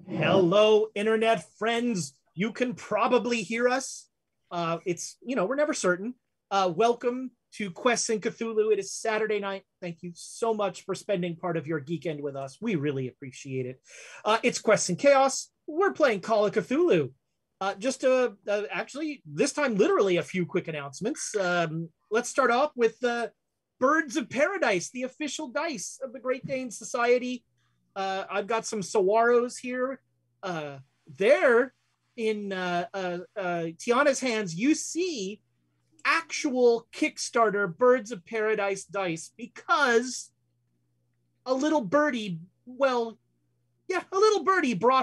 Hello, internet friends. You can probably hear us. We're never certain. Welcome to Quests and Cthulhu. It is Saturday night. Thank you so much for spending part of your geekend with us. We really appreciate it. It's Quests and Chaos. We're playing Call of Cthulhu. Actually, this time, literally a few quick announcements. Let's start off with Birds of Paradise, the official dice of the Great Dane Society. I've got some Saguaros here. There in Tiana's hands, you see actual Kickstarter Birds of Paradise dice because a little birdie brought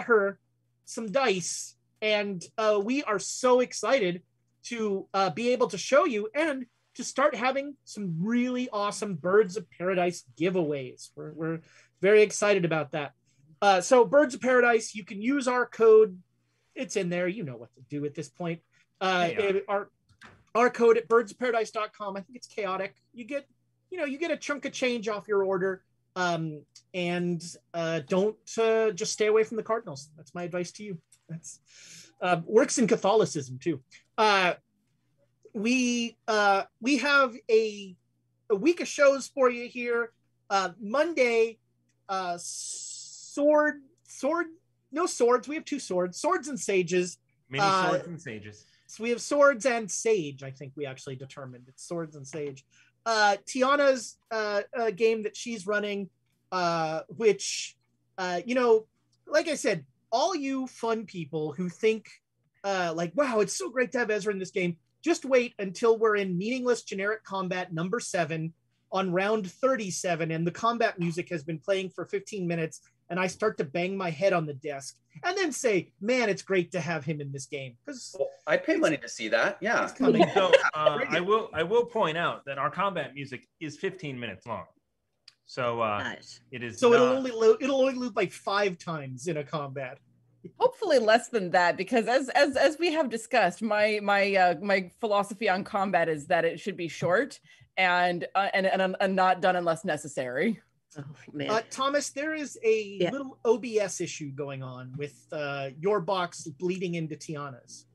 her some dice, and we are so excited to be able to show you and to start having some really awesome Birds of Paradise giveaways. We're very excited about that. So Birds of Paradise, you can use our code. It's in there. You know what to do at this point. Our code at birdsofparadise.com. I think it's chaotic. You get a chunk of change off your order. Don't just stay away from the Cardinals. That's my advice to you. That's works in Catholicism too. We have a week of shows for you here. Monday, no swords. We have two swords, swords and sages. Mini swords and sages. So we have swords and sage. I think we actually determined it's swords and sage. Tiana's game that she's running, which like I said, all you fun people who think wow, it's so great to have Ezra in this game, just wait until we're in meaningless generic combat number 7 on round 37, and the combat music has been playing for 15 minutes, and I start to bang my head on the desk and then say, man, it's great to have him in this game. I'd pay money to see that. Yeah. So I will point out that our combat music is 15 minutes long. So nice. It is. So it'll only loop like 5 times in a combat. Hopefully less than that, because as we have discussed, my philosophy on combat is that it should be short and not done unless necessary. Oh, man. Thomas, there is a little OBS issue going on with your box bleeding into Tiana's.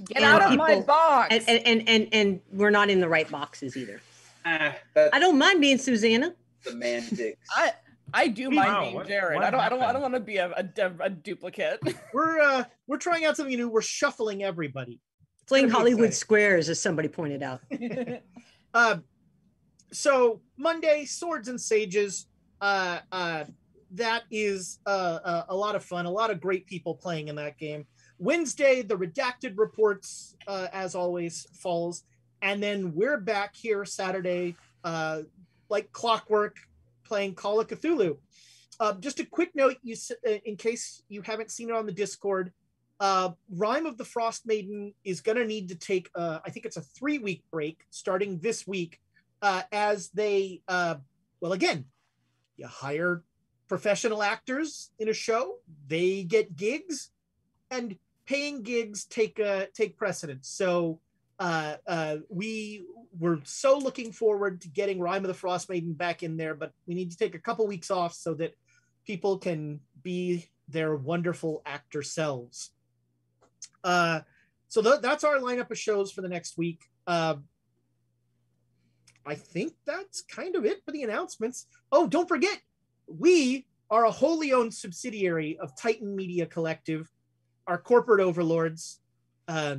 Get out of my box! And we're not in the right boxes either. I That's don't mind being Susanna. semantics. I do mind being what Jared. I don't happened? want to be a duplicate. We're trying out something new. We're shuffling everybody. Playing gonna be Hollywood exciting. Squares, as somebody pointed out. So Monday, Swords and Sages. That is a lot of fun. A lot of great people playing in that game. Wednesday, the Redacted Reports, as always, falls. And then we're back here Saturday, like clockwork, playing Call of Cthulhu. Just a quick note, in case you haven't seen it on the Discord, Rime of the Frost Maiden is going to need to take, I think it's a 3-week break starting this week, as they, again, you hire professional actors in a show, they get gigs, and paying gigs take precedence. So we were so looking forward to getting Rime of the Frost Maiden back in there, but we need to take a couple weeks off so that people can be their wonderful actor selves. So that's our lineup of shows for the next week. I think that's kind of it for the announcements. Oh, don't forget, we are a wholly owned subsidiary of Titan Media Collective, our corporate overlords. Are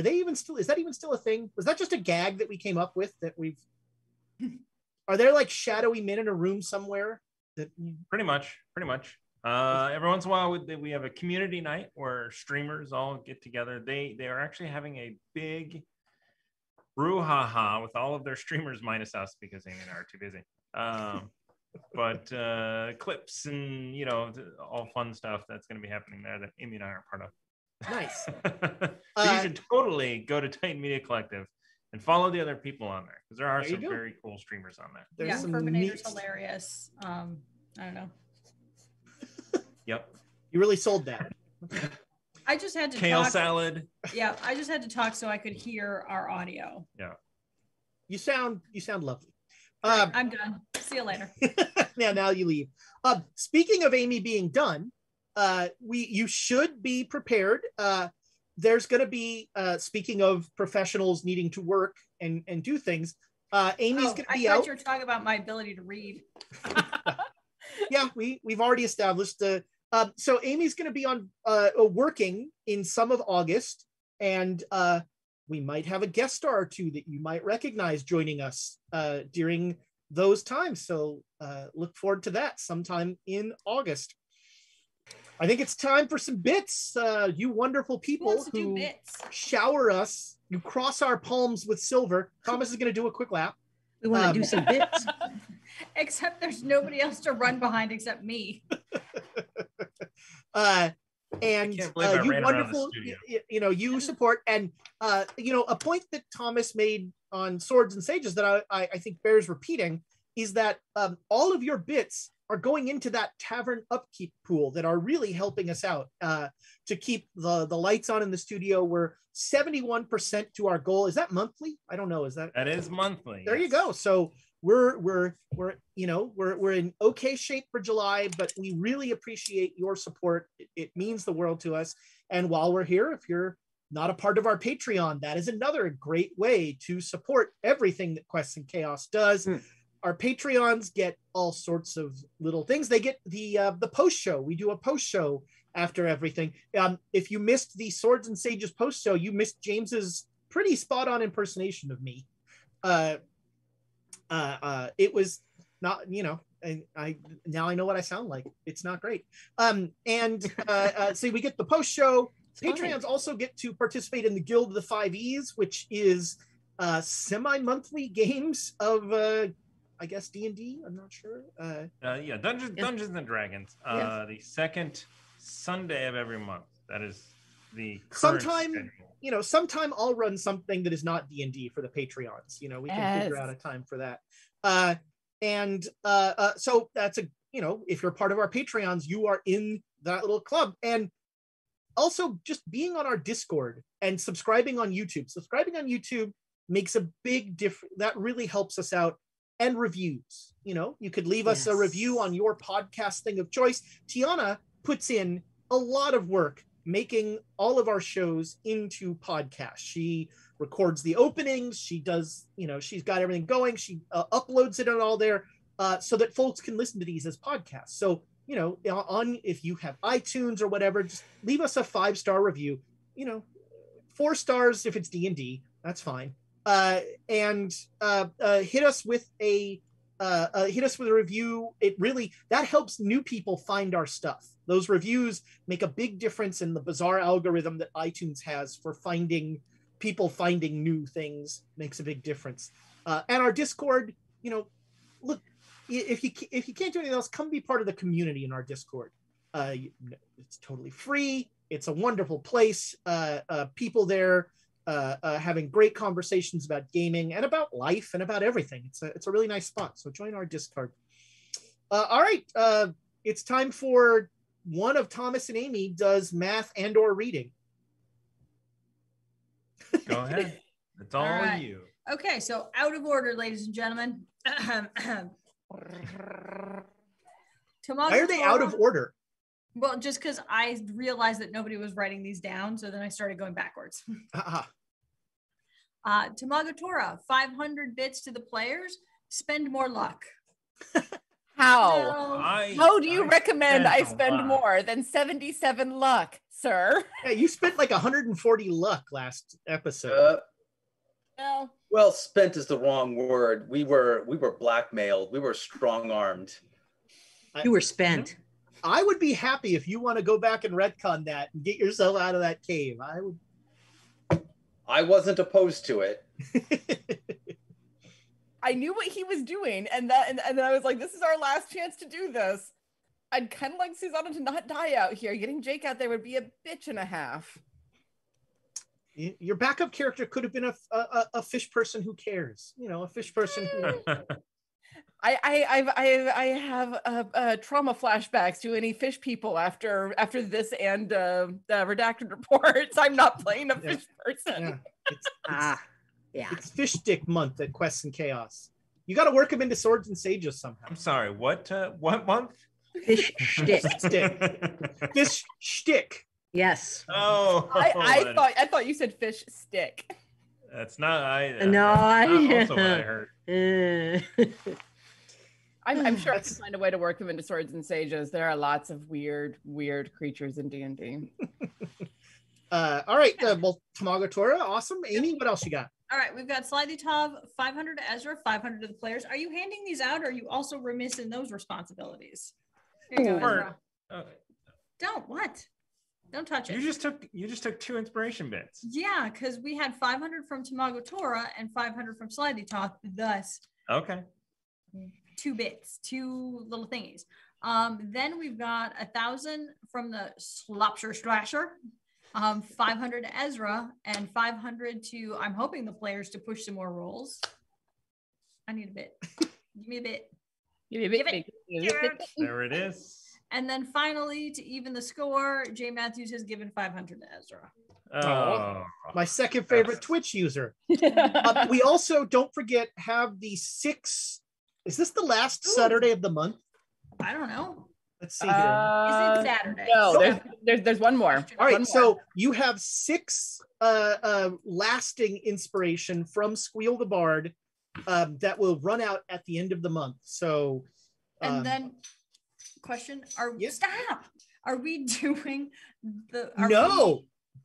they even still? Is that even still a thing? Was that just a gag that we came up with? Are there like shadowy men in a room somewhere? Pretty much. Every once in a while, we have a community night where streamers all get together. They are actually having a big brouhaha with all of their streamers minus us because Amy and I are too busy. But clips and all fun stuff that's going to be happening there that Amy and I are part of. Nice. So you should totally go to Titan Media Collective and follow the other people on there, because there are There you some go. very cool streamers on there. There's some Ferminator's neat- hilarious. I don't know. Yep. You really sold that. I just had to Kale talk. salad. Yeah, I just had to talk so I could hear our audio. Yeah. You sound lovely. I'm done. See you later. Now you leave. Speaking of Amy being done, you should be prepared. There's going to be, speaking of professionals needing to work and do things, Amy's going to be I thought out. you were talking about my ability to read. Yeah, we've already established so Amy's going to be on working in some of August, and we might have a guest star or two that you might recognize joining us during those times. So look forward to that sometime in August. I think it's time for some bits. You wonderful people who shower us, you cross our palms with silver. Thomas is going to do a quick lap. We want to do some bits. Except there's nobody else to run behind except me. And you wonderful, you support, and a point that Thomas made on Swords and Sages that I think bears repeating is that all of your bits are going into that tavern upkeep pool that are really helping us out to keep the lights on in the studio. We're 71% to our goal. Is that monthly? I don't know. That is monthly? There you go. So we're in okay shape for July, but we really appreciate your support. It means the world to us. And while we're here, if you're not a part of our Patreon, that is another great way to support everything that Quests and Chaos does. Our Patreons get all sorts of little things. They get the post show. We do a post show after everything. If you missed the Swords and Sages post show, you missed James's pretty spot on impersonation of me. It was not, and I know what I sound like. It's not great. So we get the post show. Patreons also get to participate in the Guild of the 5Es, which is semi-monthly games of I guess D&D. I'm not sure. Dungeons and Dragons. The second Sunday of every month. That is the sometime. Sometime I'll run something that is not D&D for the Patreons. We can figure out a time for that. So that's if you're part of our Patreons, you are in that little club. And also just being on our Discord and subscribing on YouTube. Subscribing on YouTube makes a big difference. That really helps us out. And reviews. You could leave us a review on your podcasting of choice. Tiana puts in a lot of work making all of our shows into podcasts. She records the openings. She does, she's got everything going. She uploads it and all there so that folks can listen to these as podcasts. So, if you have iTunes or whatever, just leave us a 5-star review. 4 stars if it's D&D, that's fine. And hit us with a review. That helps new people find our stuff. Those reviews make a big difference in the bizarre algorithm that iTunes has for finding new things. Makes a big difference. And our Discord, look, if you can't do anything else, come be part of the community in our Discord. It's totally free. It's a wonderful place. People there having great conversations about gaming and about life and about everything. It's a really nice spot. So join our Discord. All right. It's time for one of Thomas and Amy does math and or reading. Go ahead. It's all right. you. Okay. So out of order, ladies and gentlemen. Why are they out of order? Well, just because I realized that nobody was writing these down, so then I started going backwards. Tamagotora, 500 bits to the players. Spend more luck. How? How do you recommend I spend more than 77 luck, sir? Yeah, you spent like 140 luck last episode. No. Well, spent is the wrong word. We were blackmailed. We were strong-armed. You were spent. I would be happy if you want to go back and retcon that and get yourself out of that cave. I wasn't opposed to it. I knew what he was doing, and then I was like, this is our last chance to do this. I'd kind of like Susanna to not die out here. Getting Jake out there would be a bitch and a half. Your backup character could have been a fish person who cares. A fish person who... I have trauma flashbacks to any fish people after this and the redacted reports. I'm not playing a fish person. It's fish stick month at Quests and Chaos. You got to work them into Swords and Sages somehow. I'm sorry. What month? Fish shtick. Fish shtick. Yes. Oh, I thought you said fish stick. that's not. No, that's not also what I heard. I'm sure I can That's- find a way to work them into swords and sages. There are lots of weird creatures in D&D. All right. Well, Tamago Tora, awesome. Amy, what else you got? All right, we've got Slightly Tov, 500 to Ezra, 500 to the players. Are you handing these out, or are you also remiss in those responsibilities? Here you go, Ezra. Don't touch it. You just took 2 inspiration bits. Yeah, because we had 500 from Tamago Tora and 500 from Slightly Tov, thus Okay. 2 bits, 2 little thingies. Then we've got 1,000 from the Slopsher Slasher, 500 to Ezra, and 500 to, I'm hoping, the players to push some more rolls. I need a bit. Give me a bit. Give it. There it is. And then finally, to even the score, Jay Matthews has given 500 to Ezra. Oh, My second favorite Twitch user. We also, don't forget, have the 6. Is this the last Saturday of the month? I don't know. Let's see here. Is it Saturday? No, there's one more. All right, One more. so you have 6 lasting inspiration from Squeal the Bard that will run out at the end of the month. So, And then, question: Yes. Stop? Are we doing the?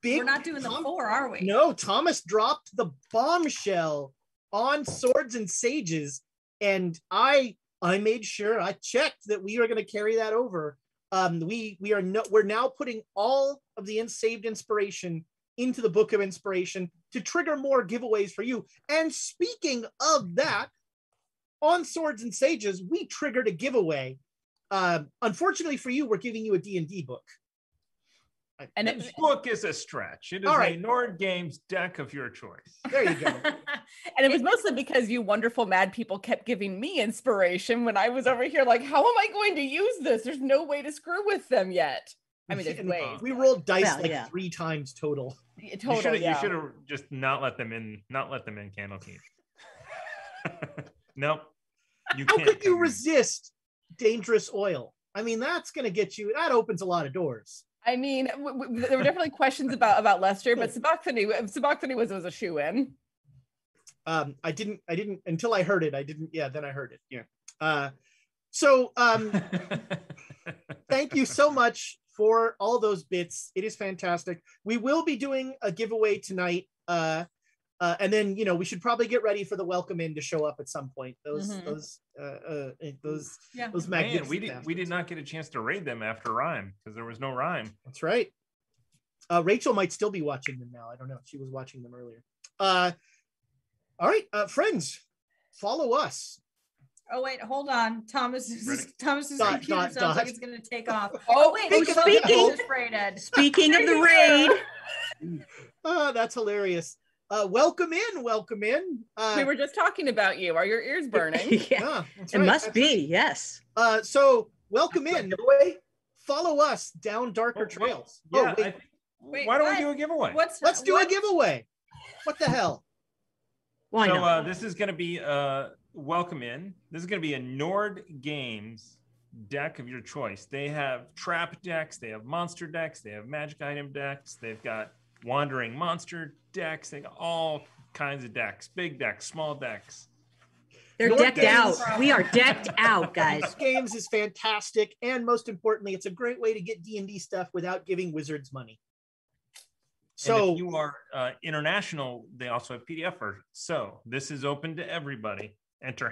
Big. We're not doing the 4, are we? No, Thomas dropped the bombshell on Swords and Sages, and I made sure I checked that we are going to carry that over. We're now putting all of the saved inspiration into the Book of Inspiration to trigger more giveaways for you. And speaking of that, on Swords and Sages, we triggered a giveaway. Unfortunately for you, we're giving you a D&D book. And this book is a stretch. It is All right. a Nord Games deck of your choice. There you go. And it was mostly because you wonderful mad people kept giving me inspiration when I was over here like, how am I going to use this? There's no way to screw with them yet. I mean, there's And ways. we rolled dice Well, like yeah. 3 times total. Total, You should have just not let them in Candlekeep. Nope. You How can't could you come in. resist dangerous oil? I mean, that's going to get you, that opens a lot of doors. I mean, there were definitely questions about Lester, but Sabachthani was a shoe-in. I didn't until I heard it. Then I heard it. Yeah. Thank you so much for all those bits. It is fantastic. We will be doing a giveaway tonight. And then, we should probably get ready for the welcome in to show up at some point. Those magnificent Man, we did bastards. not get a chance to raid them after Rhyme because there was no Rhyme. That's right. Rachel might still be watching them now. I don't know. She was watching them earlier. All right, friends, follow us. Oh wait, hold on. Thomas's Dot, computer dot, sounds dot. like it's going to take off. Oh, wait, think look about at that. the spray dead. Speaking of the raid, That's hilarious. Welcome in. we were just talking about you. Are your ears burning? yeah, That's it right, must that's be. Yes. right. So welcome in. Follow us down darker trails. Yeah. Wait. Wait, Why don't what? we do a giveaway? Let's do a giveaway. What the hell? Why not? This is going to be welcome in. This is going to be a Nord Games deck of your choice. They have trap decks, they have monster decks, they have magic item decks, they've got wandering monster decks, they got all kinds of decks, big decks, small decks. They're Nord decked Games- out. We are decked out, guys. Nord Games is fantastic, and most importantly, it's a great way to get D&D stuff without giving wizards money. And So if you are international, they also have PDF versions. So this is open to everybody. Enter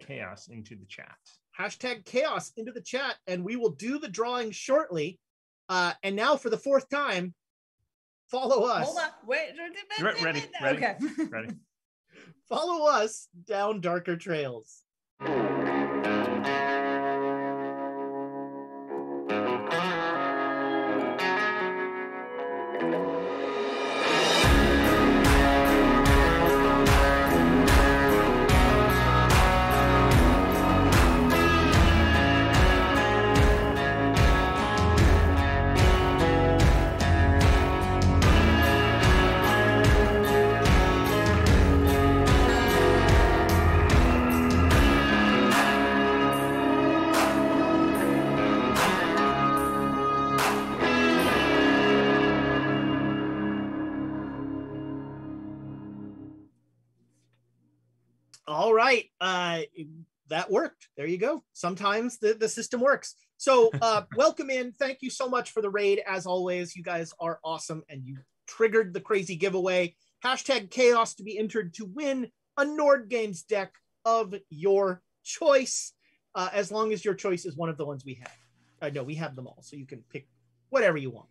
#chaos into the chat. #chaos into the chat, and we will do the drawing shortly. And now for the 4th time, follow us. Hold on. Wait. Ready. Okay. Ready? Follow us down darker trails. right. That worked. There you go. Sometimes the system works. So welcome in. Thank you so much for the raid. As always, you guys are awesome, and you triggered the crazy giveaway. Hashtag chaos to be entered to win a Nord Games deck of your choice, as long as your choice is one of the ones we have. No, we have them all, so you can pick whatever you want.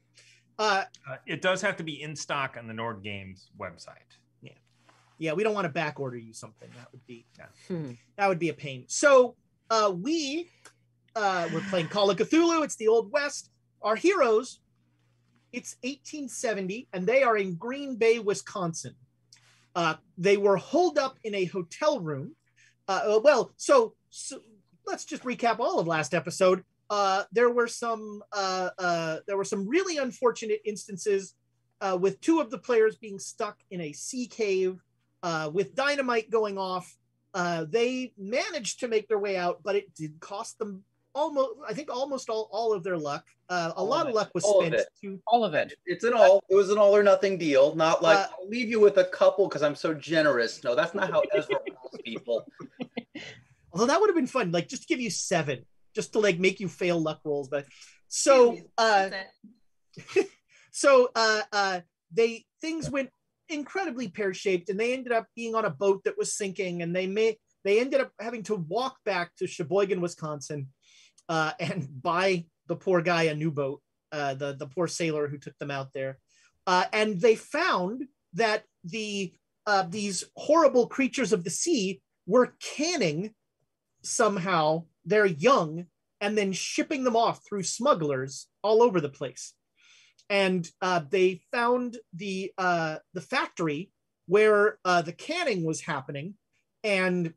It does have to be in stock on the Nord Games website. Yeah, we don't want to back order you something. That would be a pain. So we're playing Call of Cthulhu. It's the Old West. Our heroes, it's 1870, and they are in Green Bay, Wisconsin. They were holed up in a hotel room. So let's just recap all of last episode. There were some really unfortunate instances with two of the players being stuck in a sea cave with dynamite going off. They managed to make their way out, but it did cost them almost all of their luck. A lot of luck was spent to all of it. It was an all or nothing deal. Not like I'll leave you with a couple because I'm so generous. No, that's not how Ezra rules people. Although that would have been fun, like just to give you 7, just to like make you fail luck rolls. But so things went incredibly pear-shaped, and they ended up being on a boat that was sinking, and they ended up having to walk back to Sheboygan, Wisconsin, and buy the poor guy a new boat, the poor sailor who took them out there. And they found that these horrible creatures of the sea were canning somehow their young and then shipping them off through smugglers all over the place. And they found the factory where the canning was happening, and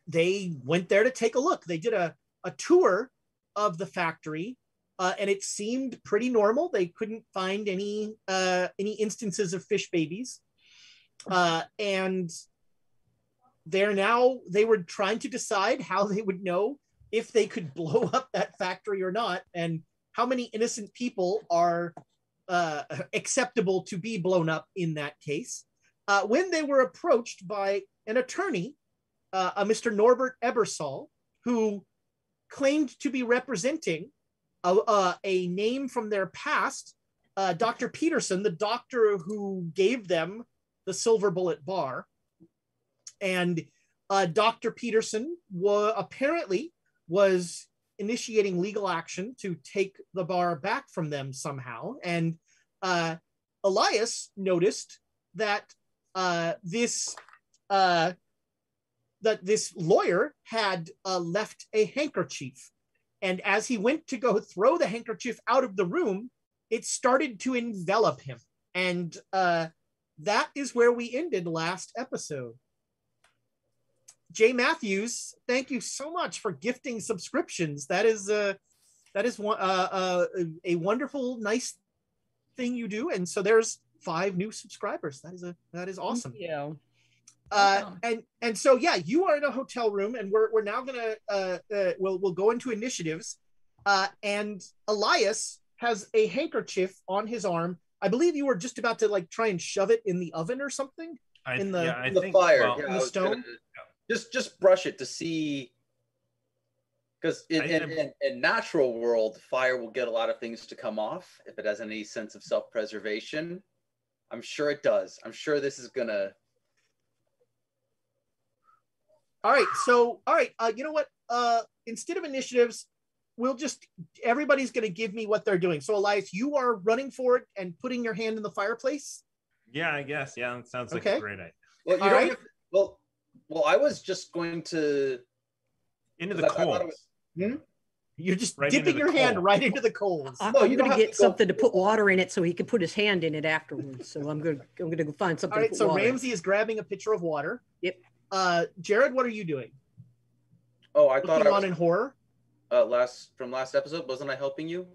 they went there to take a look. They did a tour of the factory, and it seemed pretty normal. They couldn't find any instances of fish babies, and they were trying to decide how they would know if they could blow up that factory or not, and how many innocent people are acceptable to be blown up in that case, when they were approached by an attorney, a Mr. Norbert Ebersol, who claimed to be representing a name from their past, Dr. Peterson, the doctor who gave them the silver bullet bar. And Dr. Peterson apparently was initiating legal action to take the bar back from them somehow. And Elias noticed that this lawyer had left a handkerchief. And as he went to go throw the handkerchief out of the room, it started to envelop him. And that is where we ended last episode. Jay Matthews, thank you so much for gifting subscriptions. That is a wonderful, nice thing you do. And so there's 5 new subscribers. That is awesome. Yeah. And so yeah, you are in a hotel room, and we're now gonna we'll go into initiatives. And Elias has a handkerchief on his arm. I believe you were just about to like try and shove it in the oven or something. In the fire. Well, in the stone. Just brush it to see, because in natural world, fire will get a lot of things to come off if it has any sense of self-preservation. I'm sure it does. I'm sure this is gonna. All right. You know what? Instead of initiatives, everybody's going to give me what they're doing. So Elias, you are running for it and putting your hand in the fireplace. Yeah, I guess. Yeah, that sounds like a great idea. Well, you don't. Right. Well, I was just going to into the coals. You're just dipping your hand right into the coals. I'm going to get something to put water in it so he can put his hand in it afterwards. So I'm going to go find something. All right. To put So water Ramsey is grabbing a pitcher of water. Yep. Jared, what are you doing? Oh, I thought I was in horror. From last episode, wasn't I helping you?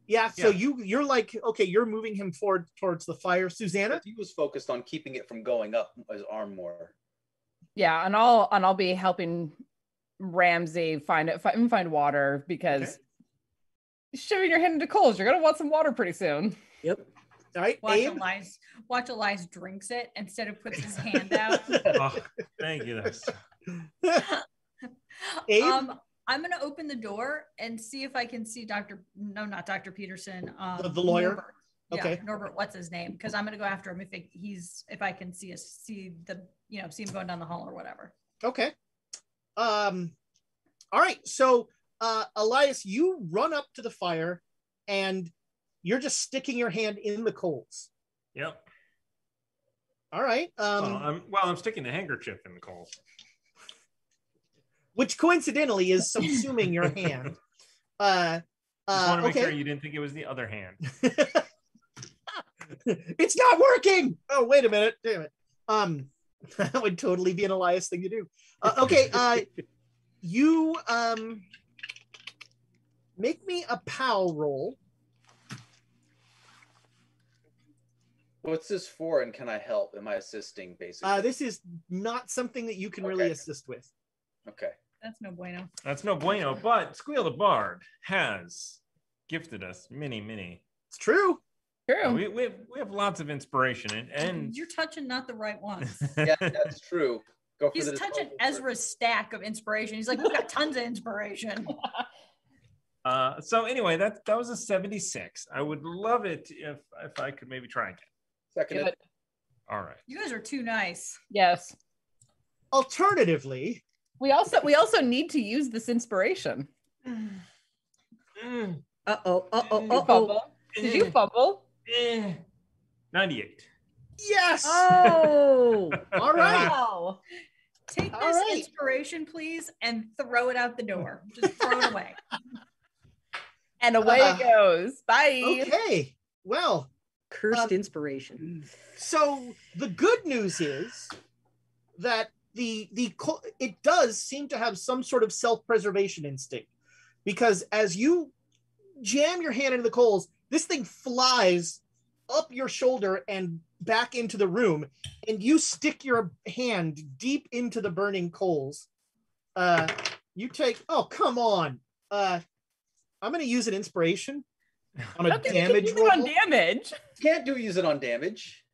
Yeah. So you're like, okay, you're moving him forward towards the fire. Susanna? He was focused on keeping it from going up his arm more. Yeah, and I'll be helping Ramsey find water, because shoving your hand into coals, you're gonna want some water pretty soon. Yep. All right. Watch Elias drinks it instead of puts his hand out. Oh, thank you. Abe? I'm gonna open the door and see if I can see not Dr. Peterson. The lawyer? Norbert. Okay. Yeah, Norbert, what's his name? Because I'm gonna go after him if I can see him going down the hall or whatever. Okay. All right. So Elias, you run up to the fire and you're just sticking your hand in the coals. Yep. All right. I'm sticking the handkerchief in the coals. Which coincidentally is subsuming your hand. Just want to make okay. sure you didn't think it was the other hand. It's not working. Oh, wait a minute. Damn it. That would totally be an Elias thing to do. Okay. You make me a POW roll. What's this for, and can I help? Am I assisting, basically? This is not something that you can really assist with. Okay. That's no bueno. That's no bueno, but Squeal the Bard has gifted us many. It's true. True. We have lots of inspiration and You're touching not the right one. Yeah, that's true. Go for He's the touching disposable Ezra's stack of inspiration. He's like, we've got tons of inspiration. so anyway, that was a 76. I would love it if I could maybe try again. Second. Good. All right. You guys are too nice. Yes. Alternatively, We also need to use this inspiration. Uh-oh. Did you fumble? 98. yes. Oh. All right. Wow. Take All this right. inspiration, please, and throw it out the door. Just throw it away. And away it goes. Bye. Okay. Well, Cursed inspiration. so the good news is that it does seem to have some sort of self-preservation instinct, because as you jam your hand into the coals, this thing flies up your shoulder and back into the room, and you stick your hand deep into the burning coals. You take, oh, come on. I'm going to use an inspiration on a damage roll. On damage. Can't use it on damage.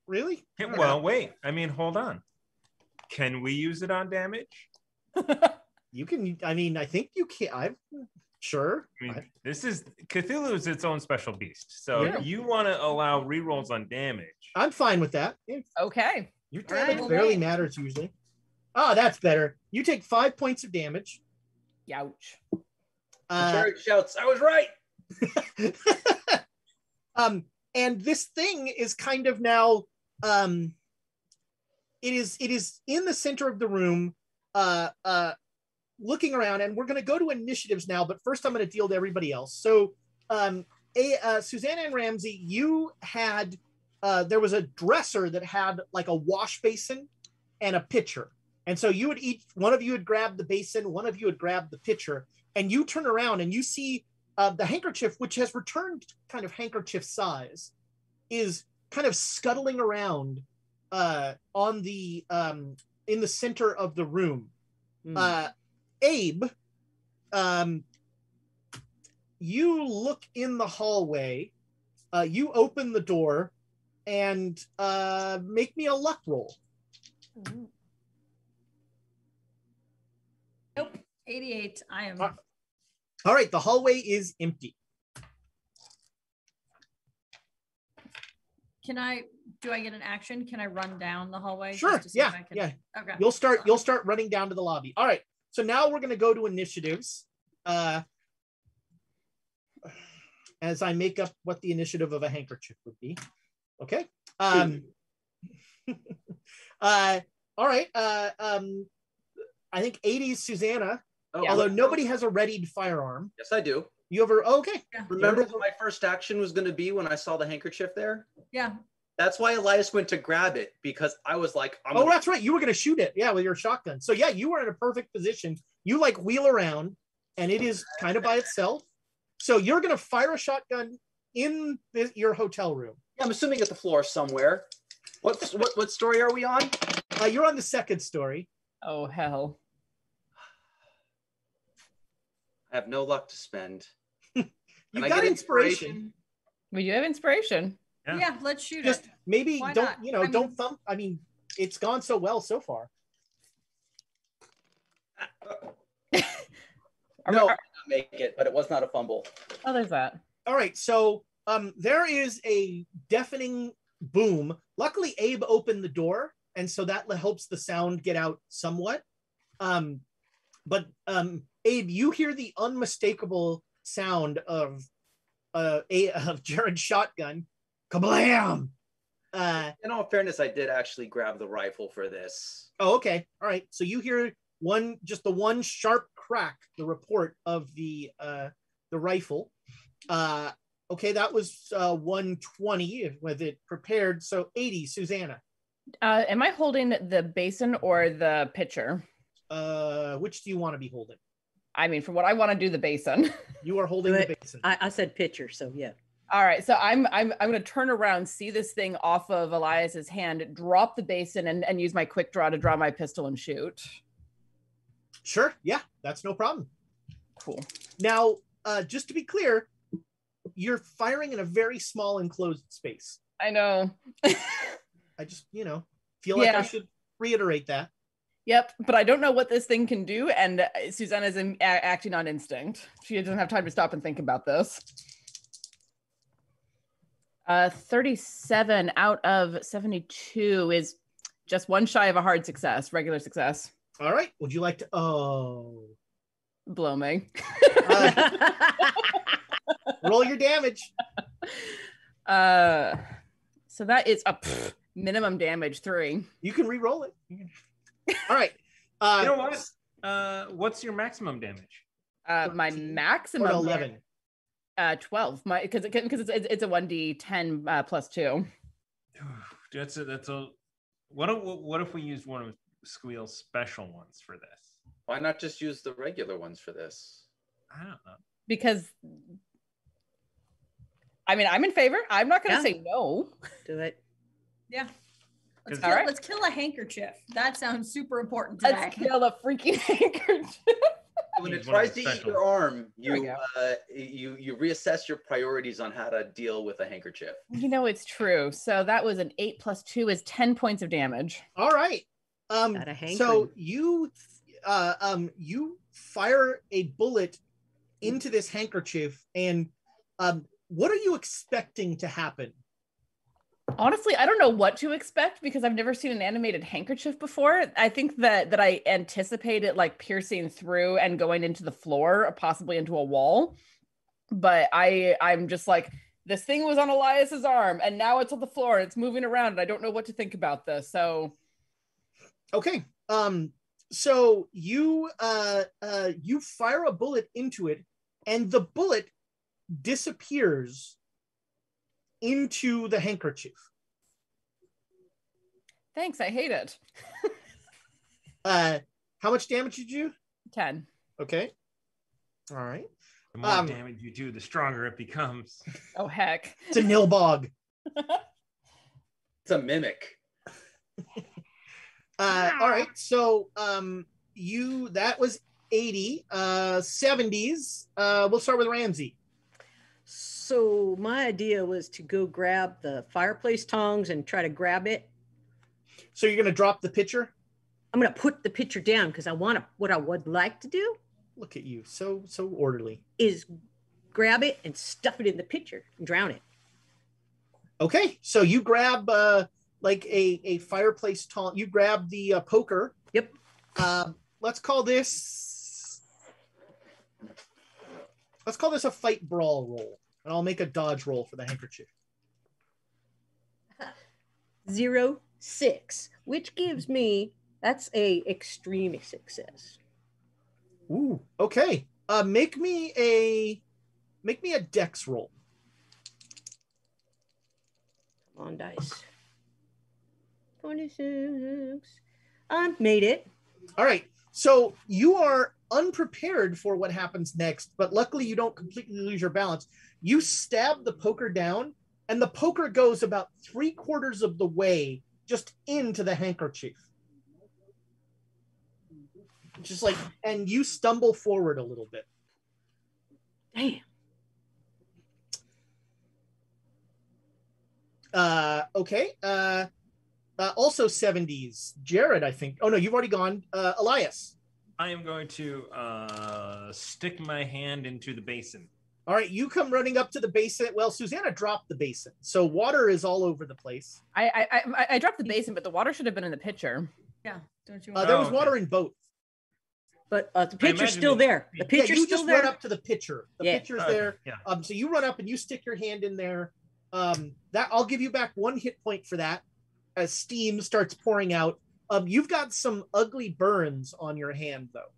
Really? Well, wait. I mean, hold on. Can we use it on damage? You can, I mean, I think you can. I'm sure. I mean, this is Cthulhu is its own special beast. So Yeah. you want to allow rerolls on damage. I'm fine with that. Okay. Your All right, damage well, barely wait. matters usually. Oh, that's better. You take 5 points of damage. Youch. Sherry shouts, I was right. And this thing is kind of now, it is in the center of the room, looking around, and we're going to go to initiatives now, but first I'm going to deal to everybody else. So, Susanna and Ramsey, you had, there was a dresser that had like a wash basin and a pitcher. And so you would one of you would grab the basin, one of you would grab the pitcher, and you turn around and you see the handkerchief, which has returned kind of handkerchief size, is kind of scuttling around on the in the center of the room. Abe, you look in the hallway, you open the door, and make me a luck roll. Nope. 88. I am. All right, the hallway is empty. Do I get an action? Can I run down the hallway? Sure. just to see if I can- Yeah. Okay. You'll start running down to the lobby. All right. So now we're going to go to initiatives. As I make up what the initiative of a handkerchief would be. Okay. All right. I think 80s Susanna, Oh, although nobody has a readied firearm. Yes, I do. You ever, okay. Yeah. Remember what my first action was going to be when I saw the handkerchief there? Yeah. That's why Elias went to grab it, because I was like, Oh, that's right. You were going to shoot it. Yeah, with your shotgun. So yeah, you were in a perfect position. You like wheel around and it is kind of by itself. So you're going to fire a shotgun in your hotel room. Yeah, I'm assuming at the floor somewhere. What story are we on? You're on the second story. Oh, hell. I have no luck to spend. You've Can I got get inspiration. We do have inspiration. Yeah. Yeah. Let's shoot Just it. maybe Why don't, not? you know, I mean- don't thump. I mean, it's gone so well so far. No, I did not make it, but it was not a fumble. Oh, there's that. All right, so there is a deafening boom. Luckily, Abe opened the door, and so that helps the sound get out somewhat. But Abe, you hear the unmistakable sound of Jared's shotgun. Kablam! In all fairness, I did actually grab the rifle for this. Oh, okay. All right. So you hear just the one sharp crack, the report of the rifle. Okay, that was 120 with it prepared. So 80, Susanna. Am I holding the basin or the pitcher? Which do you want to be holding? I mean, for what I want to do, the basin. You are holding the basin. I said pitcher, so yeah. All right, so I'm going to turn around, see this thing off of Elias's hand, drop the basin, and use my quick draw to draw my pistol and shoot. Sure, yeah, that's no problem. Cool. Now, just to be clear, you're firing in a very small enclosed space. I know. I just, feel like I should reiterate that. Yep, but I don't know what this thing can do, and Susanna's acting on instinct. She doesn't have time to stop and think about this. 37 out of 72 is just one shy of a hard success, regular success. All right. Would you like to? Blow me. Roll your damage. So that is a minimum damage 3. You can re-roll it. All right. You know what? What's your maximum damage? My maximum 11. 12. Because it's a 1d10 plus 2. That's a. What if we used one of Squeal's special ones for this? Why not just use the regular ones for this? I don't know. Because I mean, I'm in favor. I'm not going to say no. Do it. Yeah. Let's Let's kill a handkerchief. That sounds super important today. Let's kill a freaking handkerchief. When it Use one of tries the to eat special your arm, There we you reassess your priorities on how to deal with a handkerchief. You know, it's true. So that was an 8 plus 2 is 10 points of damage. All right. Got a hankering. So you fire a bullet into this handkerchief, and what are you expecting to happen? Honestly, I don't know what to expect because I've never seen an animated handkerchief before. I think that I anticipate it like piercing through and going into the floor, or possibly into a wall. But I'm just like, this thing was on Elias's arm and now it's on the floor and it's moving around and I don't know what to think about this. So Okay. So you fire a bullet into it, and the bullet disappears into the handkerchief. thanks, I hate it. How much damage did you? 10. Okay. All right. The more damage you do, the stronger it becomes. Oh heck. It's a nilbog. It's a mimic. All right. So that was 80. 70s. We'll start with Ramsey. So my idea was to go grab the fireplace tongs and try to grab it. So you're gonna drop the pitcher? I'm going to put the pitcher down because what I would like to do Look at you, so orderly. is grab it and stuff it in the pitcher and drown it. Okay, so you grab like a fireplace tong. You grab the poker. Yep. Let's call this a fight brawl roll, and I'll make a dodge roll for the handkerchief. 0-6, which gives me, that's a extreme success. Ooh. Okay. Make me a dex roll. Come on, dice. 26. I made it. All right. So you are unprepared for what happens next, but luckily you don't completely lose your balance. You stab the poker down, and the poker goes about 3/4 of the way just into the handkerchief. Just like, and you stumble forward a little bit. Damn. Okay. Also 70s. Jared, I think. Oh no, you've already gone. Elias. I am going to stick my hand into the basin. All right, you come running up to the basin. Well, Susanna dropped the basin, so water is all over the place. I dropped the basin, but the water should have been in the pitcher. Yeah, don't you? There was water in both. But the pitcher's still there. The pitcher's you still just there. run up to the pitcher. The pitcher's there. Yeah. So you run up and you stick your hand in there. That I'll give you back 1 hit point for that as steam starts pouring out. You've got some ugly burns on your hand, though.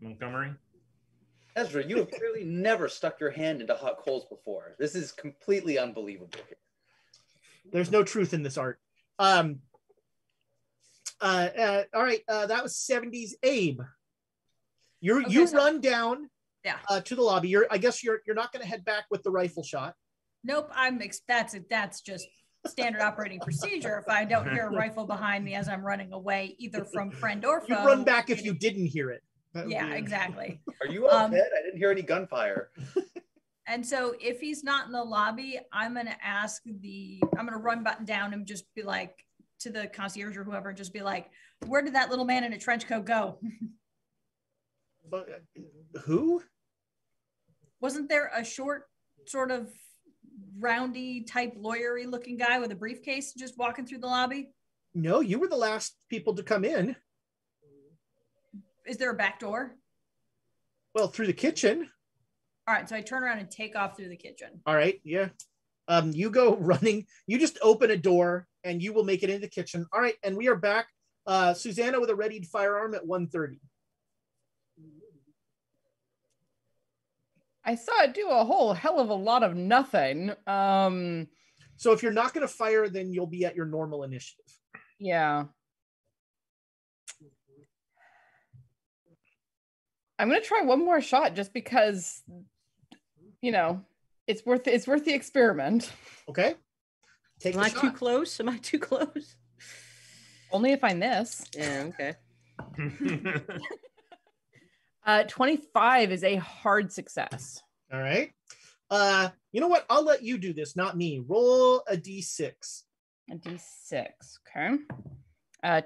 Montgomery? Ezra, you have clearly never stuck your hand into hot coals before. This is completely unbelievable. There's no truth in this art. All right, that was 70s. Abe, you run down to the lobby. I guess you're not going to head back with the rifle shot. Nope, that's just standard operating procedure. If I don't hear a rifle behind me as I'm running away, either from friend or foe, you run back if you didn't hear it. Yeah, exactly. Are you all dead? I didn't hear any gunfire. And so if he's not in the lobby, I'm going to run down and just be like, to the concierge or whoever, just be like, where did that little man in a trench coat go? Who? Wasn't there a short, sort of roundy type lawyery looking guy with a briefcase just walking through the lobby? No, you were the last people to come in. Is there a back door? Well, through the kitchen. All right, so I turn around and take off through the kitchen. All right, yeah. You go running. You just open a door and you will make it into the kitchen. All right, and we are back. Susanna with a readied firearm at 1:30. I saw it do a whole hell of a lot of nothing. So if you're not going to fire, then you'll be at your normal initiative. Yeah. I'm going to try one more shot just because, it's worth the experiment. Okay. Am I too close? Am I too close? Only if I miss. Yeah, okay. 25 is a hard success. All right. You know what? I'll let you do this, not me. Roll a d6. A d6. Okay.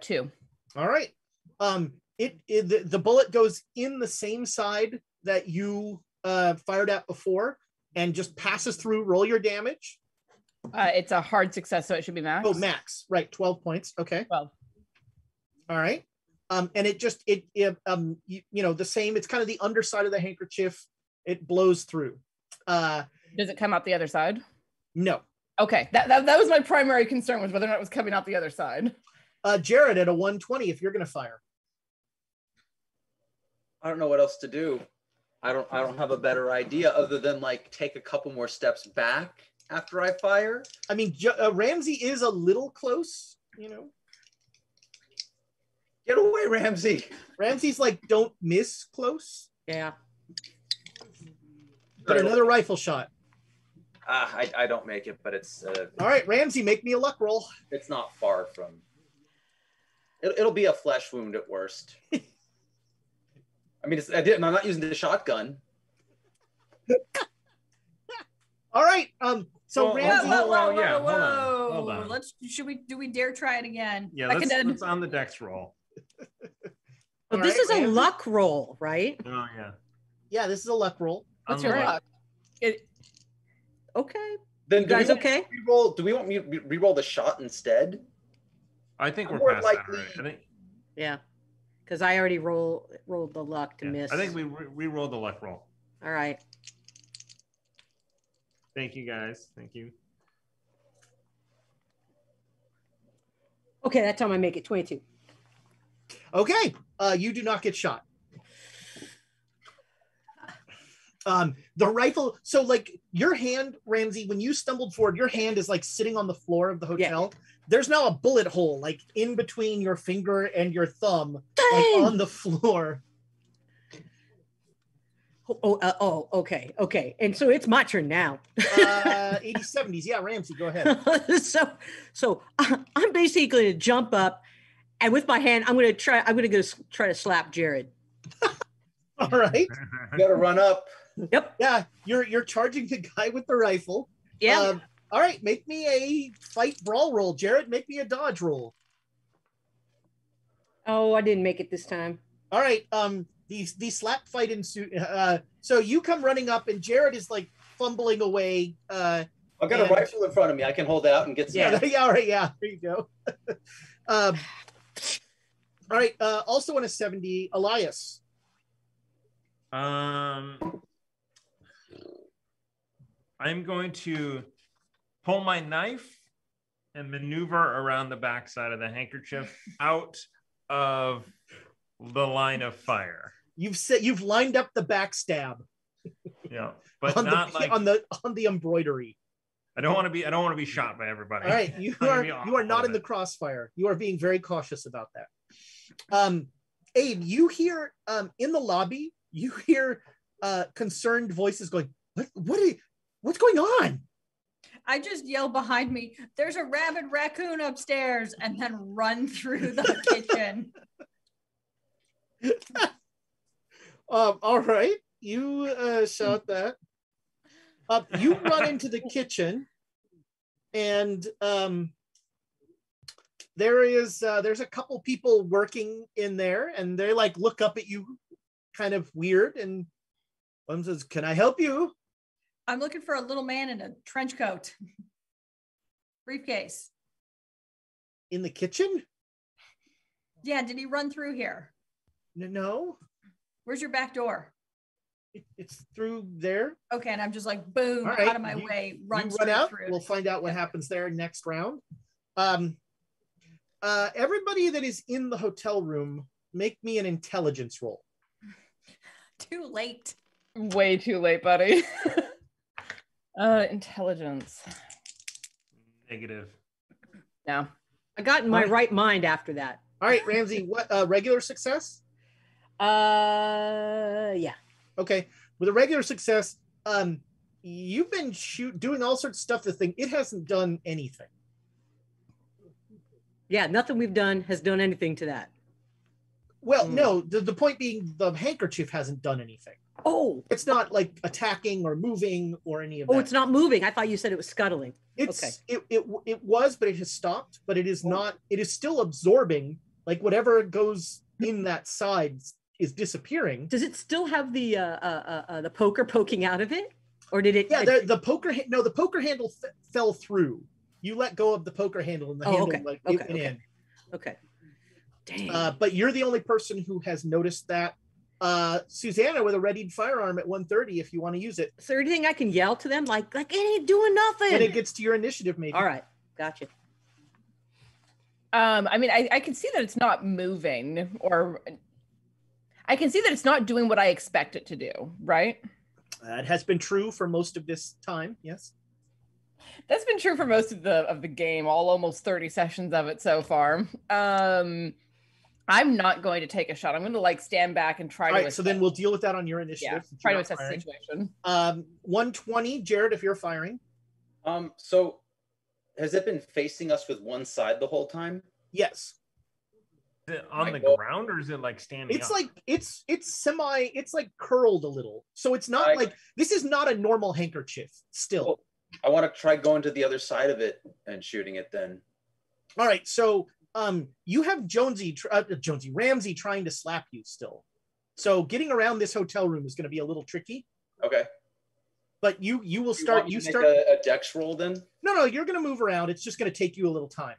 2. All right. The bullet goes in the same side that you fired at before and just passes through. Roll your damage. It's a hard success, so it should be max. Oh, max. Right. 12 points. Okay. 12. All right. And it just, the same, it's kind of the underside of the handkerchief. It blows through. Does it come out the other side? No. Okay. That was my primary concern, was whether or not it was coming out the other side. Jared, at a 120, if you're going to fire. I don't know what else to do. I don't have a better idea other than take a couple more steps back after I fire. I mean, Ramsey is a little close, Get away, Ramsey. Ramsey's don't miss close. Yeah. But another rifle shot. I don't make it, but it's... All right, Ramsey, make me a luck roll. It's not far from... It'll be a flesh wound at worst. I mean, I'm not using the shotgun. All right. So Ramsey... Hold on. Do we dare try it again? Yeah, let's on the dex roll. But this is a luck roll, right? Oh, yeah. Yeah, this is a luck roll. What's your luck? Okay. Then you guys okay? Do we want me to re-roll the shot instead? I think we're more past likely- that, right? Yeah. Because I already rolled the luck to miss. I think we re-rolled the luck roll. All right. Thank you, guys. Thank you. Okay, that time I make it 22. Okay. You do not get shot. The rifle, so your hand, Ramsey, when you stumbled forward, your hand is sitting on the floor of the hotel. Yeah. There's now a bullet hole in between your finger and your thumb on the floor. Okay. And so it's my turn now. 80s, 70s. Yeah, Ramsey, go ahead. So I'm basically going to jump up, and with my hand, I'm going to go try to slap Jared. All right. You got to run up. Yep. Yeah, you're charging the guy with the rifle. Yeah. All right, make me a fight brawl roll. Jared, make me a dodge roll. Oh, I didn't make it this time. All right, the slap fight ensued. So you come running up, and Jared is like fumbling away. I've got a rifle in front of me. I can hold it out and get some. Yeah, all right, yeah. There you go. All right. Also on a 70, Elias. I'm going to pull my knife and maneuver around the backside of the handkerchief out of the line of fire. You've lined up the backstab. Yeah, but on not the, like on the embroidery. I don't want to be shot by everybody. All right, you are not in the crossfire. You are being very cautious about that. Abe, you hear in the lobby, you hear concerned voices going, what's going on? I just yell behind me, there's a rabid raccoon upstairs, and then run through the kitchen. All right, you shout that. You run into the kitchen, and there's a couple people working in there, and they like look up at you kind of weird, and one says, "Can I help you?" I'm looking for a little man in a trench coat. Briefcase. In the kitchen? Yeah, did he run through here? No. Where's your back door? It's through there. Okay, and I'm just like, boom, right. out of my way, run out. through. We'll find out what happens there next round. Everybody that is in the hotel room, make me an intelligence roll. Too late. Way too late, buddy. Intelligence. Negative. No. I got in my right mind after that. All right, Ramsey, what regular success? Yeah. Okay. With a regular success, you've been doing all sorts of stuff to think it hasn't done anything. Yeah, nothing we've done has done anything to that. Well, no, the point being the handkerchief hasn't done anything. Oh, it's not like attacking or moving or any of that. Oh, it's not moving. I thought you said it was scuttling. It was, but it has stopped, but it is not, it is still absorbing, like whatever goes in that side is disappearing. Does it still have the poker poking out of it? Or did it? Yeah, the poker, the poker handle fell through. You let go of the poker handle and the handle went in. Okay. Dang. But you're the only person who has noticed that. Susanna with a readied firearm at 130 if you want to use it. Is there anything I can yell to them? Like it ain't doing nothing. When it gets to your initiative, maybe. All right. Gotcha. I mean, I can see that it's not moving, or I can see that it's not doing what I expect it to do, right? It has been true for most of this time, yes. That's been true for most of the game, almost 30 sessions of it so far. I'm not going to take a shot. I'm going to stand back and try to. All right, so then we'll deal with that on your initiative. Yeah, try to assess the situation. 120, Jared, if you're firing. So has it been facing us with one side the whole time? Yes. Is it on the ground or is it like standing it's up? Like it's like curled a little. So it's not like this is not a normal handkerchief still. Well, I want to try going to the other side of it and shooting it then. All right, so you have Ramsey trying to slap you still. So getting around this hotel room is going to be a little tricky. Okay. But you will start. You start a dex roll then? No, you're going to move around. It's just going to take you a little time.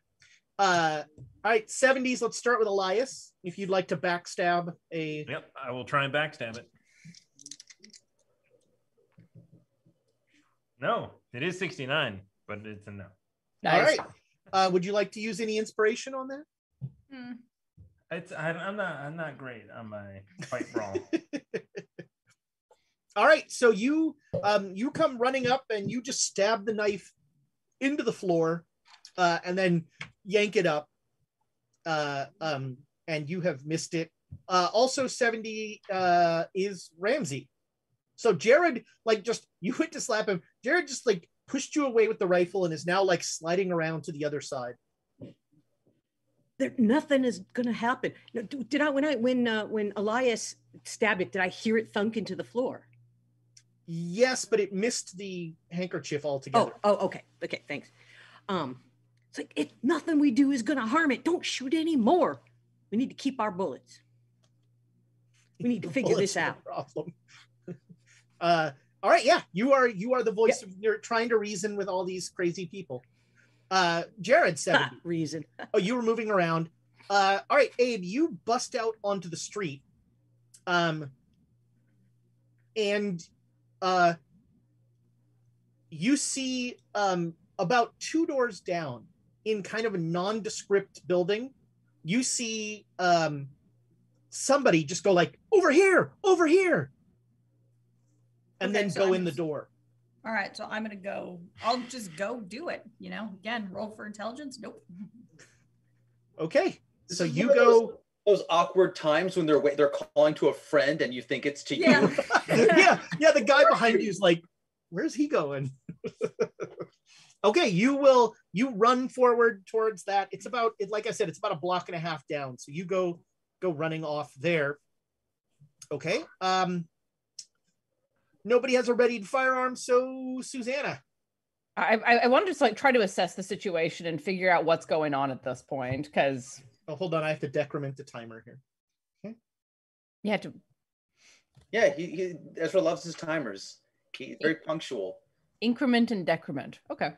All right, 70s. Let's start with Elias. If you'd like to backstab a. Yep, I will try and backstab it. No, it is 69, but it's a no. Nice. All right. Would you like to use any inspiration on that? I'm not great on my fight brawl. All right, so you come running up and you just stab the knife into the floor, and then yank it up, and you have missed it. Also 70 is Ramsey. So Jared, you went to slap him. Jared just pushed you away with the rifle and is now sliding around to the other side. Nothing is gonna happen. Did I when Elias stabbed it? Did I hear it thunk into the floor? Yes, but it missed the handkerchief altogether. Okay, thanks. It's like nothing we do is gonna harm it. Don't shoot anymore. We need to keep our bullets. We need to figure this out. Problem. All right, yeah, you are the voice of, you're trying to reason with all these crazy people. Jared, 70. Reason. Oh, you were moving around. All right, Abe, you bust out onto the street. And you see about 2 doors down in kind of a nondescript building, you see somebody just go like, over here, and Okay, then so go I'm in the door. All right, so I'm gonna go. I'll just go do it. Again, roll for intelligence. Nope. Okay, This so is you one of go. those awkward times when they're calling to a friend and you think it's to Yeah. you. yeah, the guy behind you is like, where's he going? Okay, you run forward towards that. It's about, like I said, it's about a block and a half down. So you go running off there. Okay. Nobody has a readied firearm, so Susanna. I want to just try to assess the situation and figure out what's going on at this point, because Hold on, I have to decrement the timer here. Okay. you have to. Yeah, he Ezra loves his timers. He's very punctual. Increment and decrement. Okay.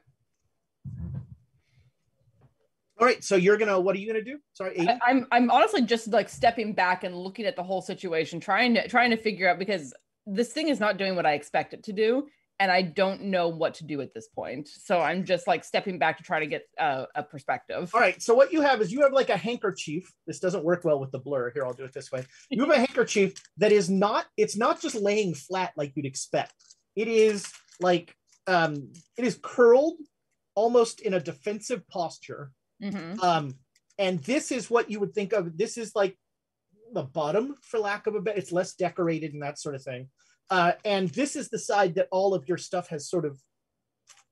All right, so what are you gonna do? Sorry, Aiden? I'm honestly just stepping back and looking at the whole situation, trying to figure out, because this thing is not doing what I expect it to do, and I don't know what to do at this point. So I'm just stepping back to try to get a perspective. All right, so what you have is a handkerchief. This doesn't work well with the blur. Here, I'll do it this way. You have a handkerchief that is not just laying flat like you'd expect. It is it is curled almost in a defensive posture. Mm-hmm. And this is what you would think of. This is like the bottom, for lack of a better. It's less decorated and that sort of thing. And this is the side that all of your stuff has sort of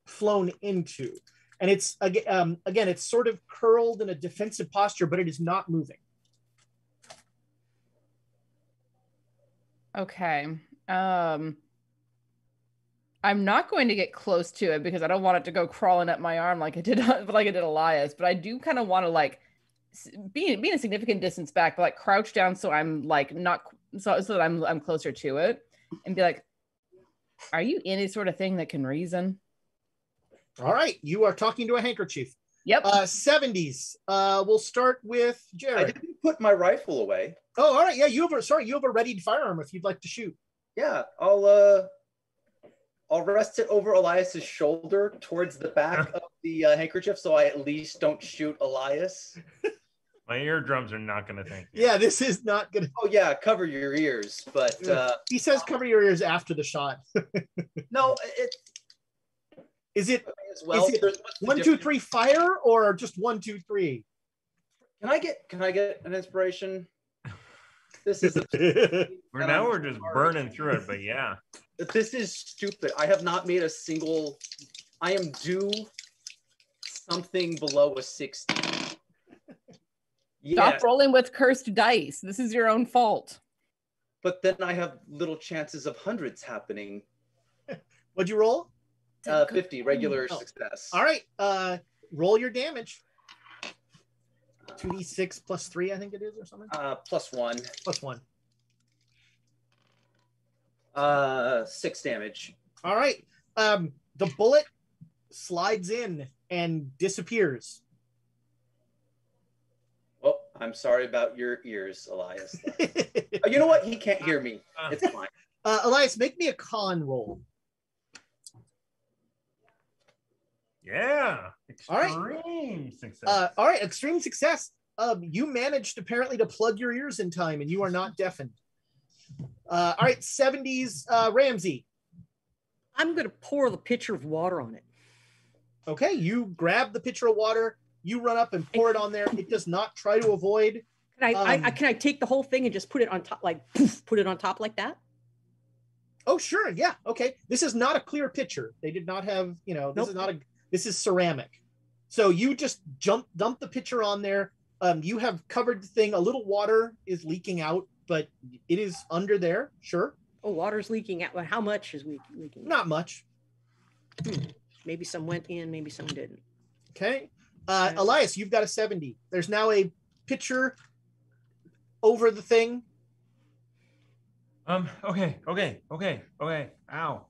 flown into. And it's again, it's sort of curled in a defensive posture, but it is not moving. Okay. I'm not going to get close to it because I don't want it to go crawling up my arm like I did Elias, but I do kind of want to being a significant distance back, but crouch down so I'm not so that I'm closer to it, and be like, are you any sort of thing that can reason? All right, you are talking to a handkerchief. Yep. 70s. We'll start with Jared. I didn't put my rifle away. Oh, all right. Yeah, you have a readied firearm if you'd like to shoot. Yeah, I'll rest it over Elias's shoulder towards the back of the handkerchief, so I at least don't shoot Elias. My eardrums are not going to thank you. Yeah, this is not gonna. Oh yeah, cover your ears. But he says cover your ears after the shot. no, Is it as well. Is it 1, 2, 3 fire, or just 1, 2, 3? Can I get an inspiration? This is We're just burning through it, but yeah. This is stupid. I have not made a single. I am due something below a 60. Stop rolling with cursed dice. This is your own fault. But then I have little chances of hundreds happening. What'd you roll? 50 regular success. All right. Roll your damage. 2d6 plus 3, I think it is, or something. Plus 1. Plus 1. 6 damage. All right. The bullet slides in and disappears. Oh, I'm sorry about your ears, Elias. You know what? He can't hear me. It's fine. Elias, make me a con roll. Yeah. Extreme success. All right. Extreme success. You managed apparently to plug your ears in time, and you are not deafened. All right. 70s. Ramsey. I'm going to pour the pitcher of water on it. Okay. You grab the pitcher of water. You run up and pour it on there. It does not try to avoid. Can I take the whole thing and just put it on top, put it on top like that? Oh, sure. Yeah. Okay. This is not a clear pitcher. They did not have, this is ceramic. So you just dump the pitcher on there. You have covered the thing. A little water is leaking out, but it is under there. Sure. Oh, water's leaking out. Well, how much is leaking? Not much. Maybe some went in, maybe some didn't. Okay. Elias, you've got a 70. There's now a pitcher over the thing. Okay. Ow.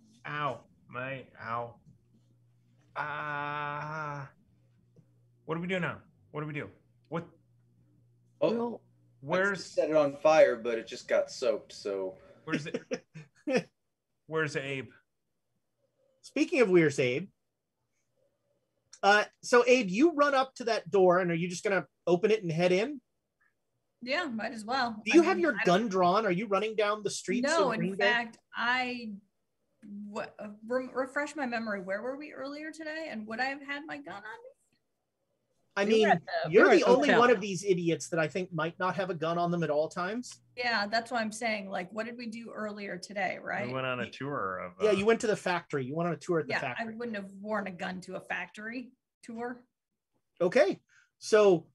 What do we do now? What? Oh, Well, I set it on fire, but it just got soaked. So where's it? Where's Abe? Speaking of where's Abe? So Abe, you run up to that door, and are you just gonna open it and head in? Yeah, might as well. Do you have your gun drawn? Are you running down the streets? No, of in Green Bay? fact, refresh my memory. Where were we earlier today? And would I have had my gun on me? I We mean, were at you're the the only hotel. one of these idiots that I think might not have a gun on them at all times. Yeah, that's what I'm saying. Like, what did we do earlier today, right? We went on a tour of. Yeah, you went to the factory. You went on a tour at the Yeah, I factory. wouldn't have worn a gun to a factory tour. Okay, so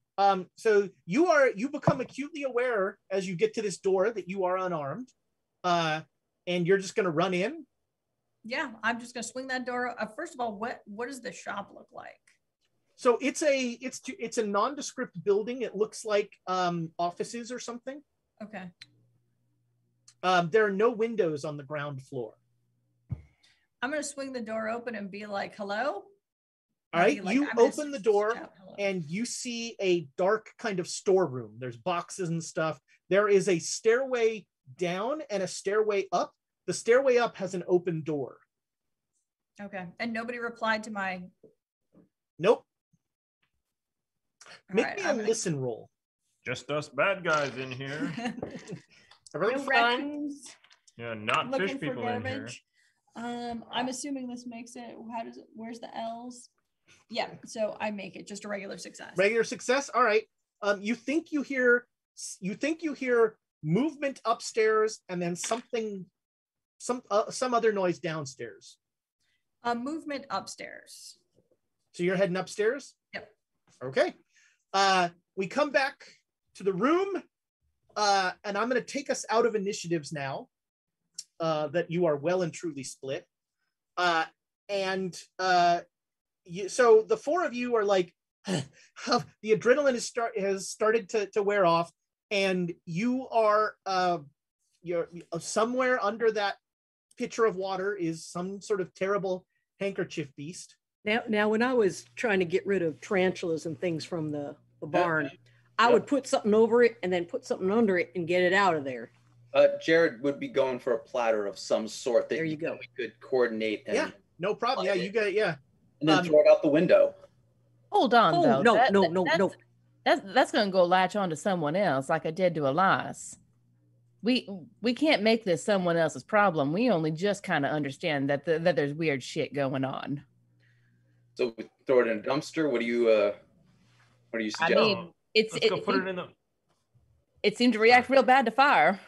you become acutely aware as you get to this door that you are unarmed, and you're just gonna run in. Yeah, I'm just gonna swing that door. First of all, what does the shop look like? So it's a nondescript building. It looks like offices or something. Okay. There are no windows on the ground floor. I'm gonna swing the door open and be like, "Hello." All right, Maybe, like, you I'm gonna open the door shout hello. and you see a dark kind of storeroom. There's boxes and stuff. There is a stairway down and a stairway up. The stairway up has an open door. Okay, and nobody replied to my. Nope. All Make right, me a I'm gonna- listen roll. Just us bad guys in here. Everything's No fine. raccoons Yeah, not looking fish for people in here. garbage. I'm assuming this makes it. How does it? Where's the L's? Yeah, so I make it just a regular success. Regular success. All right. You think you hear movement upstairs and then some other noise downstairs. Movement upstairs. So you're heading upstairs? Yep. Okay. We come back to the room, and I'm going to take us out of initiatives now that you are well and truly split. So the four of you are like, the adrenaline has started to wear off, and you are you're somewhere under that pitcher of water is some sort of terrible handkerchief beast. Now, when I was trying to get rid of tarantulas and things from the barn, I would put something over it and then put something under it and get it out of there. Jared would be going for a platter of some sort that There you go. we could coordinate and, Yeah, no problem. Yeah, you got it. Yeah. and then throw it out the window. Hold on, Oh, though. no. That's going to go latch on to someone else, like I did to Elias. We can't make this someone else's problem. We only just kind of understand that that there's weird shit going on. So we throw it in a dumpster. What do you I suggest? mean, Let's go put it in the. it seemed to react real bad to fire.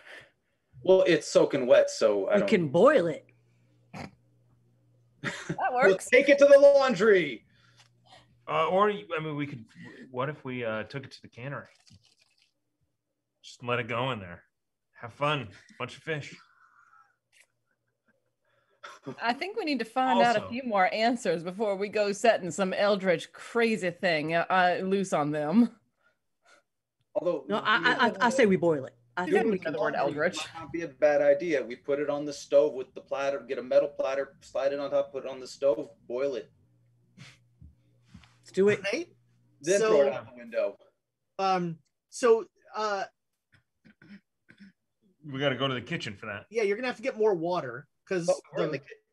Well, it's soaking wet, so I You don't. can boil it. That We'll works. take it to the laundry. We could. What if we took it to the cannery? Just let it go in there. Have fun. Bunch of fish. I think we need to find out a Also- few more answers before we go setting some eldritch crazy thing loose on them. Although No, I say we boil it. I You think didn't we say can. the word eldritch. Might not be a bad idea. We put it on the stove with the platter. Get a metal platter, slide it on top, put it on the stove, boil it, Let's do it. Right? then So- throw it out the window. We got to go to the kitchen for that. Yeah, you're gonna have to get more water because.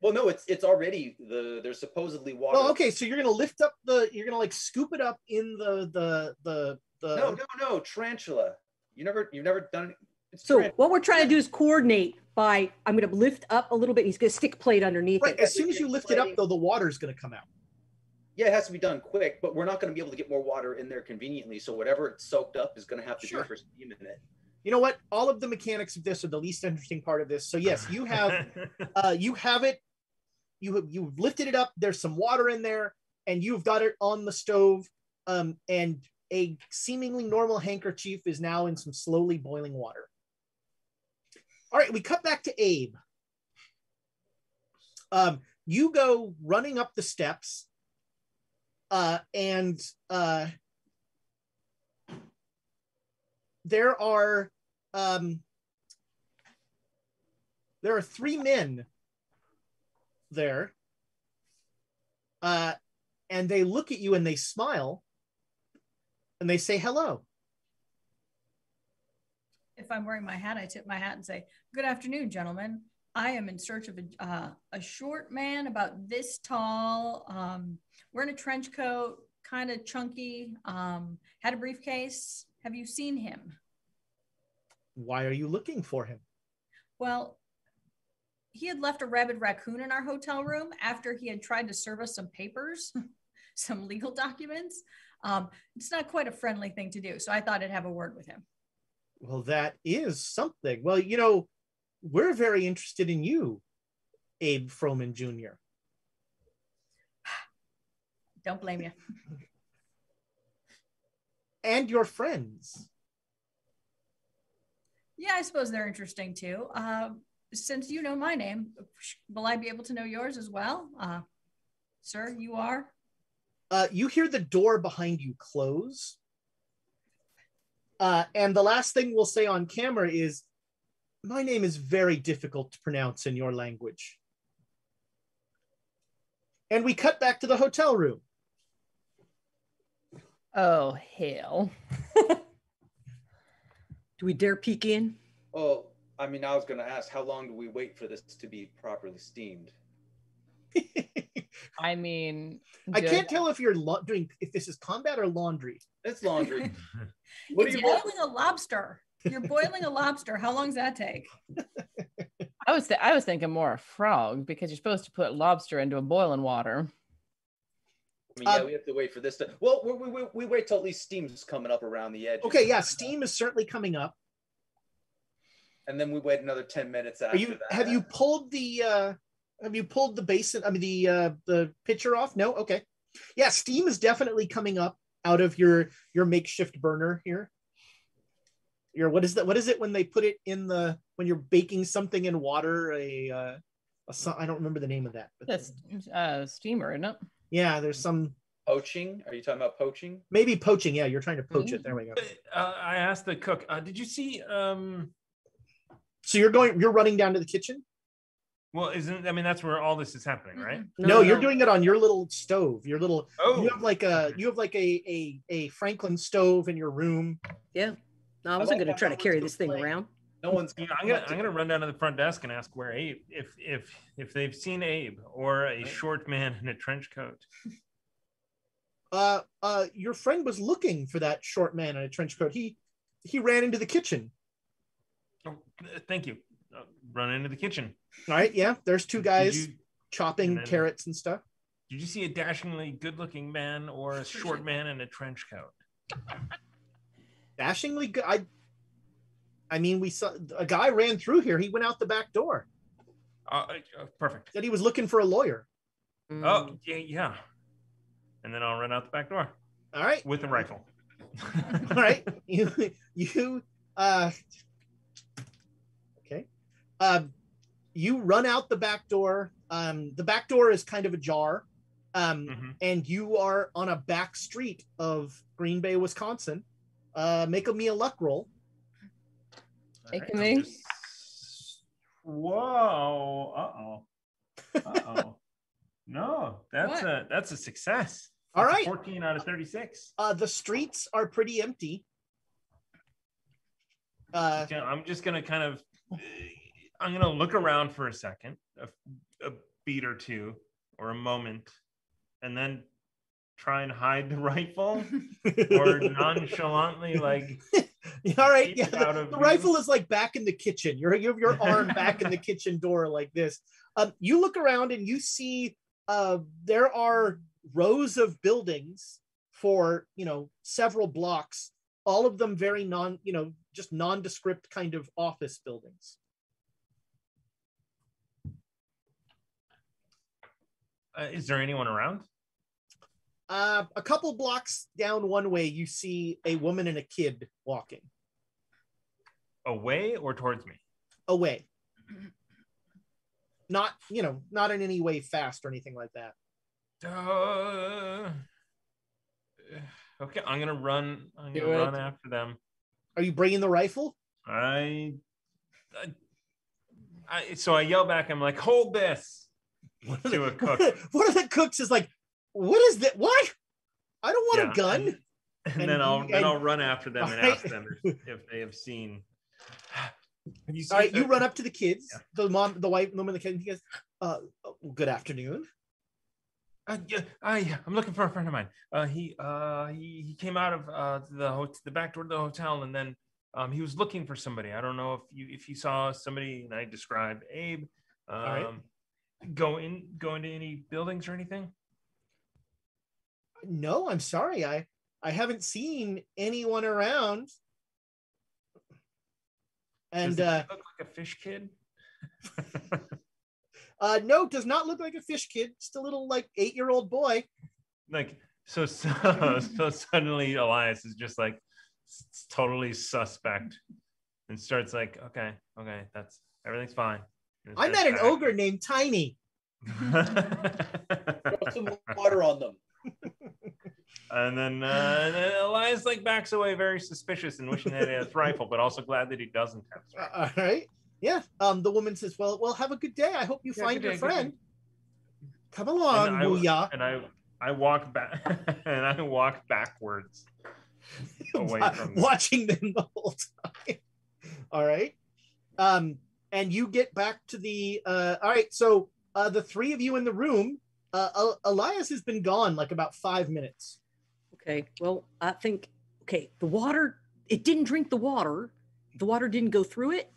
Well, no, it's already there's supposedly water. Well, okay, so you're gonna lift up you're gonna like scoop it up in the. No, tarantula. You've never done it. It's So tarantula. what we're trying to do is coordinate by, I'm going to lift up a little bit. He's going to stick a plate underneath Right, it. as soon as you lift it up, though, the water's gonna come out. Yeah, it has to be done quick, but we're not going to be able to get more water in there conveniently. So whatever it's soaked up is going to have to Sure. go for steam in it. You know what? All of the mechanics of this are the least interesting part of this. So yes, you have you have it. You've lifted it up. There's some water in there, and you've got it on the stove. And a seemingly normal handkerchief is now in some slowly boiling water. All right, we cut back to Abe. You go running up the steps, and there are 3 men there, and they look at you and they smile, and they say hello. If I'm wearing my hat, I tip my hat and say, "Good afternoon, gentlemen. I am in search of a short man about this tall, wearing a trench coat, kind of chunky, had a briefcase. Have you seen him?" Why are you looking for him? Well, he had left a rabid raccoon in our hotel room after he had tried to serve us some papers, some legal documents. It's not quite a friendly thing to do, so I thought I'd have a word with him. Well, that is something. Well, you know, we're very interested in you, Abe Froman Jr. Don't blame you. And your friends. Yeah, I suppose they're interesting too. Since you know my name, will I be able to know yours as well? Sir, you are? You hear the door behind you close. And the last thing we'll say on camera is, my name is very difficult to pronounce in your language. And we cut back to the hotel room. Oh, hell. Do we dare peek in? Oh, I mean, I was going to ask, how long do we wait for this to be properly steamed? I mean, I can't tell if you're doing, if this is combat or laundry. It's laundry. What It's do you boiling a lobster. You're boiling a lobster. How long does that take? I was thinking more a frog, because you're supposed to put lobster into a boiling water. I mean, yeah, we have to wait for this to. Well, we wait till at least steam's coming up around the edge. Okay, yeah, steam is certainly coming up. And then we wait another 10 minutes after that. Have you pulled the basin? I mean, the pitcher off? No. Okay. Yeah, steam is definitely coming up out of your makeshift burner here. What is that? What is it when they put it in when you're baking something in water? I don't remember the name of that. But That's steamer, isn't it? Yeah, there's some poaching. Are you talking about poaching? Maybe poaching. Yeah, you're trying to poach it. There we go. I asked the cook, did you see? So you're running down to the kitchen? Well, that's where all this is happening, right? No, you're doing it on your little stove. Your little. Oh. You have like a Franklin stove in your room. Yeah. No, I wasn't going to try to carry this thing around. No one's. I'm gonna run down to the front desk and ask where Abe, if they've seen Abe or a short man in a trench coat. Your friend was looking for that short man in a trench coat. He ran into the kitchen. Oh, thank you. Run into the kitchen. All right, yeah. There's 2 guys chopping carrots and stuff. Did you see a dashingly good-looking man or a short man in a trench coat? Dashingly good. I mean, we saw a guy ran through here. He went out the back door. Perfect. Said he was looking for a lawyer. Oh, yeah. And then I'll run out the back door. All right. With a rifle. All right. You okay. You run out the back door. The back door is kind of ajar. And you are on a back street of Green Bay, Wisconsin. Make me a luck roll. Making me. Whoa! Uh-oh! No, that's a success. All right. 14 out of 36. The streets are pretty empty. I'm just gonna kind of. I'm gonna look around for a second, a beat or two, or a moment, and then try and hide the rifle, or nonchalantly like. All right, yeah. The rifle is like back in the kitchen. You have your arm back in the kitchen door like this. You look around and you see there are rows of buildings for several blocks. All of them very just nondescript kind of office buildings. Is there anyone around? A couple blocks down one way, you see a woman and a kid walking. Away or towards me? Away. not not in any way fast or anything like that. Okay, I'm gonna run after them. Are you bringing the rifle? So I yell back. I'm like, hold this to a cook. One of the cooks is like, what is that? What? I don't want a gun. And then I'll run after them and ask them if they have seen. Have you seen? All right, you run up to the kids, the mom, the wife, the kids. He goes, "Good afternoon." I'm looking for a friend of mine. He came out of the back door of the hotel, and then he was looking for somebody. I don't know if you saw somebody, and I described Abe. All right. Go into any buildings or anything? No, I'm sorry. I haven't seen anyone around. And does it look like a fish kid? No, does not look like a fish kid. Just a little 8-year-old boy. Like so suddenly Elias is just like totally suspect and starts like, okay, that's everything's fine. I met an ogre named Tiny. Throw some water on them. And then Elias backs away, very suspicious and wishing that he had his rifle, but also glad that he doesn't have his rifle. All right. Yeah. The woman says, well, have a good day. I hope you find your friend. Come along, Booyah. And I walk back and I walk backwards away from them. Watching them the whole time. All right. And you get back to the all right, so the three of you in the room, Elias has been gone about 5 minutes. Okay. Well, I think the water, it didn't drink the water. The water didn't go through it.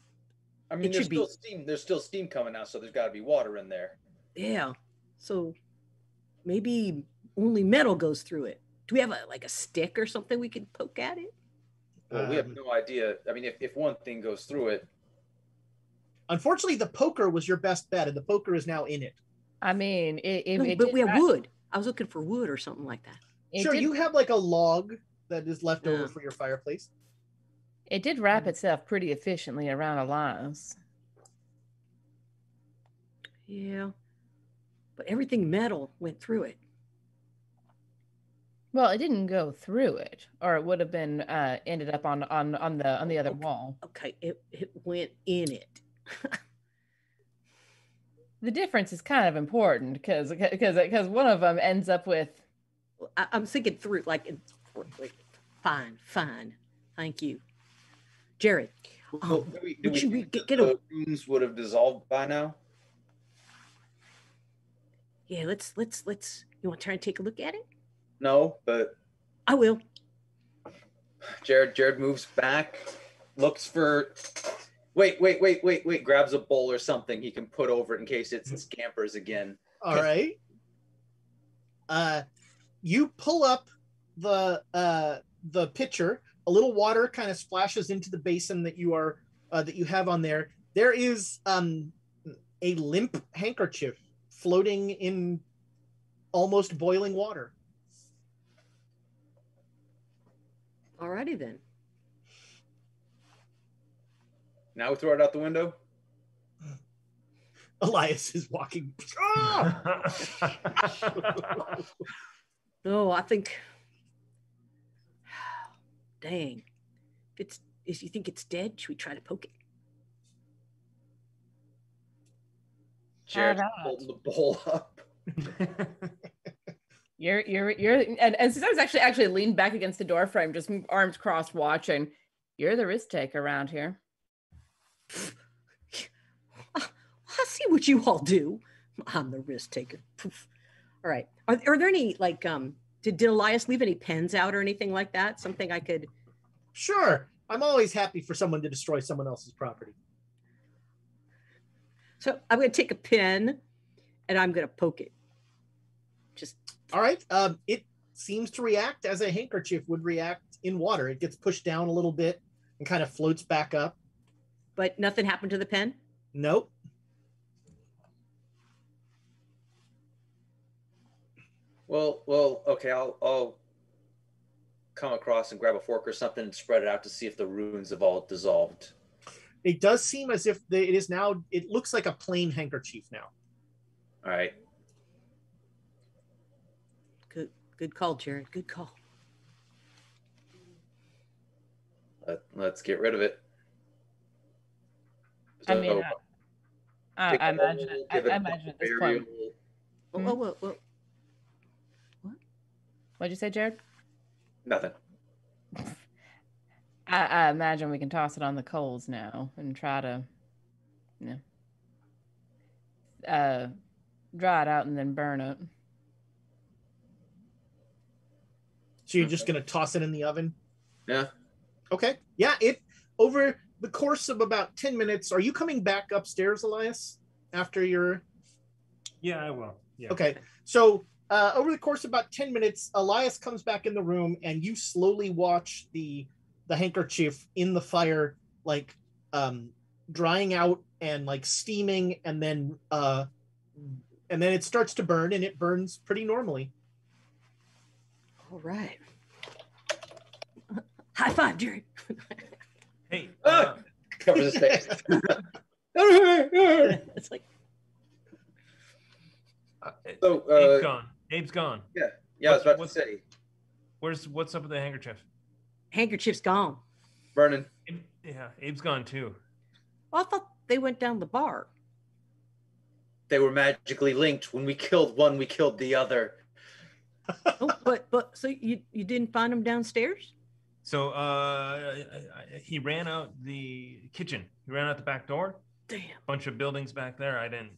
I mean, there's still steam. There's still steam coming out, so there's got to be water in there. Yeah. So maybe only metal goes through it. Do we have a stick or something we could poke at it? Well, we have no idea. I mean, if one thing goes through it. Unfortunately, the poker was your best bet, and the poker is now in it. I mean, but we have wood. I was looking for wood or something like that. Sure, you have a log that is left over for your fireplace. It did wrap itself pretty efficiently around Elias. Yeah, but everything metal went through it. Well, it didn't go through it, or it would have been ended up on the other wall. Okay, it went in it. The difference is kind of important because one of them ends up with. I'm thinking through fine. Thank you, Jared. Should we get the rooms would have dissolved by now? Yeah, let's. You want to try and take a look at it? No, but I will. Jared moves back, looks for. Wait! Grabs a bowl or something he can put over it in case it scampers again. All right. You pull up the pitcher. A little water kind of splashes into the basin that you have on there. There is a limp handkerchief floating in almost boiling water. Alrighty then. Now we throw it out the window. Elias is walking. No, I think. Dang. If you think it's dead, should we try to poke it? Jared's holding the bowl up. You're and since I was actually leaned back against the door frame, just arms crossed, watching. You're the risk taker around here. I see what you all do. I'm the risk taker. All right. Are there any did Elias leave any pens out or anything like that? Something I could. Sure. I'm always happy for someone to destroy someone else's property. So I'm going to take a pen and I'm going to poke it. Just. All right. It seems to react as a handkerchief would react in water. It gets pushed down a little bit and kind of floats back up. But nothing happened to the pen? Nope. Well, okay. I'll come across and grab a fork or something and spread it out to see if the runes have all dissolved. It does seem as if it is now. It looks like a plain handkerchief now. All right. Good call, Jared. Good call. Let's get rid of it. I mean, I take a imagine. hole, I give it a imagine at this burial. point. Whoa. What'd you say, Jared? Nothing. I imagine we can toss it on the coals now and try to, dry it out and then burn it. So you're just gonna toss it in the oven? Yeah. Okay. Yeah. It over the course of about 10 minutes. Are you coming back upstairs, Elias? After your. Yeah, I will. Yeah. Okay. So over the course of about 10 minutes, Elias comes back in the room, and you slowly watch the handkerchief in the fire, like drying out and like steaming, and then it starts to burn, and it burns pretty normally. All right. High five, Jared. Hey, Covers his face. It's like, So, Abe's gone. Abe's gone. yeah, I was about to say, What's up with the handkerchief? handkerchief's gone. burning. Yeah, Abe's gone too. Well, I thought they went down the bar. They were magically linked. When we killed one, we killed the other. Oh, but so you didn't find them downstairs? So he ran out the kitchen. He ran out the back door. Damn. Bunch of buildings back there.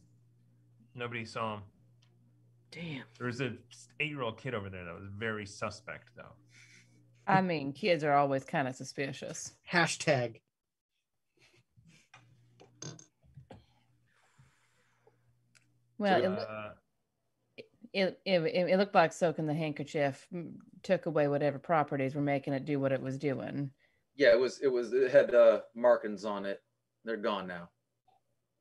Nobody saw him. Damn. There was a 8-year-old kid over there that was very suspect, though. I mean, kids are always kind of suspicious. Hashtag. Well, it looked like soaking the handkerchief took away whatever properties were making it do what it was doing. Yeah, it had markings on it. They're gone now.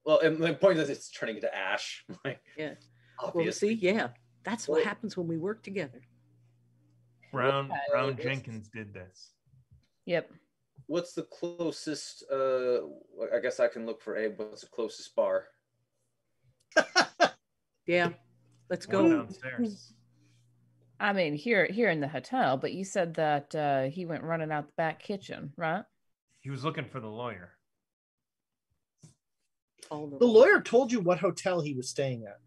Well, and the point is it's turning into ash. Like, Yeah. obviously. Well, see, yeah, that's what happens when we work together. Brown Jenkins did this. Yep. What's the closest I guess I can look for Abe. What's the closest bar? Yeah. Let's One go. downstairs. I mean, here in the hotel, but you said that he went running out the back kitchen, right? He was looking for the lawyer. The lawyer told you what hotel he was staying at.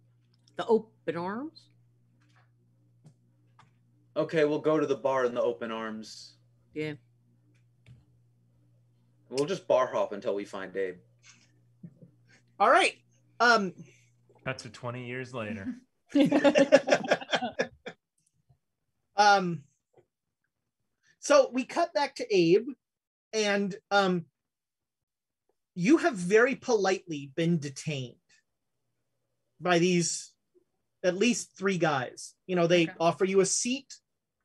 The Open Arms? Okay, we'll go to the bar in the Open Arms. Yeah. We'll just bar hop until we find Abe. All right. That's 20 years later. So we cut back to Abe, and you have very politely been detained by these at least 3 guys. You know, they offer you a seat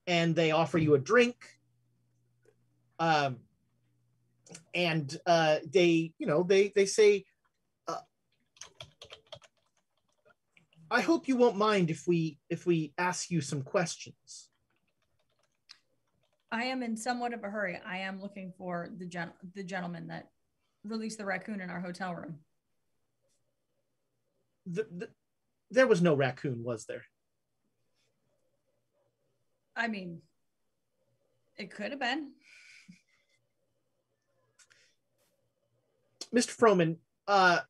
and they offer you a drink. And they say, I hope you won't mind if we ask you some questions. I am in somewhat of a hurry. I am looking for the gentleman that released the raccoon in our hotel room. There was no raccoon, was there? I mean, it could have been. Mr. Froman, I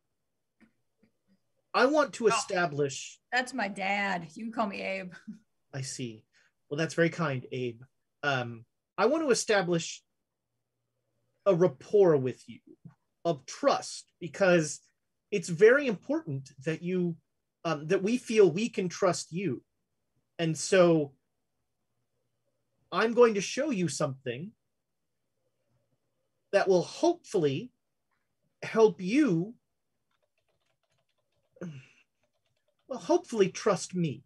want to establish... That's my dad. You can call me Abe. I see. Well, that's very kind, Abe. I want to establish a rapport with you of trust, because it's very important that that we feel we can trust you. And so I'm going to show you something that will hopefully help you, well, hopefully trust me.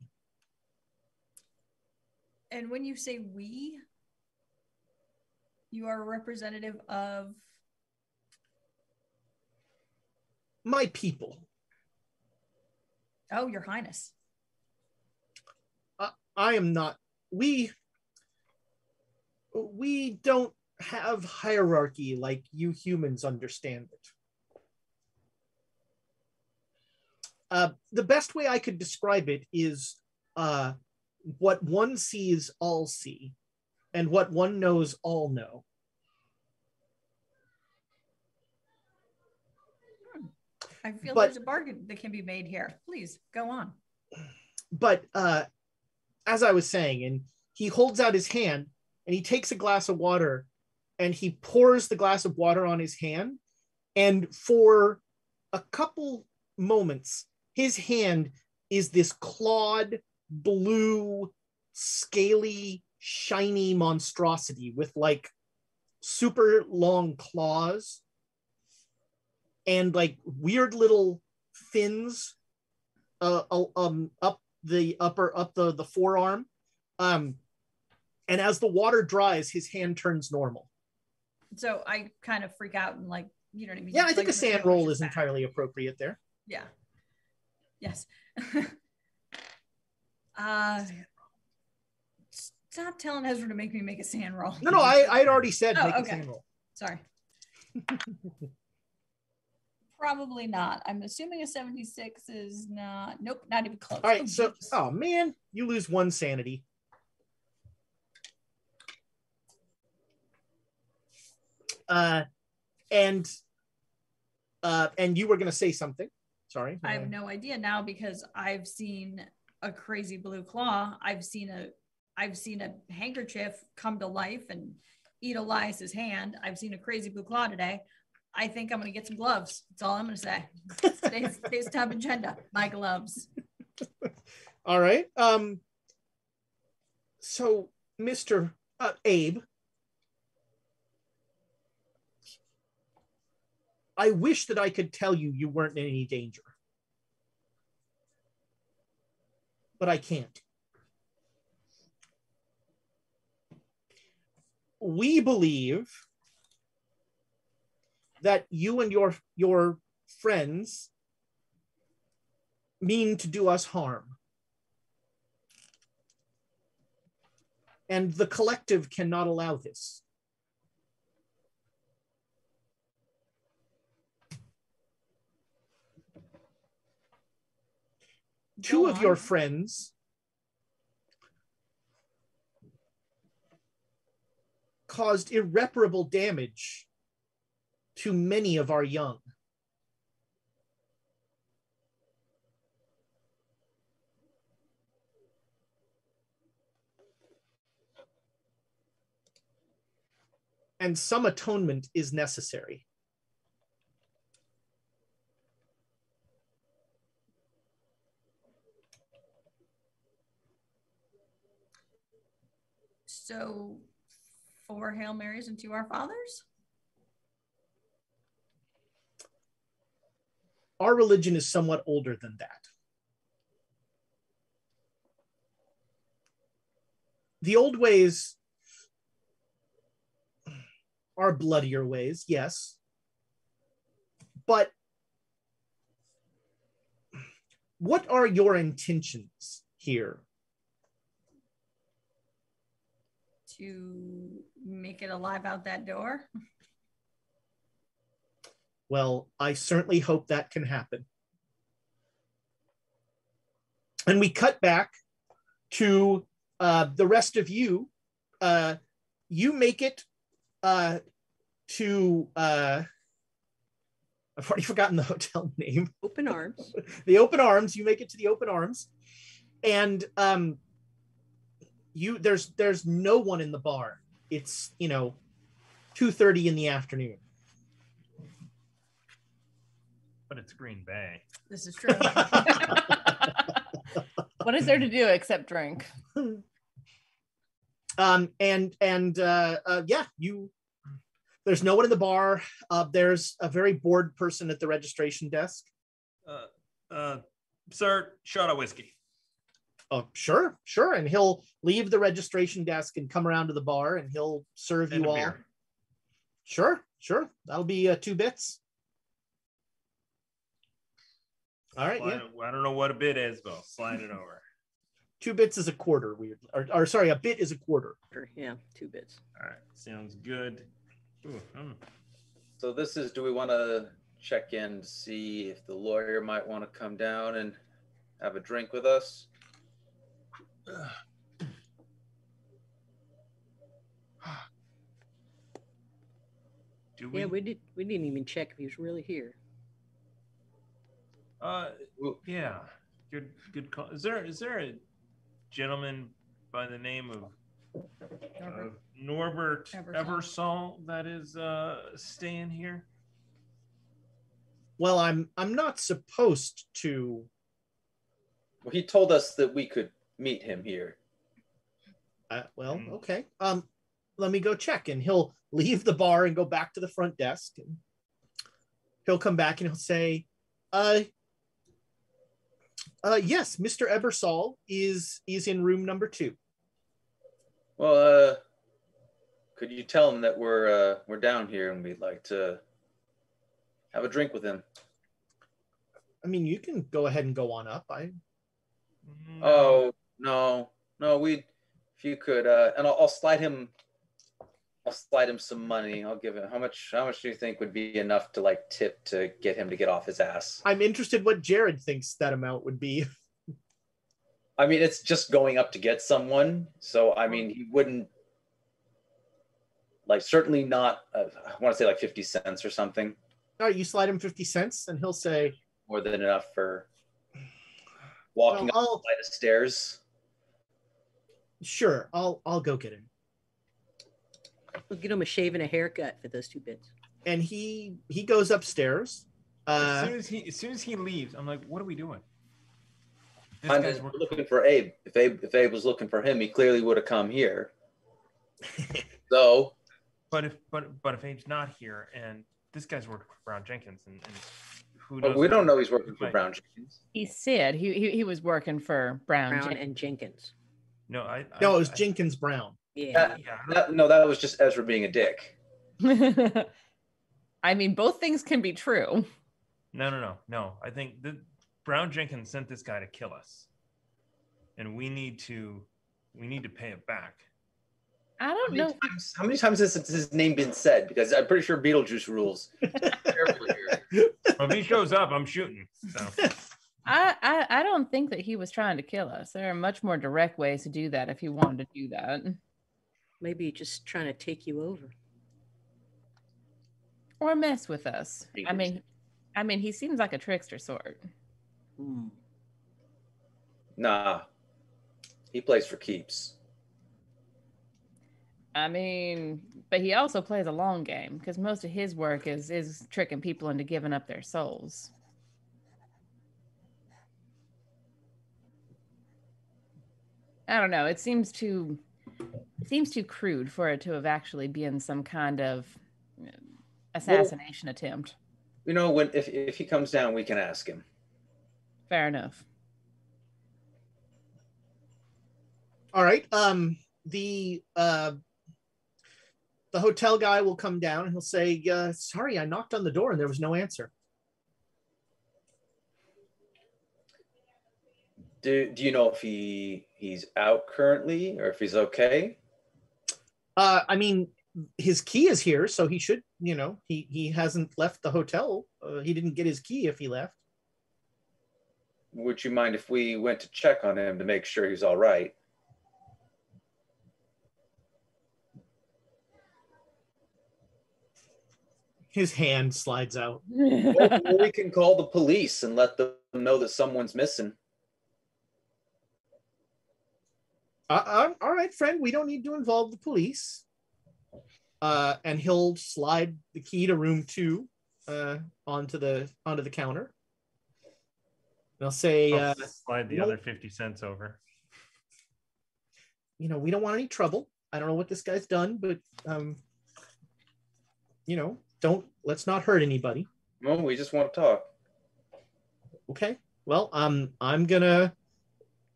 And when you say we, you are a representative of? My people. Oh, Your Highness. I am not. We don't have hierarchy like you humans understand it. The best way I could describe it is what one sees, all see, and what one knows, all know. I feel there's a bargain that can be made here. Please go on. But as I was saying, and he holds out his hand and he takes a glass of water and he pours the glass of water on his hand. And for a couple moments, his hand is this clawed, blue, scaly, shiny monstrosity with like super long claws and like weird little fins up the forearm. And as the water dries, his hand turns normal. So I kind of freak out and like, you know what I mean? Yeah, I think like, a sand roll is entirely appropriate there. Yeah. Yes. Stop telling Ezra to make me make a sand roll. No, I'd already said make a sand roll. Sorry. Probably not. I'm assuming a 76 is not. Nope, not even close. All right, so, oh man, you lose 1 sanity. And you were going to say something. Sorry. I have no idea now because I've seen a crazy blue claw. I've seen a handkerchief come to life and eat Elias's hand. I've seen a crazy blue claw today. I think I'm going to get some gloves. That's all I'm going to say. Today's top agenda, my gloves. All right. So Mr. Abe, I wish that I could tell you you weren't in any danger, but I can't. We believe that you and your friends mean to do us harm. And the collective cannot allow this. Two of your friends caused irreparable damage to many of our young. And some atonement is necessary. So 4 Hail Marys and 2 Our Fathers? Our religion is somewhat older than that. The old ways are bloodier ways, yes. But what are your intentions here? To make it alive out that door? Well, I certainly hope that can happen. And we cut back to the rest of you. You make it to, I've already forgotten the hotel name. Open Arms. The Open Arms. You make it to the Open Arms. And there's no one in the bar. It's 2:30 in the afternoon. But it's Green Bay. This is true. What is there to do except drink? There's no one in the bar. There's a very bored person at the registration desk. Sir, shot of whiskey. Oh, sure. And he'll leave the registration desk and come around to the bar and he'll serve you all. Beer. Sure. That'll be 2 bits. All right. I don't know what a bit is, but I'll slide it over. 2 bits is a quarter, weird. Or sorry, a bit is a quarter. Yeah, 2 bits. All right, sounds good. Ooh, So this is, do we want to check in to see if the lawyer might want to come down and have a drink with us. Yeah, we didn't even check if he was really here. Yeah, good call. Is there a gentleman by the name of Norbert Eversole that is staying here? Well, I'm not supposed to. Well, he told us that we could meet him here. Okay. Let me go check, and he'll leave the bar and go back to the front desk, and he'll come back and he'll say, yes, Mr. Ebersol is in room number 2. Well, could you tell him that we're down here and we'd like to have a drink with him? I mean, you can go ahead and go on up. Oh, no, if you could, and I'll slide him some money. I'll give him, how much do you think would be enough to like tip to get him to get off his ass? I'm interested what Jared thinks that amount would be. I mean, it's just going up to get someone. So, I mean, he wouldn't, like, certainly not, I want to say like 50 cents or something. All right, you slide him 50 cents and he'll say, more than enough for walking up the flight of stairs. Sure, I'll go get him. We'll get him a shave and a haircut for those 2 bits. And he goes upstairs. As soon as he leaves, I'm like, what are we doing? I'm just looking for Abe. If Abe was looking for him, he clearly would have come here. So, but if Abe's not here, and this guy's working for Brown Jenkins, and who knows? We don't know he's working for Brown Jenkins. He said he was working for Brown and Jenkins. No, it was Jenkins Brown. Yeah. That was just Ezra being a dick. I mean, both things can be true. No. I think Brown Jenkins sent this guy to kill us, and we need to pay it back. I don't know. How many times has his name been said? Because I'm pretty sure Beetlejuice rules. Well, if he shows up, I'm shooting. So. I don't think that he was trying to kill us. There are much more direct ways to do that if he wanted to do that. Maybe just trying to take you over. Or mess with us. I mean, he seems like a trickster sort. Nah. He plays for keeps. I mean, but he also plays a long game because most of his work is tricking people into giving up their souls. I don't know. It seems too crude for it to have actually been some kind of assassination attempt. You know, if he comes down, we can ask him. Fair enough. All right. The hotel guy will come down and he'll say, sorry, I knocked on the door and there was no answer. Do you know if he's out currently or if he's okay? I mean, his key is here, so he should, he hasn't left the hotel. He didn't get his key if he left. Would you mind if we went to check on him to make sure he's all right? His hand slides out. Or we can call the police and let them know that someone's missing. All right, friend, we don't need to involve the police. And he'll slide the key to room 2 onto the counter. And I'll say, slide the other 50 cents over. We don't want any trouble. I don't know what this guy's done, but let's not hurt anybody. No, we just want to talk. Okay. Well, I'm gonna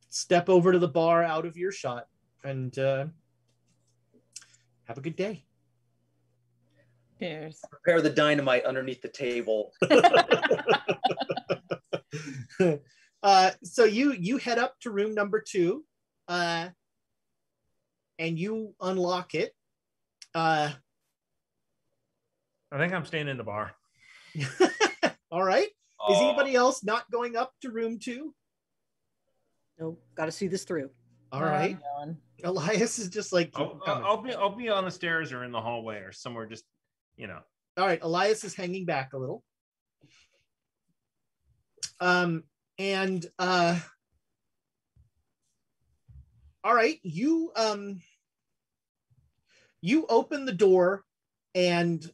step over to the bar out of earshot and have a good day. Cheers. Prepare the dynamite underneath the table. So you head up to room number 2, and you unlock it. I think I'm staying in the bar. All right. Is anybody else not going up to room 2? No, got to see this through. All right. Going. Elias is just like, keep coming. I'll be on the stairs or in the hallway or somewhere. Just All right. Elias is hanging back a little. All right, you open the door and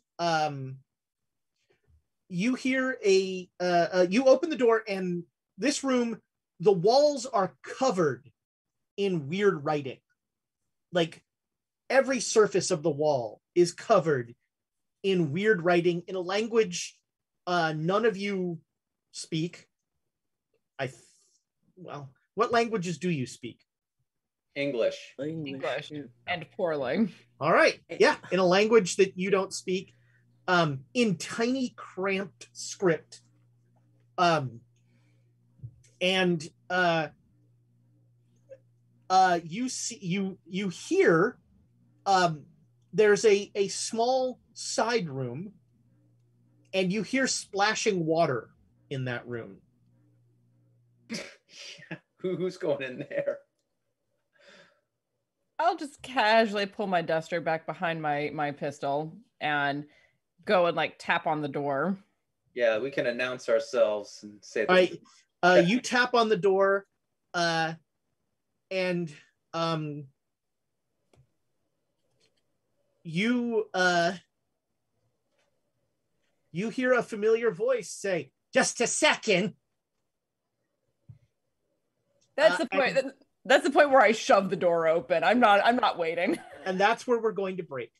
you hear you open the door, and this room, the walls are covered in weird writing. Like every surface of the wall is covered in weird writing in a language none of you speak. What languages do you speak? English. English and poorly. All right. Yeah, in a language that you don't speak, in tiny, cramped script. You hear there's a small side room, and you hear splashing water in that room. Who's going in there? I'll just casually pull my duster back behind my pistol and go and like tap on the door. Yeah, we can announce ourselves and say that. All right. You tap on the door, and you hear a familiar voice say, "Just a second." That's the point. That's the point where I shove the door open. I'm not waiting. And that's where we're going to break.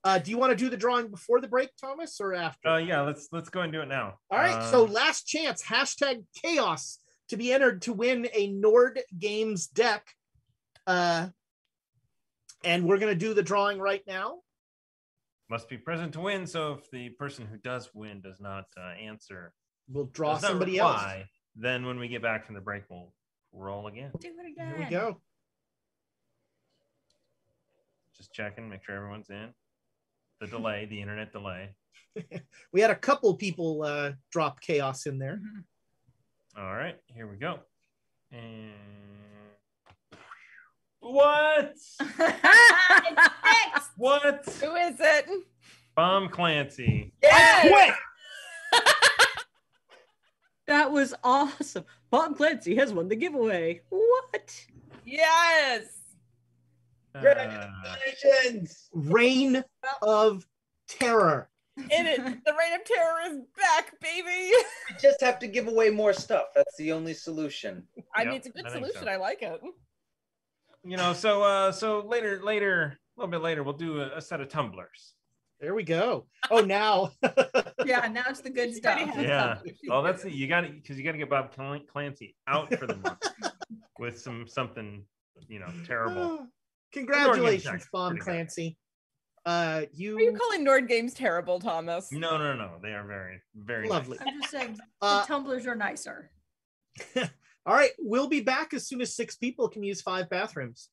Do you want to do the drawing before the break, Thomas, or after? Yeah, let's go and do it now. All right. So last chance, #chaos to be entered to win a Nord Games deck. And we're going to do the drawing right now. Must be present to win. So if the person who does win does not answer, we'll draw does not somebody reply, else. Then when we get back from the break, we'll roll again. Do it again. Here we go. Just checking, make sure everyone's in. The delay, the internet delay. We had a couple people drop chaos in there. All right, here we go. And what? What? Who is it? Bomb Clancy. Quit! That was awesome. Bob Clancy has won the giveaway. What? Yes. Congratulations! Reign of Terror. The Reign of Terror is back, baby. We just have to give away more stuff. That's the only solution. I mean, Yep, it's a good I think solution. so. I like it. So later, a little bit later, we'll do a set of tumblers. There we go. Oh, now. Yeah, now it's the good stuff. Yeah. Oh, that's it. You got it, because you got to get Bob Clancy out for the month with something, terrible. Congratulations, Bob Pretty good. Clancy. Are you calling Nord Games terrible, Thomas? No. They are very, very lovely. nice. I'm just saying the tumblers are nicer. All right, we'll be back as soon as 6 people can use 5 bathrooms.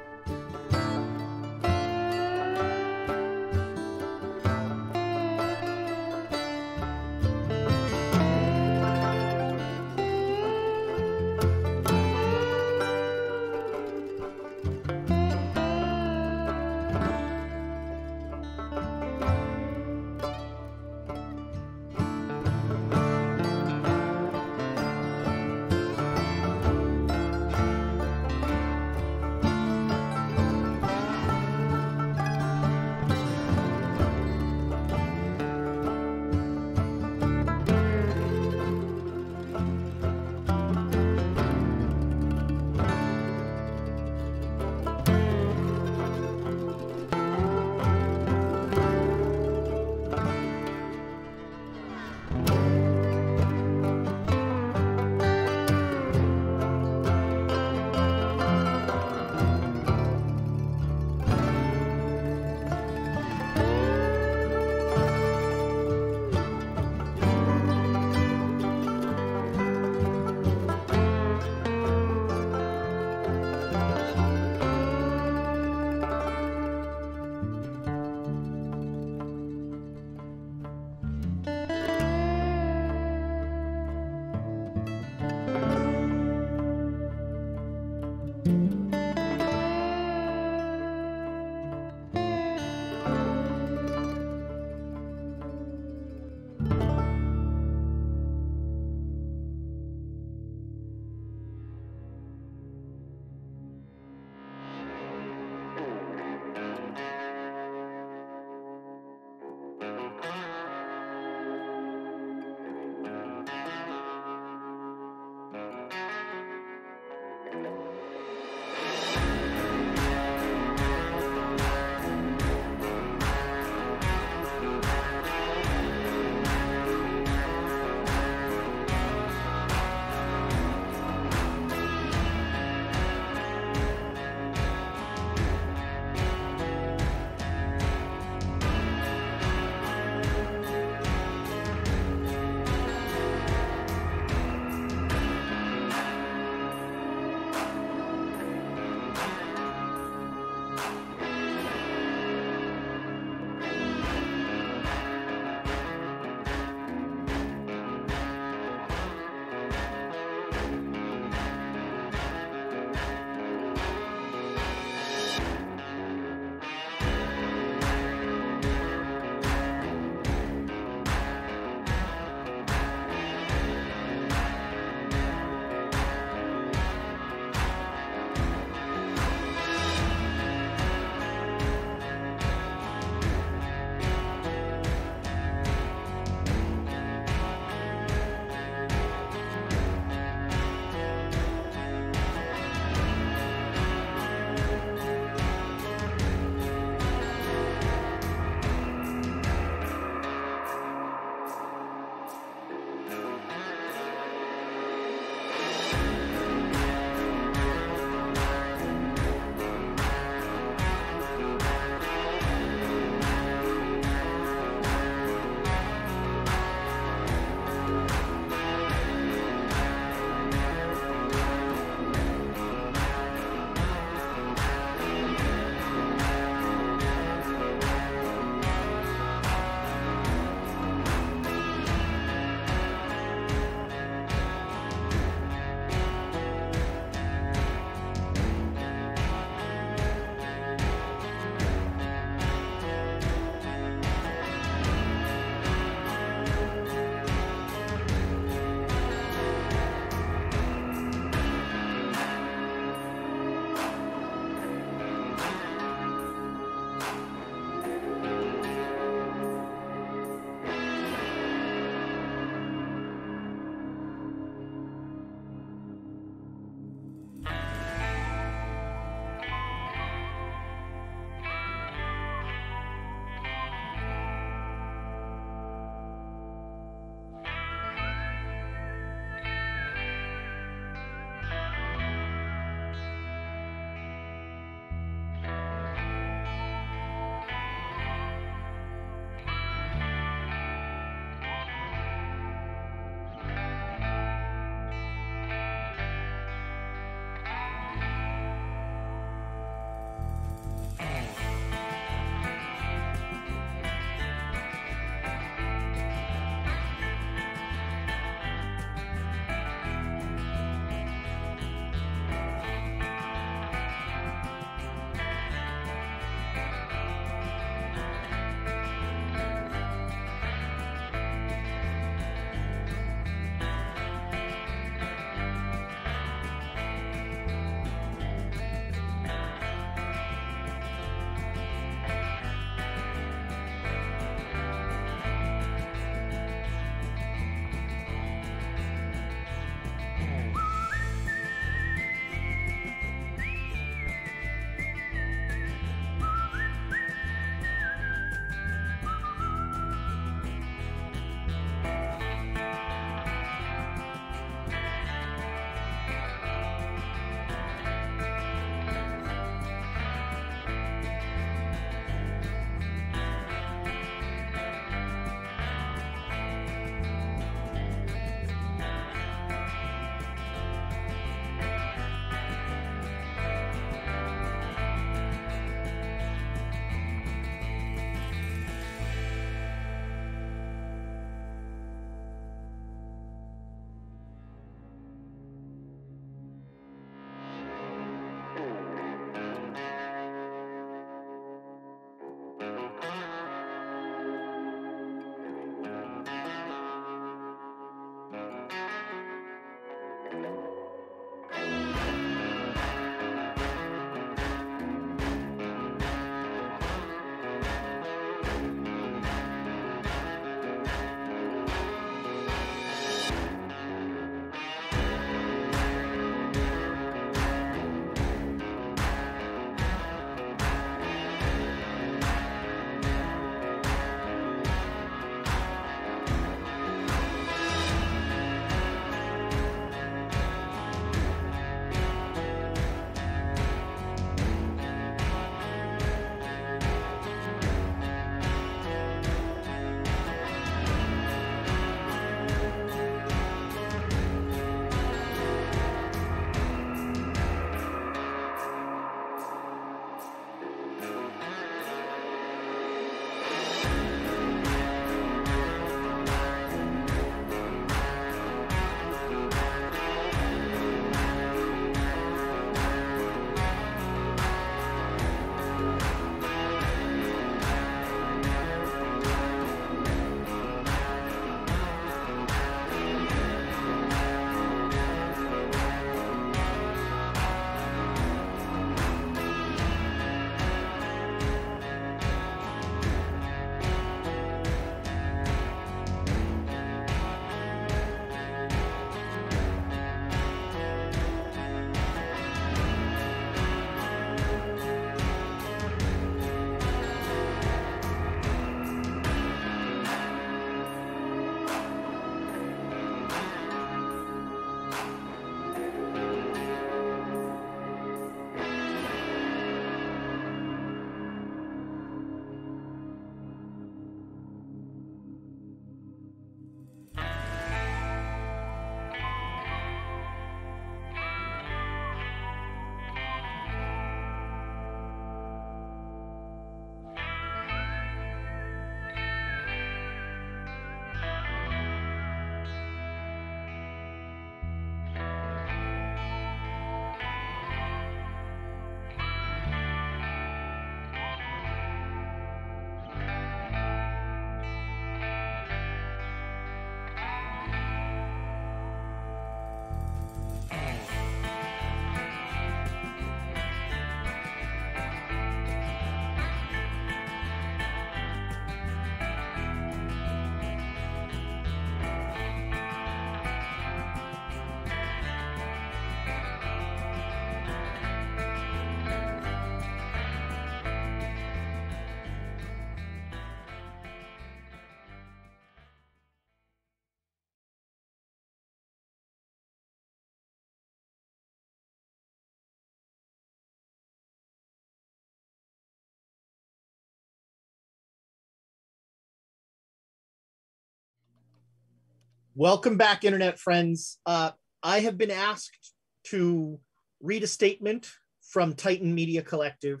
Welcome back, internet friends. I have been asked to read a statement from Titan Media Collective.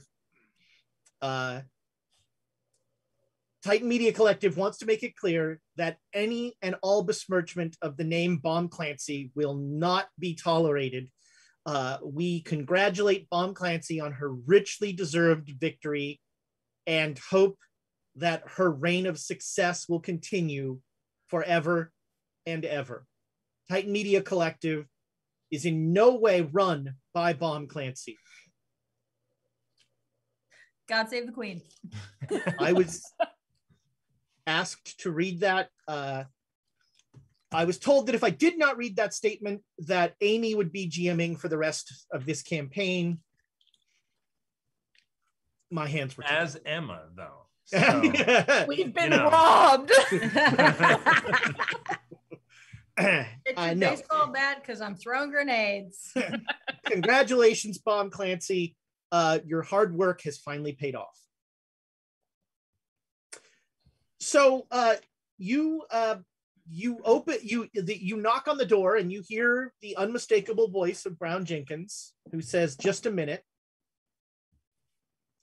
Titan Media Collective wants to make it clear that any and all besmirchment of the name Bomb Clancy will not be tolerated. We congratulate Bomb Clancy on her richly deserved victory and hope that her reign of success will continue forever and ever. Titan Media Collective is in no way run by Bomb Clancy. God save the queen. I was asked to read that. I was told that if I did not read that statement, that Amy would be GMing for the rest of this campaign. My hands were tied. As Emma, though. So, We've been you know. robbed. Get I your know. baseball bat because I'm throwing grenades. Congratulations, Bomb Clancy. Your hard work has finally paid off. So you knock on the door and you hear the unmistakable voice of Brown Jenkins, who says, "Just a minute,"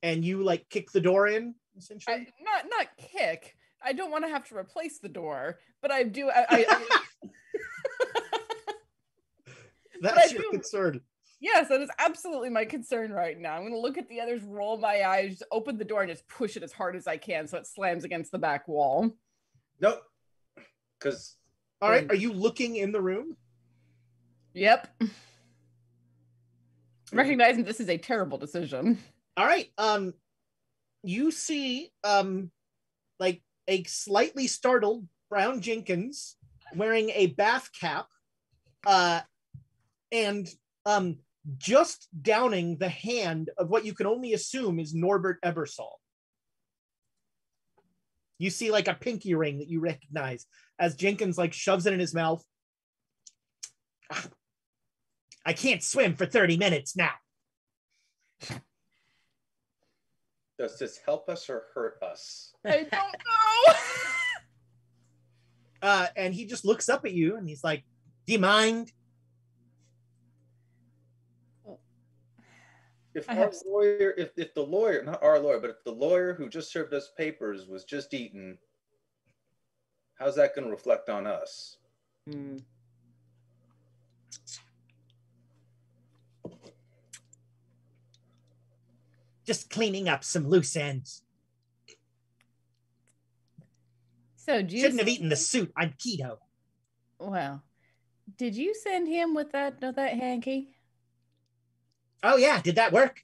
and you like kick the door in, essentially. Not kick. I don't want to have to replace the door, but I do. That's your concern. Yes, that is absolutely my concern right now. I'm going to look at the others, roll my eyes, open the door, and just push it as hard as I can so it slams against the back wall. Nope. Because All right, are you looking in the room? Yep. Recognizing this is a terrible decision. All right. You see like a slightly startled Brown Jenkins wearing a bath cap and just downing the hand of what you can only assume is Norbert Ebersol. You see like a pinky ring that you recognize as Jenkins like shoves it in his mouth. I can't swim for 30 minutes now. does this help us or hurt us? I don't know. And he just looks up at you and he's like, "Do you mind?" If our lawyer, if the lawyer, not our lawyer, but if the lawyer who just served us papers was just eaten, how's that going to reflect on us? Just cleaning up some loose ends. So do you Shouldn't have eaten the soup. I'm keto. Well, did you send him with that hanky? Oh yeah, did that work?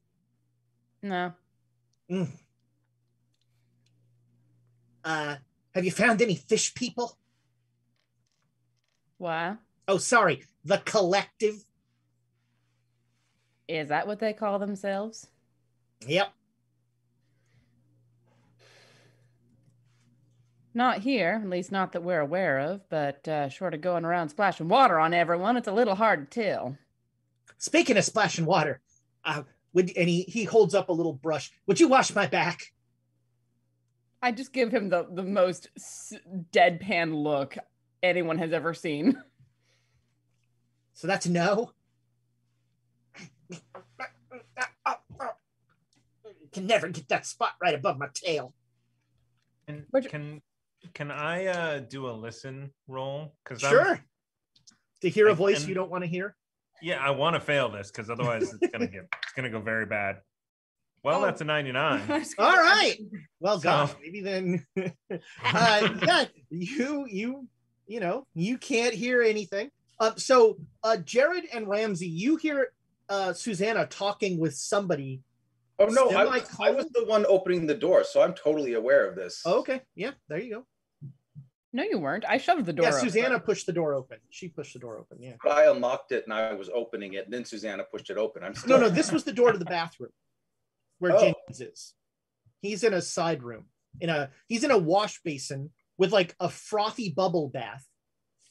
No. Have you found any fish people? Why? Oh, sorry, the collective. Is that what they call themselves? Yep. Not here, at least not that we're aware of, but short of going around splashing water on everyone, it's a little hard to tell. Speaking of splashing water, he holds up a little brush. Would you wash my back? I just give him the most deadpan look anyone has ever seen. So that's a no. Can never get that spot right above my tail. And can I do a listen roll? Sure. To hear a voice you don't want to hear. Yeah, I want to fail this because otherwise it's gonna go very bad. Well, that's a 99. All right. Well, gosh, maybe then. Yeah, you can't hear anything. So Jared and Ramsey, you hear Susanna talking with somebody. Oh no, I was the one opening the door, so I'm totally aware of this. Oh, okay, yeah, there you go. No, you weren't. I shoved the door open. Susanna pushed the door open. She pushed the door open, yeah. But I unlocked it and I was opening it, and then Susanna pushed it open. No, this was the door to the bathroom where Jenkins is. He's in a side room. He's in a wash basin with like a frothy bubble bath.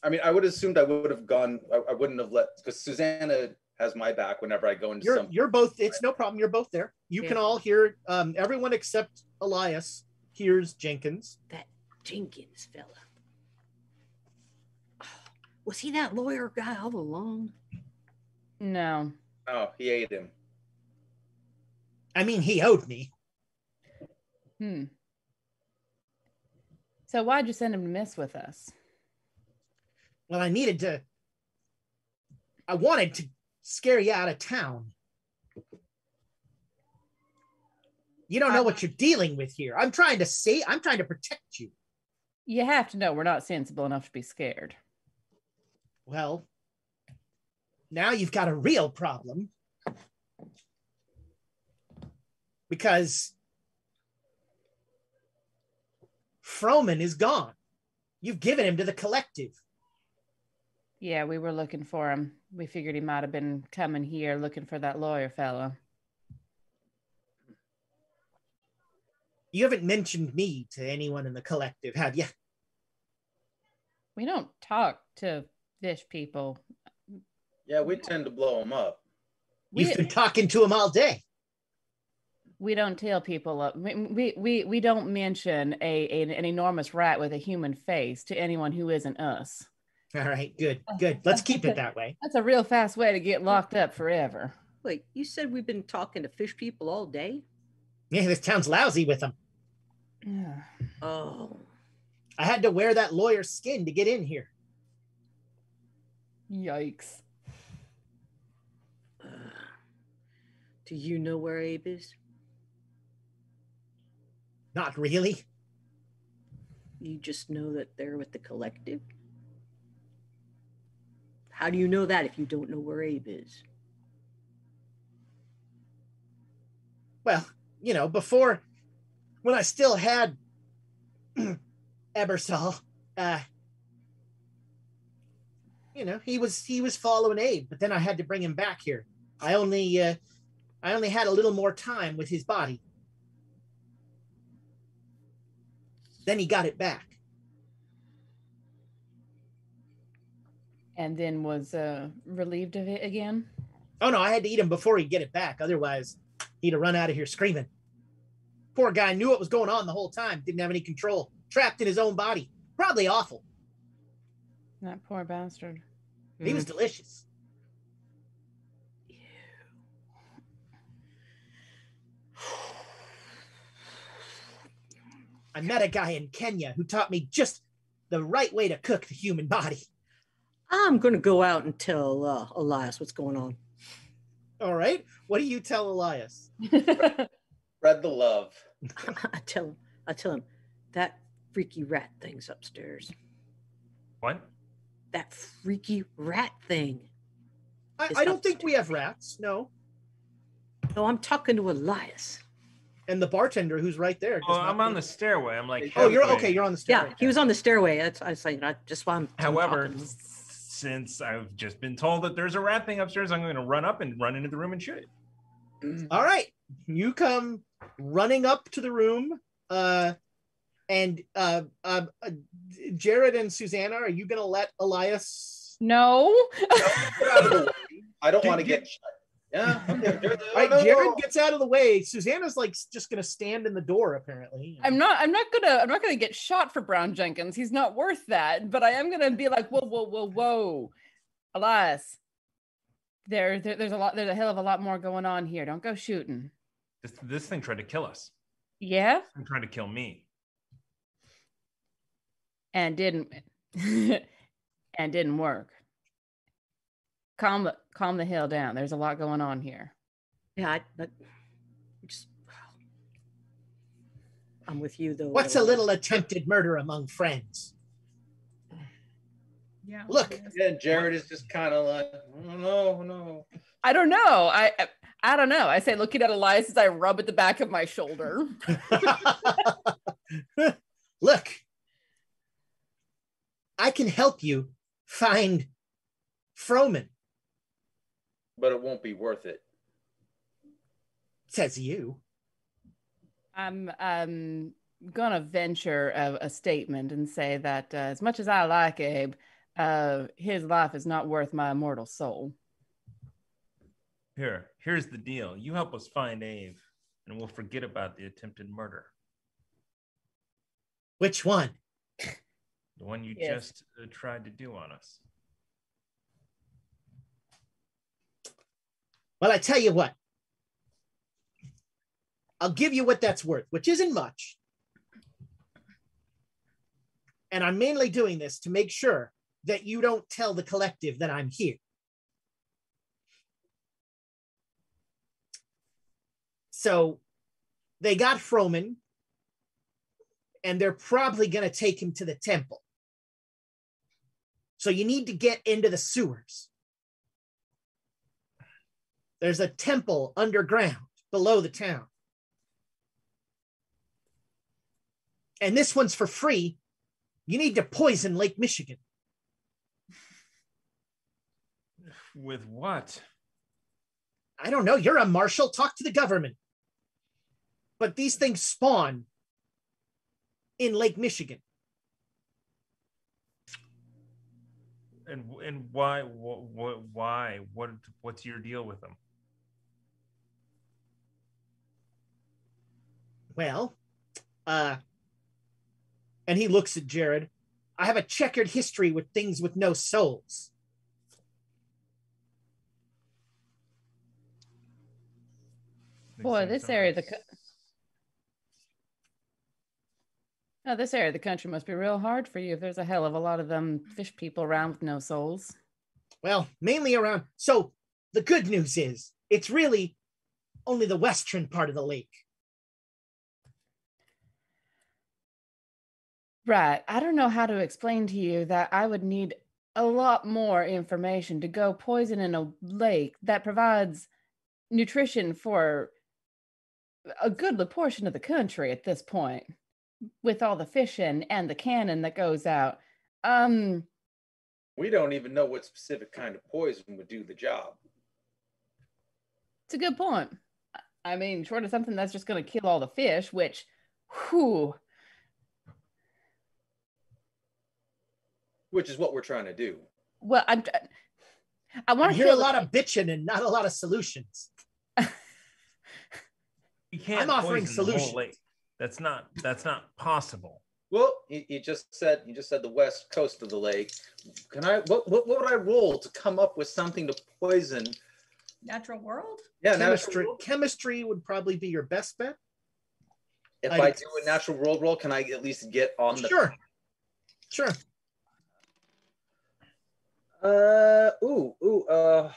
I mean, I would have assumed I would have gone. I wouldn't have because Susanna has my back whenever I go into You're both. It's no problem. You're both there. You can all hear. Everyone except Elias hears Jenkins. That Jenkins fella. Was he that lawyer guy all along? No. Oh, he ate him. I mean, he owed me. So why'd you send him to mess with us? Well, I wanted to scare you out of town. You don't know what you're dealing with here. I'm trying to protect you. You have to know we're not sensible enough to be scared. Well, now you've got a real problem. Because Froman is gone. You've given him to the collective. Yeah, we were looking for him. We figured he might have been coming here looking for that lawyer fellow. You haven't mentioned me to anyone in the collective, have you? We don't talk to fish people. Yeah, we tend to blow them up. You've been talking to him all day. We don't tell people up. We don't mention an enormous rat with a human face to anyone who isn't us. All right, good. Let's keep it that way. That's a real fast way to get locked up forever. Wait, you said we've been talking to fish people all day? Yeah, this town's lousy with them. Oh. I had to wear that lawyer's skin to get in here. Yikes. Do you know where Abe is? Not really. You just know that they're with the collective? How do you know that if you don't know where Abe is? Well, before, when I still had Ebersol, he was following Abe, but then I had to bring him back here. I only had a little more time with his body. Then he got it back. And then was relieved of it again? Oh, no, I had to eat him before he'd get it back. Otherwise, he'd have run out of here screaming. Poor guy knew what was going on the whole time. Didn't have any control. Trapped in his own body. Probably awful. That poor bastard. He was delicious. I met a guy in Kenya who taught me just the right way to cook the human body. I'm going to go out and tell Elias what's going on. All right. What do you tell Elias? Spread the love. I tell him that freaky rat thing's upstairs. What? That freaky rat thing. I don't think we have rats. No. No, I'm talking to Elias. And the bartender who's right there. Oh, I'm on the stairway. I'm like, oh, you're okay. You're on the stairway. Yeah, he was on the stairway. I was saying, just why I'm. However, since I've just been told that there's a rat thing upstairs, I'm going to run up and run into the room and shoot it. All right. You come running up to the room. And Jared and Susanna, are you going to let Elias? No. I don't want to get shot. Yeah. Okay. All right, Jared gets out of the way. Susanna's like just gonna stand in the door, apparently. I'm not gonna get shot for Brown Jenkins. He's not worth that. But I am gonna be like, whoa, Elias. There's a hell of a lot more going on here. Don't go shooting. This thing tried to kill us. Yeah. It tried to kill me. And didn't work. Calm the hell down. There's a lot going on here. Yeah, I'm with you though. What's a little attempted murder among friends? Yeah. Look. Yeah, Jared is just kind of like, no. I don't know. I don't know. I say, looking at Elias as I rub at the back of my shoulder. Look, I can help you find Froman. But it won't be worth it. Says you. I'm gonna venture a statement and say that as much as I like Abe, his life is not worth my immortal soul. Here's the deal. You help us find Abe, and we'll forget about the attempted murder. Which one? The one you Yes. just tried to do on us. Well, I tell you what. I'll give you what that's worth, which isn't much. And I'm mainly doing this to make sure that you don't tell the collective that I'm here. So they got Froman, and they're probably going to take him to the temple. So you need to get into the sewers. There's a temple underground below the town. And this one's for free. You need to poison Lake Michigan. With what? I don't know. You're a marshal. Talk to the government. But these things spawn in Lake Michigan. And why? Why? What's your deal with them? Well, and he looks at Jared. I have a checkered history with things with no souls. Boy, this area of the country must be real hard for you if there's a hell of a lot of them fish people around with no souls. Well, mainly around. So the good news is it's really only the western part of the lake. Right. I don't know how to explain to you that I would need a lot more information to go poison in a lake that provides nutrition for a goodly portion of the country at this point, with all the fishing and the cannon that goes out. We don't even know what specific kind of poison would do the job. It's a good point. I mean, short of something that's just going to kill all the fish, which, whew. Which is what we're trying to do. Well, I want to hear a lot of bitching and not a lot of solutions. You can't. I'm offering solutions. That's not possible. Well, you just said the west coast of the lake. Can I? What would I roll to come up with something to poison? Natural world? Yeah, chemistry. Chemistry would probably be your best bet. If I do a natural world roll, can I at least get on the? Sure.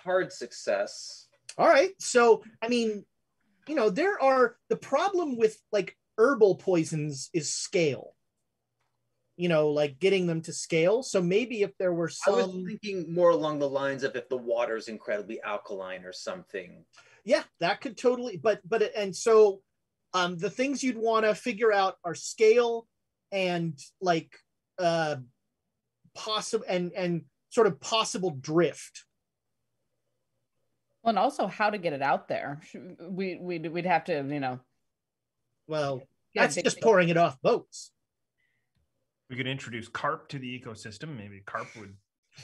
Hard success. All right. So, I mean, the problem with like herbal poisons is scale. Like getting them to scale. So maybe if there were some. I was thinking more along the lines of if the water is incredibly alkaline or something. Yeah, that could totally. And so, the things you'd want to figure out are scale and like possible and sort of possible drift. Well, and also how to get it out there. We'd have to, Well, that's just pouring it off boats. We could introduce carp to the ecosystem. Maybe carp would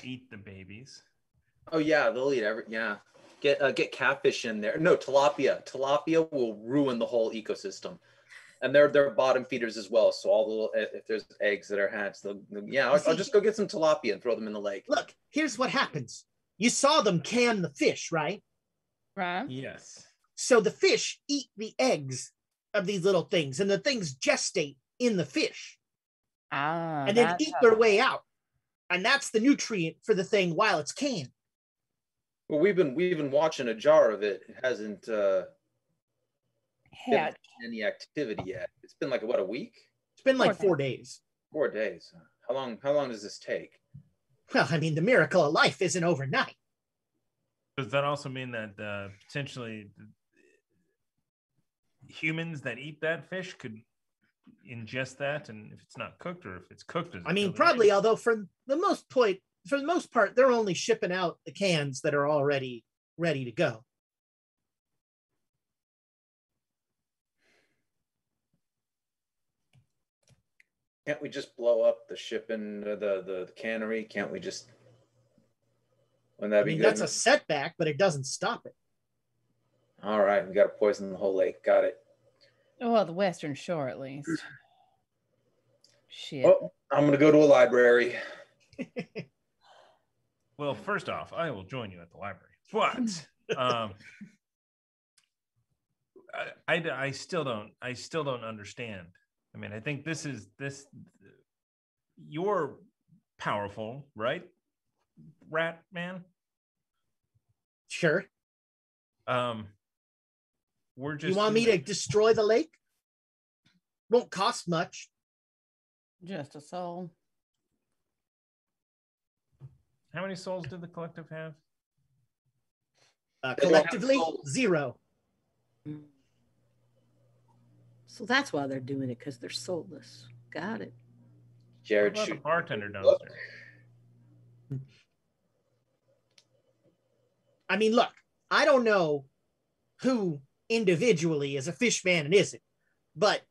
eat the babies. Oh yeah, they'll eat Get catfish in there. No, tilapia. Tilapia will ruin the whole ecosystem. And they're bottom feeders as well. So all the little, if there's eggs that are hatched, I'll just go get some tilapia and throw them in the lake. Look, here's what happens. You saw them can the fish, right? Right. Yes. So the fish eat the eggs of these little things, and the things gestate in the fish. And then eat their way out. And that's the nutrient for the thing while it's canned. Well, we've been watching a jar of it. It hasn't had any activity yet. It's been like a week? It's been like 4 days. 4 days. How long does this take? Well, I mean, the miracle of life isn't overnight. Does that also mean that potentially humans that eat that fish could ingest that, and if it's not cooked, or if it's cooked? I mean, probably. Although for the most part, they're only shipping out the cans that are already ready to go. Can't we just blow up the shipping, the cannery? Can't we just? Wouldn't that be good? That's a setback, but it doesn't stop it. All right, we got to poison the whole lake. Got it. Well, the western shore, at least. Shit. Oh, I'm gonna go to a library. Well, first off, I will join you at the library. But I still don't understand. I mean, I think this you're powerful, right, Rat Man? Sure. We're just. You want me to destroy the lake? Won't cost much. Just a soul. How many souls did the collective have? Collectively, 0. So that's why they're doing it, because they're soulless. Got it. Jared, What about shoot. the bartender downstairs? I mean, look, I don't know who individually is a fish man and isn't, but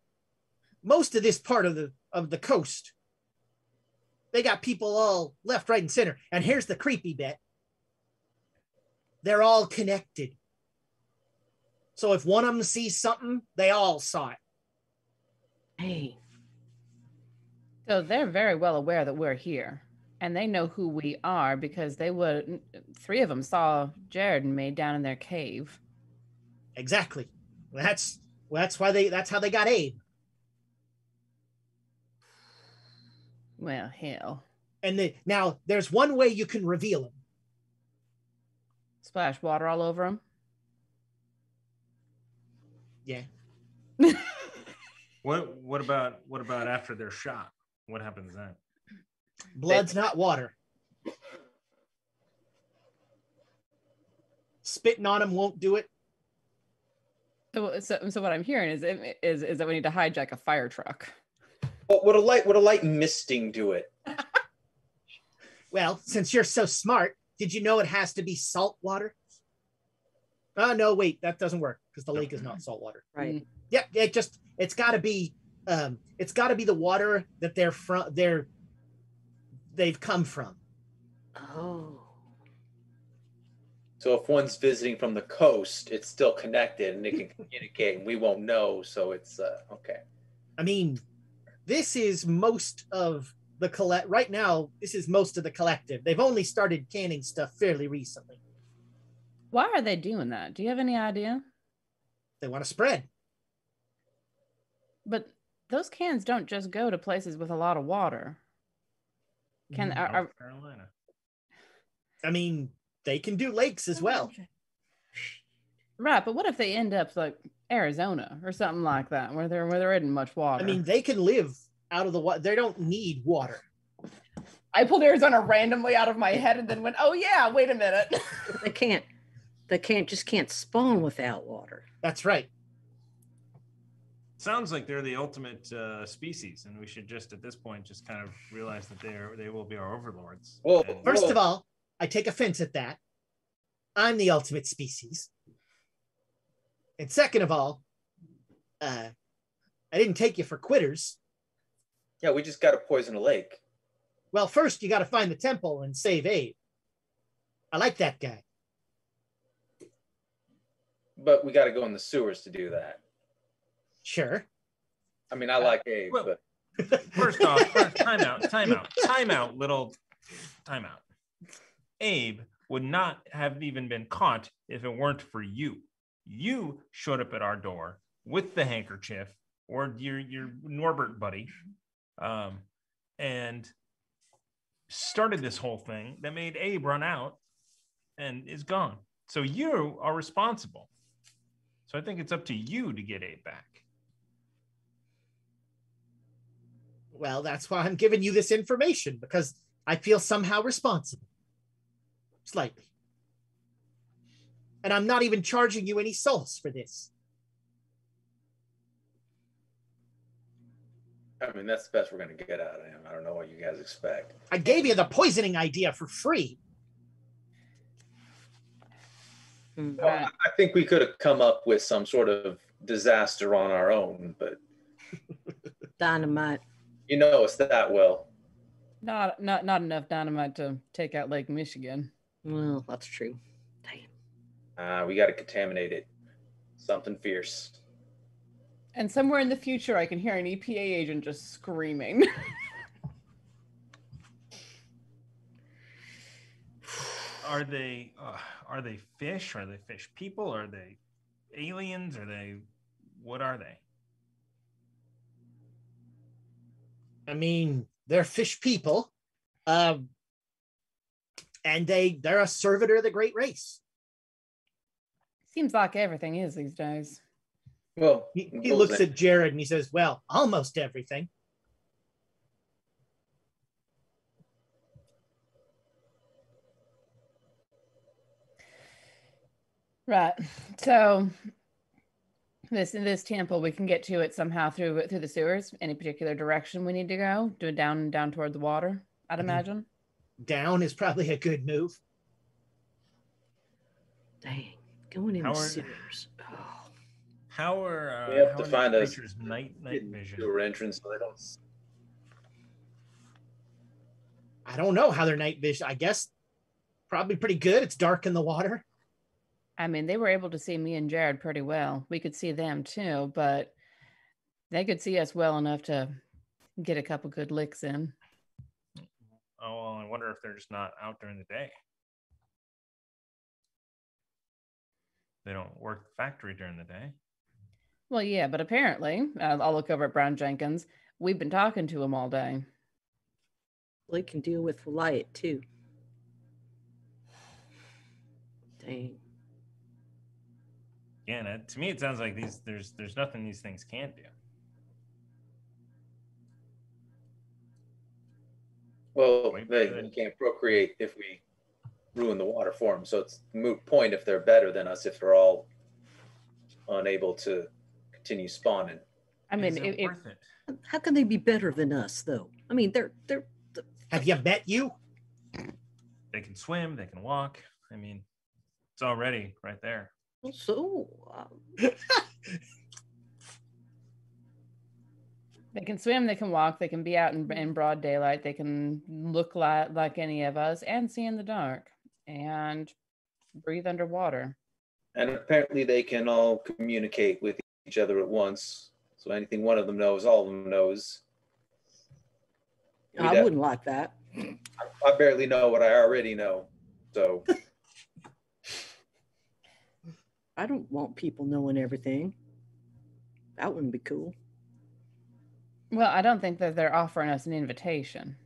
most of this part of the coast, they got people all left, right, and center. And here's the creepy bit. They're all connected. So if one of them sees something, they all saw it. Hey, So they're very well aware that we're here, and they know who we are because they would. 3 of them saw Jared and me down in their cave. Exactly. That's how they got Abe. Well, hell. And now there's one way you can reveal him. Splash water all over them. Yeah. What about after they're shot? What happens then? Blood's not water. Spitting on him won't do it. So what I'm hearing is that we need to hijack a fire truck. Well, would a light misting do it? Well, since you're so smart, did you know it has to be salt water? Oh, no, wait, that doesn't work because the lake is not salt water. right. Yeah, it's got to be the water that they've come from. Oh. So if one's visiting from the coast, it's still connected and it can communicate, and we won't know. So it's okay. I mean, this is most of the right now. This is most of the collective. They've only started canning stuff fairly recently. Why are they doing that? Do you have any idea? They want to spread. But those cans don't just go to places with a lot of water. North Carolina. I mean, they can do lakes as well. Right, but what if they end up like Arizona or something like that, where there isn't much water? I mean, they can live out of the water. They don't need water. I pulled Arizona randomly out of my head and then went, "Oh yeah, wait a minute." They can't spawn without water. That's right. Sounds like they're the ultimate species, and we should just at this point just kind of realize that they will be our overlords. Well, And- First of all, I take offense at that. I'm the ultimate species. And second of all, I didn't take you for quitters. yeah, we just got to poison a lake. Well, first you got to find the temple and save Abe. I like that guy. But we got to go in the sewers to do that. Sure. I mean, I like Abe, well- but First off, time out, little time out. Abe would not have even been caught if it weren't for you. You showed up at our door with the handkerchief or your Norbert buddy, and started this whole thing that made Abe run out and is gone. So you are responsible. So I think it's up to you to get Abe back. Well, that's why I'm giving you this information, because I feel somehow responsible. Slightly. And I'm not even charging you any souls for this. I mean, that's the best we're going to get out of him. I don't know what you guys expect. I gave you the poisoning idea for free. Well, I think we could have come up with some sort of disaster on our own, but Dynamite. you know us that well. Not enough dynamite to take out Lake Michigan. Well, that's true. Damn. We got to contaminate it. Something fierce. And somewhere in the future, I can hear an EPA agent just screaming. Are they fish? Are they fish people? Are they aliens? What are they? I mean, they're fish people. And they're a servitor of the great race. Seems like everything is these days. Well, He looks at Jared and he says, well, almost everything. Right. So this temple, we can get to it somehow through the sewers. Any particular direction we need to go? Do it down toward the water, I'd imagine. Down is probably a good move. Dang, going in the sewers. Oh. How are we have to find a night vision sewer entrance so they don't. I don't know how their night vision. I guess probably pretty good. It's dark in the water. I mean, they were able to see me and Jared pretty well. We could see them too, but they could see us well enough to get a couple good licks in. Oh, well, I wonder if they're just not out during the day. They don't work the factory during the day. Well, yeah, but apparently, I'll look over at Brown Jenkins. We've been talking to him all day. They can deal with light too. Dang. Yeah, to me, it sounds like there's nothing these things can't do. Well, they can't procreate if we ruin the water for them. So it's a moot point if they're better than us, if they're all unable to continue spawning. I mean, worth it? How can they be better than us, though? I mean, they're. Have you met you? They can swim. They can walk. I mean, it's already right there. So. They can swim, they can walk, they can be out in broad daylight, they can look like any of us and see in the dark and breathe underwater. And apparently they can all communicate with each other at once. So anything one of them knows, all of them knows. I wouldn't like that. I barely know what I already know. So I don't want people knowing everything. That wouldn't be cool. Well, I don't think that they're offering us an invitation.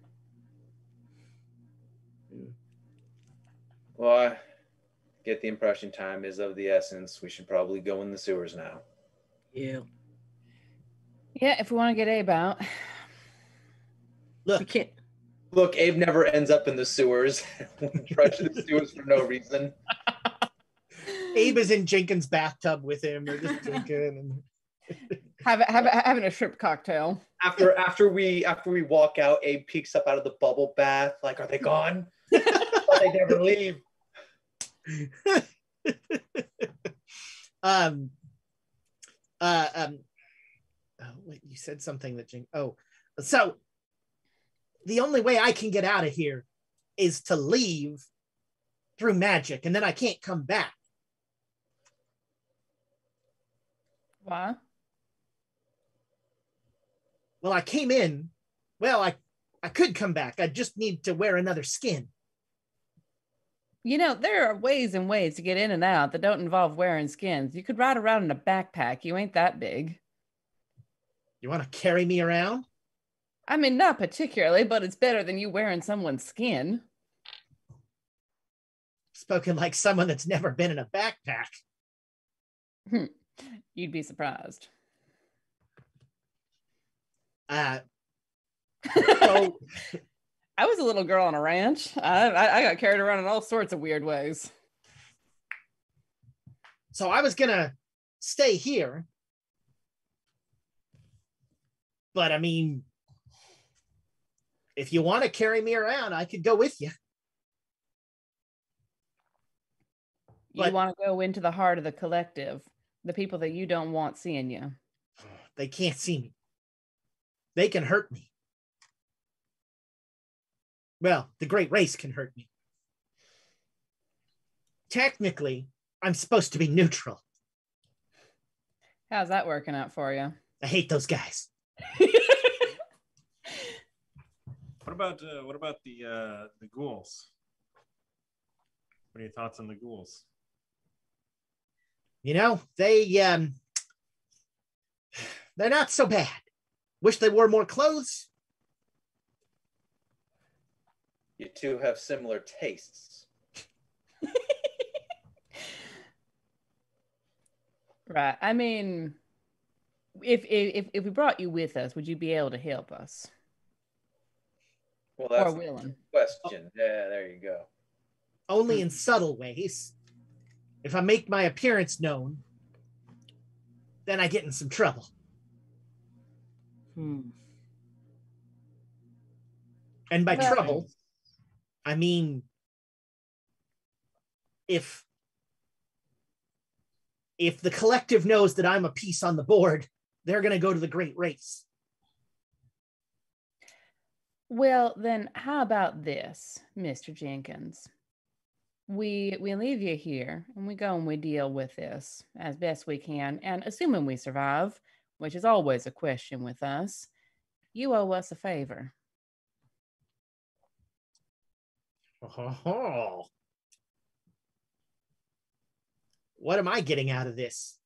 Well, I get the impression time is of the essence. We should probably go in the sewers now. Yeah. Yeah, if we want to get Abe out. Look, we can't. Look, Abe never ends up in the sewers. Rush to the sewers for no reason. Abe is in Jenkins' bathtub with him. They're just drinking and having a shrimp cocktail. After we walk out, Abe peeks up out of the bubble bath. Like, are they gone? They never leave. Wait, you said something that so the only way I can get out of here is to leave through magic, and then I can't come back. Why? Well, I came in. Well, I could come back. I just need to wear another skin. You know, there are ways and ways to get in and out that don't involve wearing skins. You could ride around in a backpack. You ain't that big. You want to carry me around? I mean, not particularly, but it's better than you wearing someone's skin. Spoken like someone that's never been in a backpack. You'd be surprised. So I was a little girl on a ranch. I got carried around in all sorts of weird ways. So I was gonna stay here, but I mean, if you want to carry me around, I could go with you. You want to go into the heart of the collective, the people that you don't want seeing you. They can't see me. They can hurt me. Well, the great race can hurt me. Technically, I'm supposed to be neutral. How's that working out for you? I hate those guys. What about the ghouls? What are your thoughts on the ghouls? You know, they're not so bad. Wish they wore more clothes. You two have similar tastes. Right. I mean, if we brought you with us, would you be able to help us? Well, that's Or willing? the question. Yeah, there you go. Only in subtle ways. If I make my appearance known, then I get in some trouble. And by trouble, I mean if the collective knows that I'm a piece on the board, they're going to go to the great race. Well, then how about this, Mr. Jenkins? We leave you here and we go and we deal with this as best we can. And assuming we survive, which is always a question with us, you owe us a favor. Oh. What am I getting out of this?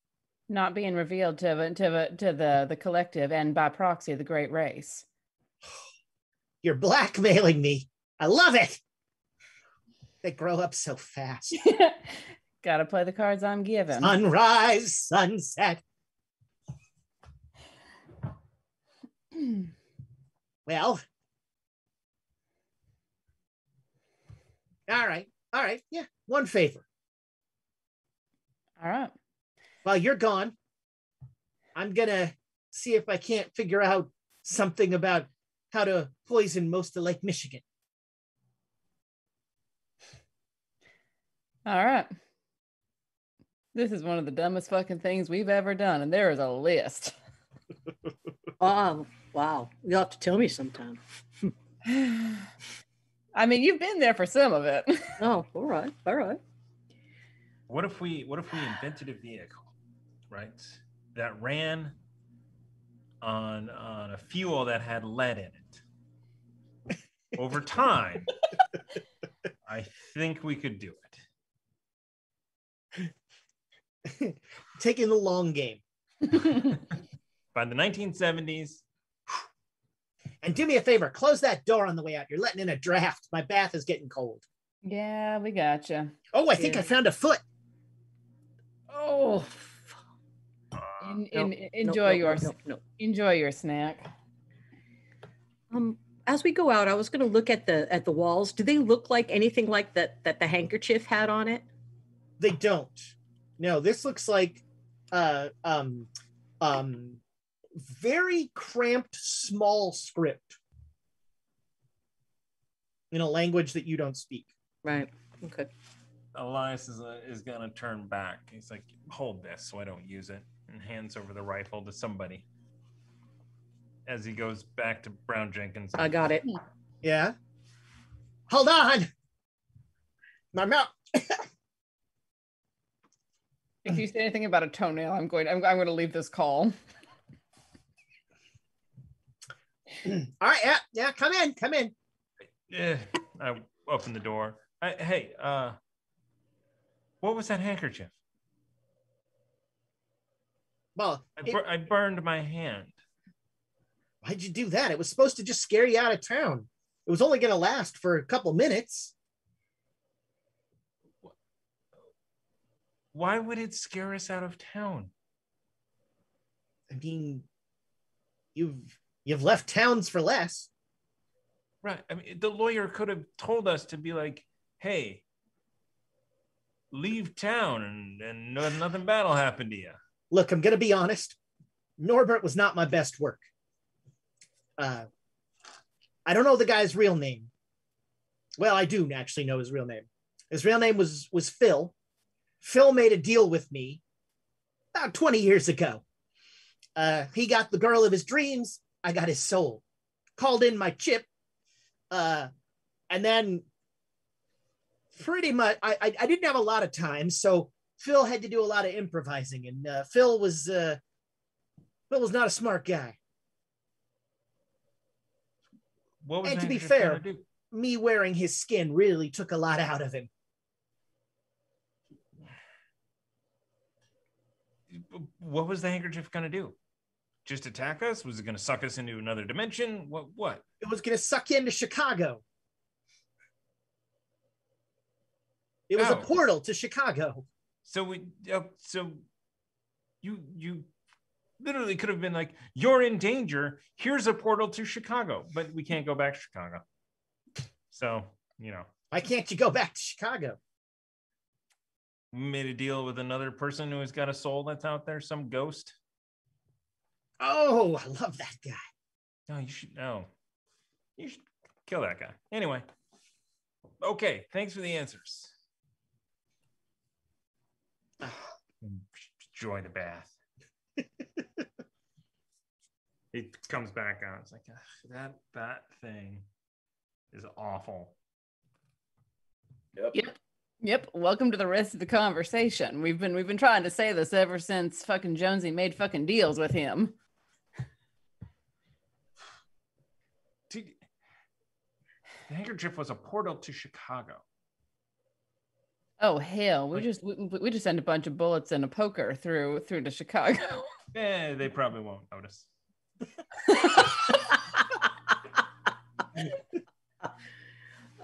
Not being revealed to the collective and by proxy the great race. You're blackmailing me. I love it. They grow up so fast. Gotta play the cards I'm given. Sunrise, sunset. Well, all right. Yeah, one favor. All right. While you're gone, I'm gonna see if I can't figure out something about how to poison most of Lake Michigan. All right. This is one of the dumbest fucking things we've ever done, and there is a list. Oh, wow. You'll have to tell me sometime. I mean, you've been there for some of it. Oh, all right. What if we invented a vehicle, right, that ran on a fuel that had lead in it? Over time, I think we could do it. Taking the long game. By the 1970s. And do me a favor, close that door on the way out. You're letting in a draft. My bath is getting cold. Yeah, we gotcha. Oh, I think I found a foot. Oh. Enjoy your snack. As we go out, I was going to look at the walls. Do they look like anything like that the handkerchief had on it? They don't. No, this looks like very cramped small script in a language that you don't speak. Right. Okay. Elias is gonna turn back. He's like, hold this so I don't use it, and hands over the rifle to somebody as he goes back to Brown Jenkins. I got it. Yeah. Hold on. My mouth. If you say anything about a toenail, I'm going to leave this call. All right. Yeah. Come in. Yeah. I open the door. Hey, what was that handkerchief? Well, I burned my hand. Why'd you do that? It was supposed to just scare you out of town. It was only going to last for a couple minutes. Why would it scare us out of town? I mean, you've left towns for less. Right. I mean, the lawyer could have told us to be like, hey, leave town and nothing bad will happen to you. Look, I'm going to be honest. Norbert was not my best work. I don't know the guy's real name. Well, I do actually know his real name. His real name was Phil. Phil made a deal with me about 20 years ago. He got the girl of his dreams. I got his soul. Called in my chip. And then pretty much, I didn't have a lot of time, so Phil had to do a lot of improvising, and Phil was not a smart guy. What was and to be fair, me wearing his skin really took a lot out of him. what was the handkerchief going to do? Just attack us? Was it going to suck us into another dimension? What? It was going to suck you into Chicago. It was a portal to Chicago. So you literally could have been like, you're in danger. Here's a portal to Chicago, but we can't go back to Chicago. So, why can't you go back to Chicago? We made a deal with another person who has got a soul that's out there, some ghost. Oh, I love that guy. No, you should kill that guy. Anyway. Okay, thanks for the answers. Enjoy the bath. It comes back on. It's like that thing is awful. Yep. Welcome to the rest of the conversation. We've been trying to say this ever since fucking Jonesy made fucking deals with him. Dude, the handkerchief was a portal to Chicago. Oh hell, we just sent a bunch of bullets and a poker through to Chicago. Yeah, they probably won't notice.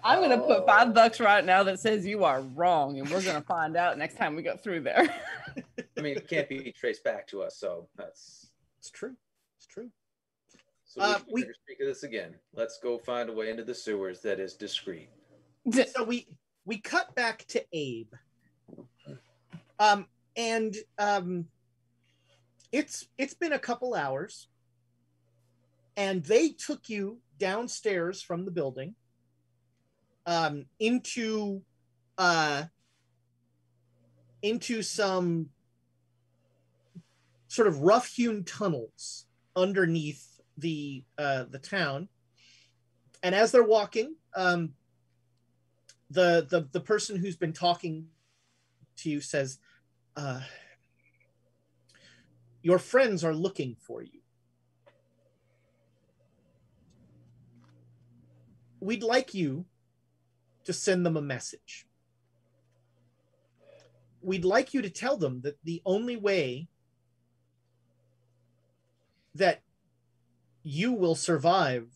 I'm gonna put $5 right now that says you are wrong, and we're gonna find out next time we go through there. I mean, it can't be traced back to us, so it's true. It's true. So we speak of this again. Let's go find a way into the sewers that is discreet. So we cut back to Abe. It's been a couple hours, and they took you downstairs from the building into some sort of rough-hewn tunnels underneath the town. And as they're walking, the person who's been talking to you says, your friends are looking for you. We'd like you to send them a message. We'd like you to tell them that the only way that you will survive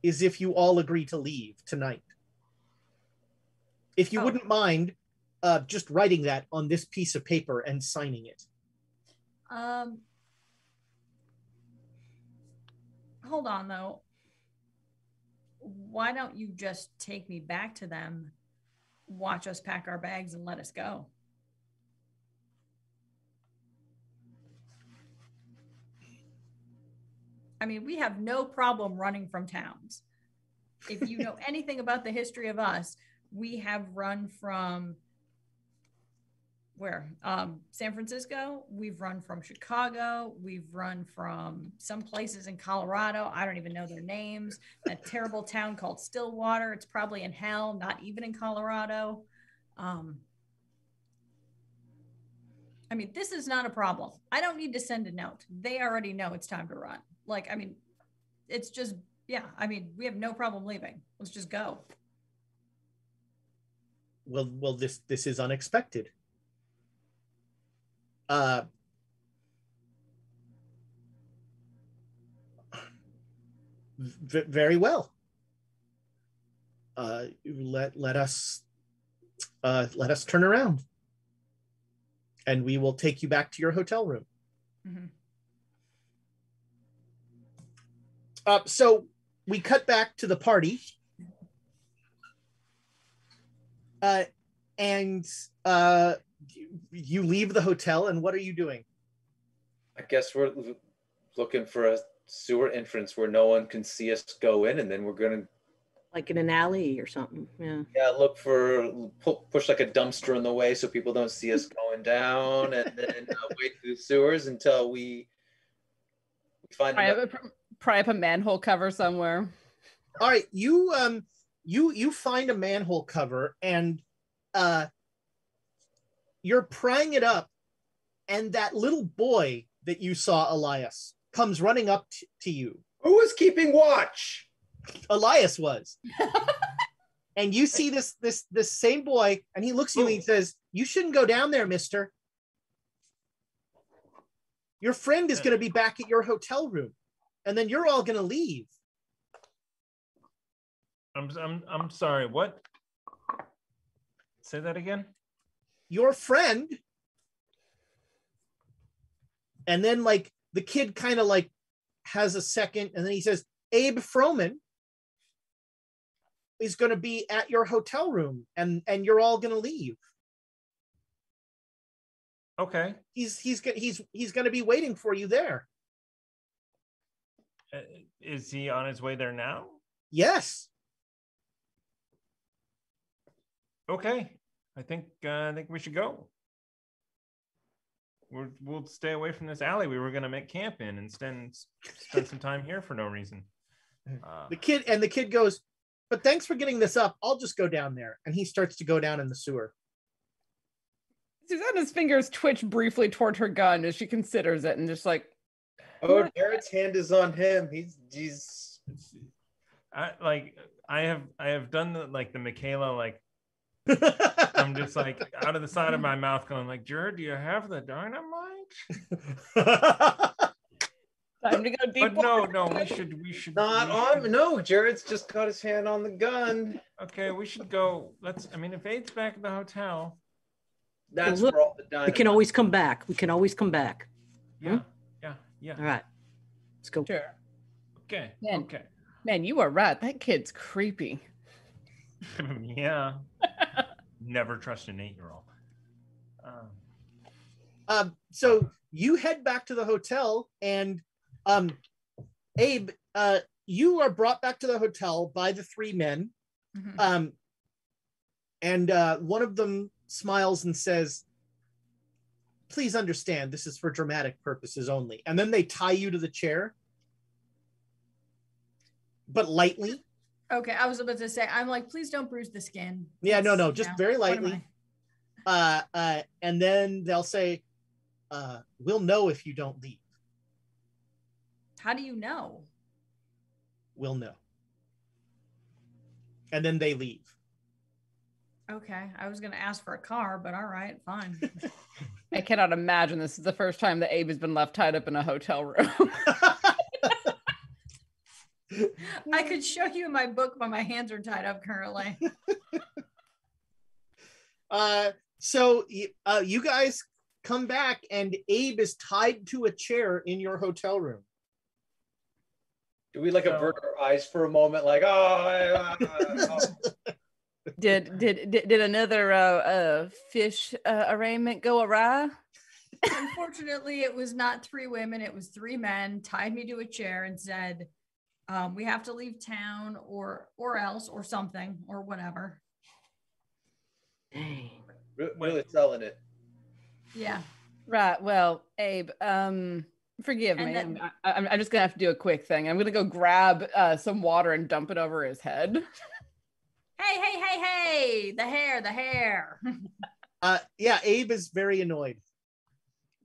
is if you all agree to leave tonight. If you wouldn't mind just writing that on this piece of paper and signing it. Hold on, though. Why don't you just take me back to them, watch us pack our bags, and let us go? I mean, we have no problem running from towns. If you know anything about the history of us, we have run from where? San Francisco. We've run from Chicago. We've run from some places in Colorado. I don't even know their names. That terrible town called Stillwater. It's probably in hell, not even in Colorado. I mean, this is not a problem. I don't need to send a note. They already know it's time to run. Like, I mean, it's just, yeah, I mean, we have no problem leaving. Let's just go. Well, this is unexpected. Very well. Let us turn around, and we will take you back to your hotel room. Mm-hmm. So we cut back to the party, and you leave the hotel, and what are you doing? I guess we're looking for a sewer entrance where no one can see us go in, and then we're gonna, like in an alley or something. Yeah, look for push like a dumpster in the way so people don't see us going down, and then wait through the sewers until we find. Pry up a manhole cover somewhere. All right, you find a manhole cover, and you're prying it up, and that little boy that you saw, Elias, comes running up to you. Who was keeping watch? Elias was. And you see this same boy, and he looks at you and he says, "You shouldn't go down there, mister. Your friend is going to be back at your hotel room, and then you're all going to leave. I'm sorry. What? Say that again. Your friend, and then like the kid kind of like has a second, and then he says, Abe Froman is going to be at your hotel room, and you're all going to leave. Okay. He's going to be waiting for you there. Is he on his way there now? Yes. Okay. I think we should go. We'll stay away from this alley we were going to make camp in and spend some time here for no reason. The kid goes, but thanks for getting this up. I'll just go down there. And he starts to go down in the sewer. Susanna's fingers twitch briefly toward her gun as she considers it and just like, oh, Jared's hand is on him. He's I have done the Michaela, like, I'm just like out of the side of my mouth going like, Jared, do you have the dynamite? time to go deep. But no, we should not on. No, Jared's just got his hand on the gun. Okay, we should go. If Abe's back at the hotel, that's look, where all the dynamite. We can always come back. Yeah. All right. Let's go. Sure. Okay. Man. Okay. Man, you are right. That kid's creepy. Yeah. Never trust an 8-year-old. So you head back to the hotel, and Abe, you are brought back to the hotel by the 3 men. Mm-hmm. And one of them smiles and says, please understand, this is for dramatic purposes only. And then they tie you to the chair, but lightly. Okay, I was about to say, I'm like, please don't bruise the skin. Yeah, It's, no, just very what am lightly. And then they'll say, we'll know if you don't leave. How do you know? We'll know. And then they leave. Okay, I was going to ask for a car, but all right, fine. I cannot imagine this is the first time that Abe has been left tied up in a hotel room. I could show you in my book, but my hands are tied up currently. So you guys come back, and Abe is tied to a chair in your hotel room. Do we avert our eyes for a moment, like, Did another fish arraignment go awry? Unfortunately, it was not 3 women, it was 3 men tied me to a chair and said, we have to leave town or else or something or whatever. Dang. really selling it. Yeah. Right. Well, Abe, forgive me. I'm just gonna have to do a quick thing. I'm gonna go grab some water and dump it over his head. Hey, the hair. Yeah, Abe is very annoyed.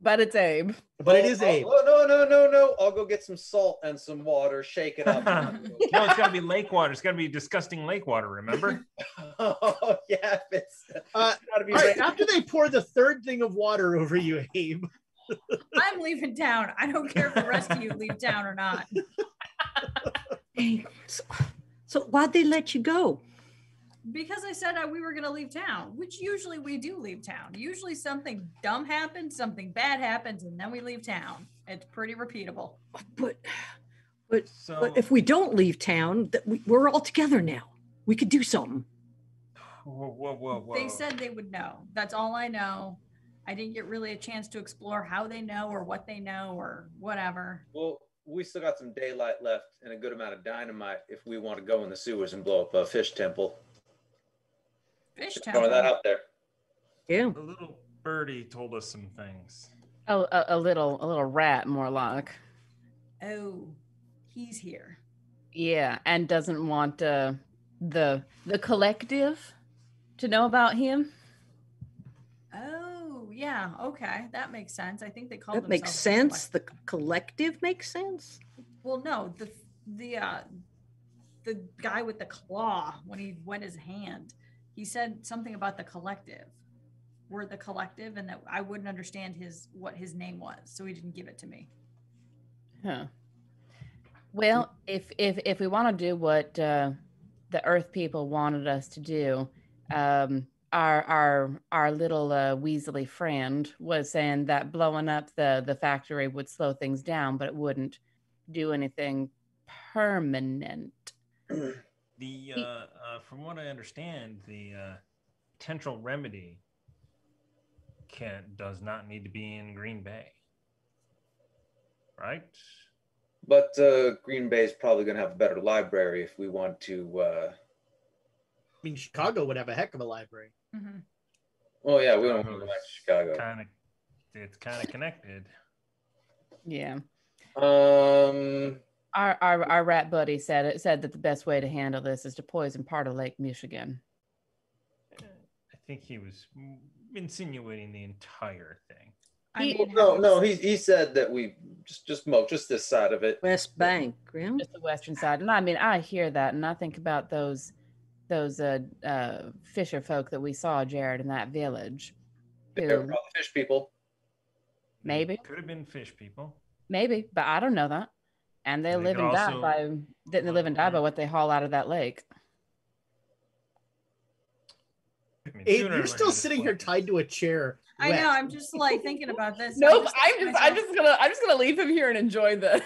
But it's Abe. But it is Abe. Oh, no. I'll go get some salt and some water, shake it up. No, it's got to be lake water. It's got to be disgusting lake water, remember? Oh, yeah. It's gotta be all right, after they pour the 3rd thing of water over you, Abe. I'm leaving town. I don't care if the rest of you leave town or not. Hey, so why'd they let you go? Because I said we were going to leave town, which usually we do leave town. Usually something dumb happens, something bad happens, and then we leave town. It's pretty repeatable. But So if we don't leave town, we're all together now. We could do something. whoa. They said they would know. That's all I know. I didn't get really a chance to explore how they know or what they know or whatever. Well, we still got some daylight left and a good amount of dynamite if we want to go in the sewers and blow up a fish temple. Fish Throwing temple. that out there. Yeah. the little birdie told us some things. A little rat, more like. Oh, he's here. Yeah, and doesn't want the collective to know about him. Oh, yeah. Okay, that makes sense. I think they call That makes themselves sense. The collective makes sense. Well, no, the guy with the claw when he went his hand, he said something about the collective. we're the collective, and that I wouldn't understand what his name was, so he didn't give it to me. Huh. Well, if we want to do what the Earth people wanted us to do, our little Weasley friend was saying that blowing up the factory would slow things down, but it wouldn't do anything permanent. From what I understand, the potential remedy does not need to be in Green Bay, right? But Green Bay is probably going to have a better library if we want to. I mean, Chicago would have a heck of a library. Mm-hmm. Oh yeah, we don't want to go back to Chicago. It's kind of connected. Yeah. Um. Our rat buddy said that the best way to handle this is to poison part of Lake Michigan. I think he was insinuating the entire thing. No. He said that we just this side of it. West Bank, really? Just the western side. And I mean, I hear that, and I think about those fisher folk that we saw, Jared, in that village. They're probably fish people. Maybe. Could have been fish people. Maybe, but I don't know that. And they live and die by what they haul out of that lake. I mean, Abe, you're still sitting here tied to a chair. I know. I'm just like thinking about this. Nope. I'm just gonna leave him here and enjoy this.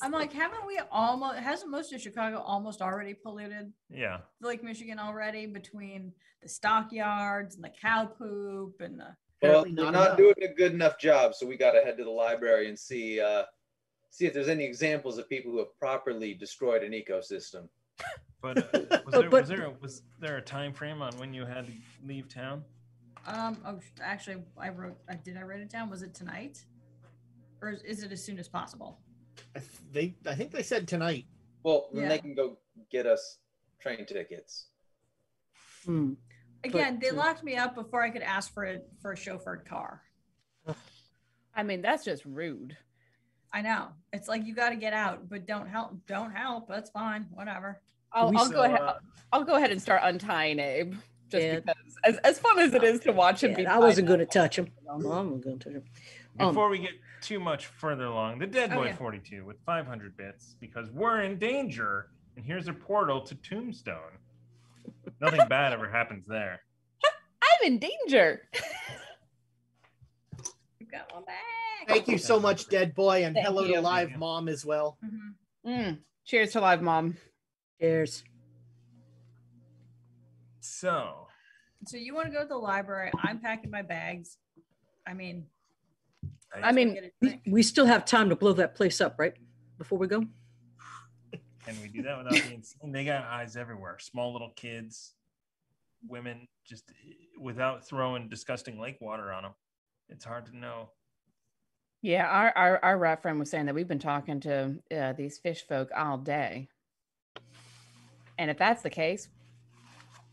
I'm like, hasn't most of Chicago almost already polluted? Yeah. Lake Michigan already, between the stockyards and the cow poop and the. Well, we're not doing a good enough job, so we got to head to the library and see if there's any examples of people who have properly destroyed an ecosystem. But was there a time frame on when you had to leave town? Actually, I wrote it down. Was it tonight, or is it as soon as possible? I think they said tonight. Well, then they can go get us train tickets. Again, they locked me up before I could ask for a chauffeured car. I mean, that's just rude. I know. It's like, you got to get out, but don't help. That's fine. Whatever. I'll go ahead. I'll go ahead and start untying Abe, just because as fun as it is to watch him. I wasn't going to touch him. I'm going to touch him. Before we get too much further along, the Dead Boy 42 with 500 bits, because we're in danger, and here's a portal to Tombstone. Nothing bad ever happens there. I'm in danger. You got one back. Thank you so much, Dead Boy, and hello to Live Thank you. Mom as well. Cheers to Live Mom. Cheers. So you want to go to the library? I'm packing my bags. I mean, we still have time to blow that place up, right? Before we go. Can we do that without being seen? They got eyes everywhere. Small little kids, women, just without throwing disgusting lake water on them. It's hard to know. Yeah, our rat friend was saying that we've been talking to these fish folk all day, and if that's the case,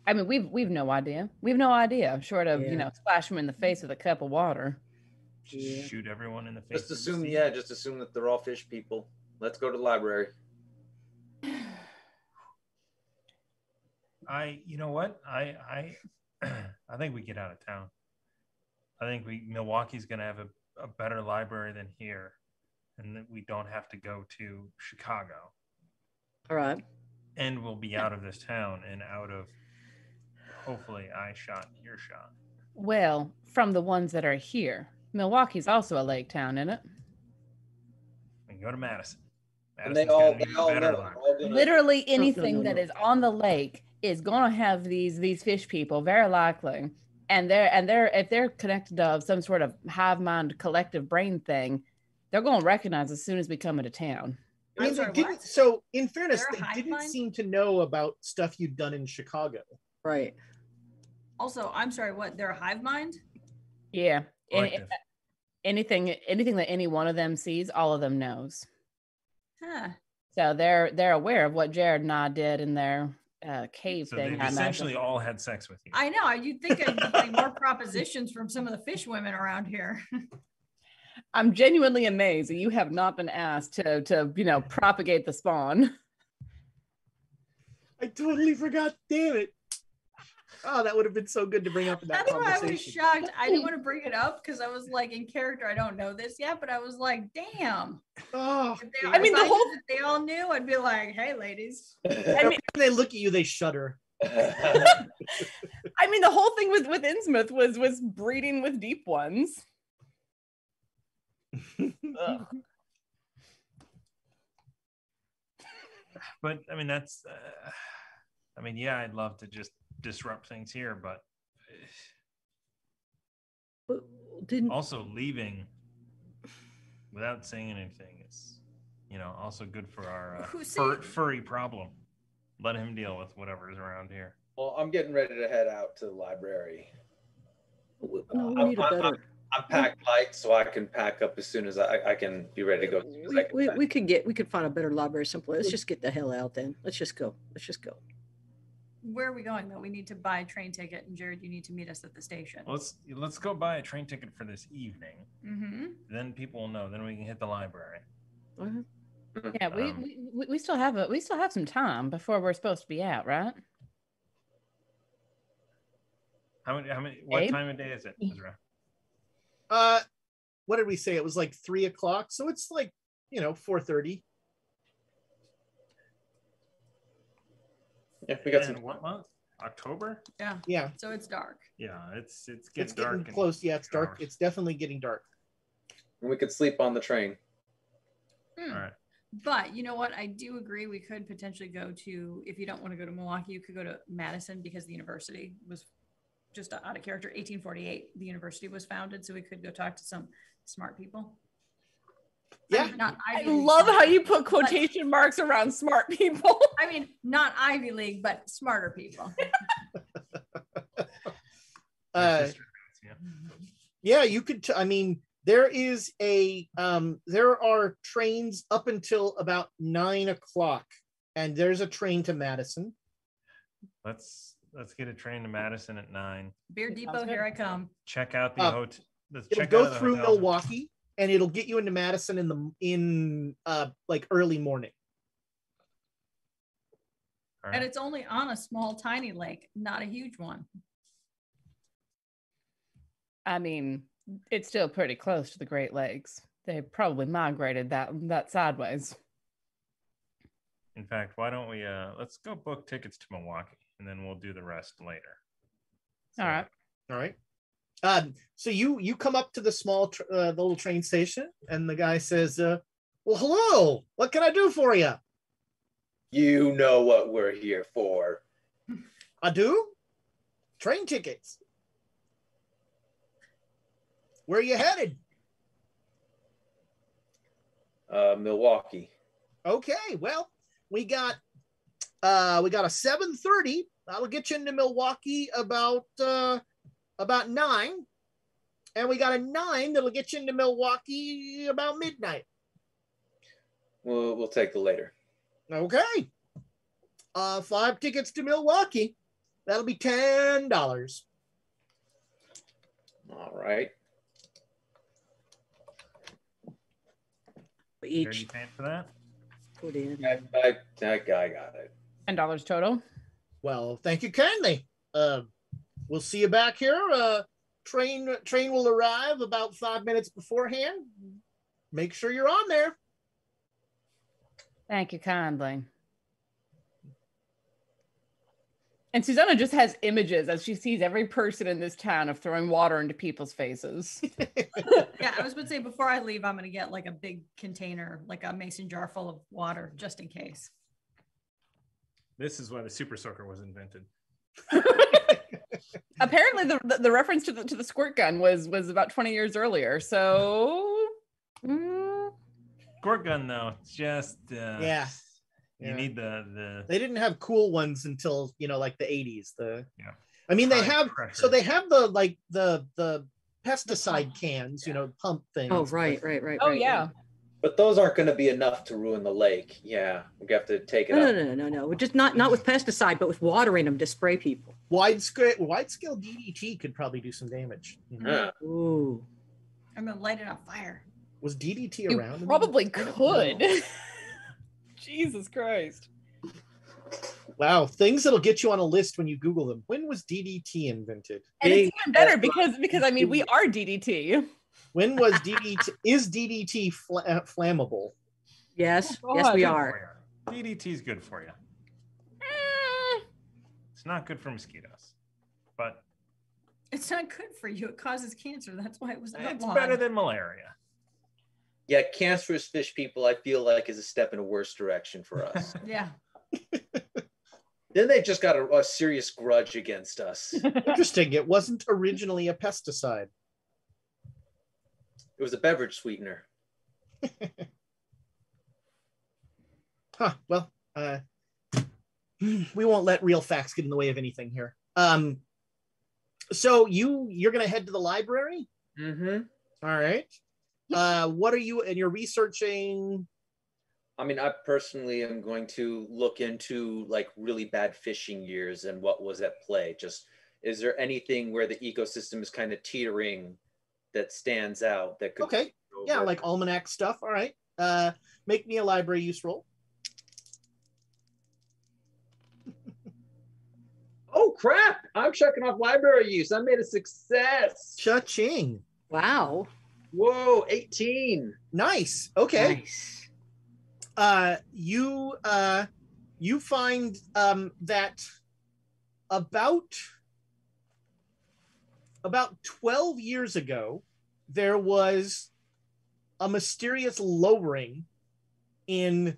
I mean, we've no idea. We've no idea. Short of splash them in the face with a cup of water. Shoot everyone in the face. Just assume that they're all fish people. Let's go to the library. You know what? I think we get out of town. I think Milwaukee's going to have a better library than here, and that we don't have to go to Chicago. All right. And we'll be out of this town and out of, hopefully, eye-shot, earshot. Well, from the ones that are here, Milwaukee's also a lake town, isn't it? We can go to Madison. And they all know. Literally anything that is on the lake is going to have these fish people, very likely. And if they're connected to some sort of hive mind collective brain thing, they're going to recognize as soon as we come into town. I mean, they didn't. So, in fairness, they didn't seem to know about stuff you'd done in Chicago. Right. Also, I'm sorry. What? They're a hive mind? Yeah. Anything that any one of them sees, all of them knows. Huh. So they're aware of what Jared and I did in their cave So thing. they essentially all had sex with you. I know. You'd think I'd be getting more propositions from some of the fish women around here. I'm genuinely amazed that you have not been asked to propagate the spawn. I totally forgot. Damn it. Oh, that would have been so good to bring up in that That's why I was conversation. shocked. I didn't want to bring it up because I was like, in character, I don't know this yet, but I was like, damn. Oh, If they, I mean, if the I whole- knew that they all knew, I'd be like, hey, ladies. I mean, when they look at you, they shudder. I mean, the whole thing with Innsmouth was breeding with deep ones. Ugh. But I mean, that's. I mean, yeah, I'd love to just disrupt things here, but Didn't also leaving without saying anything is, also good for our Who said- furry problem. Let him deal with whatever is around here. Well, I'm getting ready to head out to the library. no, we need a better. I'm packed light, so I can pack up as soon as I can be ready to go. As soon as I can pack. We could find a better library someplace. Let's just get the hell out then. Let's just go. Where are we going though? We need to buy a train ticket, and Jared, you need to meet us at the station. Let's go buy a train ticket for this evening. Mm-hmm. Then people will know. Then we can hit the library. Yeah, we still have some time before we're supposed to be out, right? How many? What Abe? time of day is it, Ezra? What did we say? It was like 3:00, so it's like 4:30. Yeah, we got And some. what month? October? Yeah. Yeah, So it's dark. Yeah, it's it's getting getting dark. in close. Yeah, it's 2 dark. hours. It's definitely getting dark. We could sleep on the train. Hmm. All right. But you know what? I do agree. We could potentially go to, if you don't want to go to Milwaukee, you could go to Madison because the university was just out of character. 1848, the university was founded. So we could go talk to some smart people. Yeah. I mean, not I Ivy League love smart how you people, put quotation marks around smart people. I mean, not Ivy League, but smarter people. Your sister does, yeah. Yeah, you could. I mean, there is there are trains up until about 9:00, and there's a train to Madison. Let's get a train to Madison at 9. Beer Sounds Depot, good. here I come. Check out the hotel. Let's It'll check go out the through hotel. Milwaukee, and it'll get you into Madison in like early morning. All And right. it's only on a small, tiny lake, not a huge one. I mean, it's still pretty close to the Great Lakes. They probably migrated that sideways. In fact, why don't we let's go book tickets to Milwaukee, and then we'll do the rest later. All right. All right. So you come up to the small the little train station, and the guy says, "Well, hello. What can I do for you?" You know what we're here for. I do. Train tickets. Where are you headed? Milwaukee. Okay, well, we got a 7:30. That'll get you into Milwaukee about 9. And we got a 9 that'll get you into Milwaukee about midnight. We'll take the later. Okay. 5 tickets to Milwaukee. That'll be $10. All right. Are you Each paying for that? put in. I got it. $10 total. Well, thank you kindly. We'll see you back here. Train will arrive about 5 minutes beforehand. Make sure you're on there. Thank you kindly. And Susanna just has images as she sees every person in this town of throwing water into people's faces. Yeah, I was going to say before I leave, I'm going to get like a big container, like a mason jar full of water, just in case. This is why the super soaker was invented. Apparently, the reference to the squirt gun was about 20 years earlier. So, Squirt gun, though, it's just Yeah. You need the They didn't have cool ones until like the 80s. Yeah. I mean, they High have pressure. so they have the pesticide cans, pump things. Oh, right. oh yeah, But those aren't going to be enough to ruin the lake. Yeah, we have to take it up. No. Just not with pesticide, but with water in them to spray people. Wide scale DDT could probably do some damage. Yeah. Ooh. I'm going to light it on fire. Was DDT you around? probably I don't could. know. Jesus Christ. Wow, things that'll get you on a list when you Google them. When was DDT invented? And it's even better because I mean we are DDT. When was DDT? Is DDT flammable? Yes, Oh, yes, we God. are. DDT is good for you. It's not good for mosquitoes, but It's not good for you. It causes cancer. That's why it was it's outlawed. better than malaria. Yeah, cancerous fish people, I feel like, is a step in a worse direction for us. Yeah. Then they've just got a serious grudge against us. Interesting. It wasn't originally a pesticide. It was a beverage sweetener. Huh. Well, we won't let real facts get in the way of anything here. So you're gonna head to the library? Mm-hmm. All right. What are you, and you're researching? I mean, I personally am going to look into like really bad fishing years and what was at play. Just, is there anything where the ecosystem is kind of teetering that stands out that could? Okay. Yeah, like almanac stuff. All right. Make me a library use roll. Oh crap! I'm checking off library use. I made a success. Cha-ching. Wow. Whoa, 18. Nice. Okay. Nice. You find that about 12 years ago there was a mysterious lowering in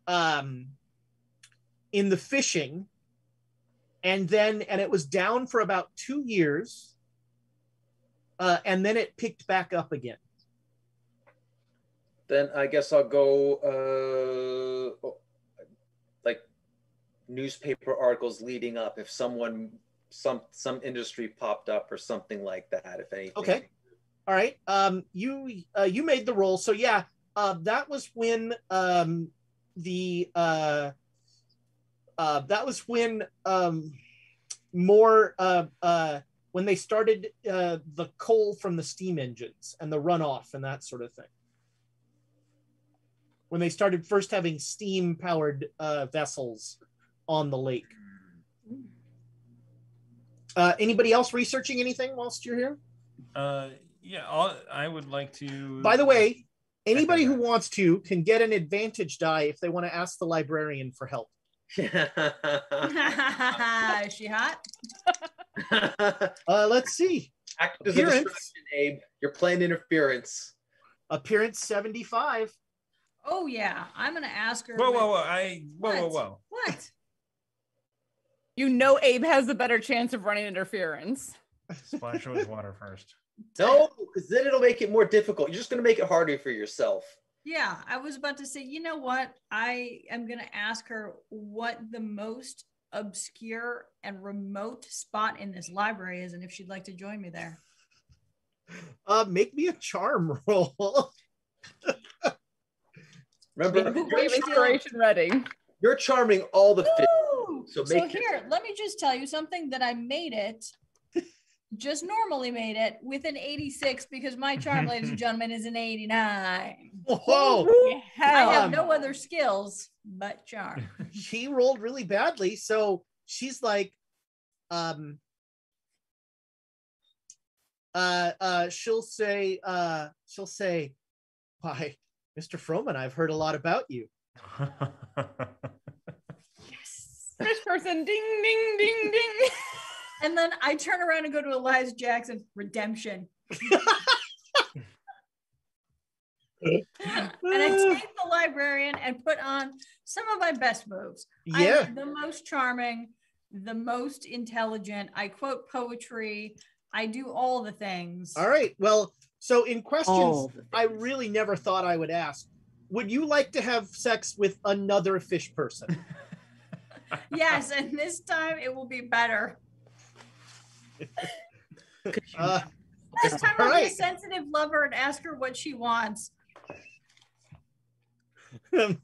the fishing, and it was down for about 2 years, and then it picked back up again. Then I guess I'll go like newspaper articles leading up if someone some industry popped up or something like that, if anything. Okay. All right. You made the roll. So yeah, that was when when they started the coal from the steam engines and the runoff and that sort of thing. When they started first having steam-powered vessels on the lake. Anybody else researching anything whilst you're here? Yeah, I would like to. By the way, anybody who wants to can get an advantage die if they want to ask the librarian for help. Is she hot? Let's see. Act as a distraction, Abe. You're playing interference. Appearance 75. Oh yeah, I'm gonna ask her. Whoa. What? You know Abe has the better chance of running interference. Splash with water first. No, because then it'll make it more difficult. You're just going to make it harder for yourself. Yeah, I was about to say, you know what? I am going to ask her what the most obscure and remote spot in this library is and if she'd like to join me there. Make me a charm roll. Remember, We have inspiration ready. you're charming all the fish. So here, let me just tell you something that I made it. Just normally made it with an 86 because my charm, ladies and gentlemen, is an 89. Whoa! I have no other skills but charm. She rolled really badly, so she's like, she'll say, "Why, Mr. Froman, I've heard a lot about you." Yes. Fish person, ding, ding, ding, ding. And then I turn around and go to Eliza Jackson, redemption. And I take the librarian and put on some of my best moves. Yeah. I'm the most charming, the most intelligent. I quote poetry. I do all the things. All right. Well, so in questions, I really never thought I would ask, would you like to have sex with another fish person? Yes, and this time it will be better. This time I'll be a sensitive lover and ask her what she wants. Oh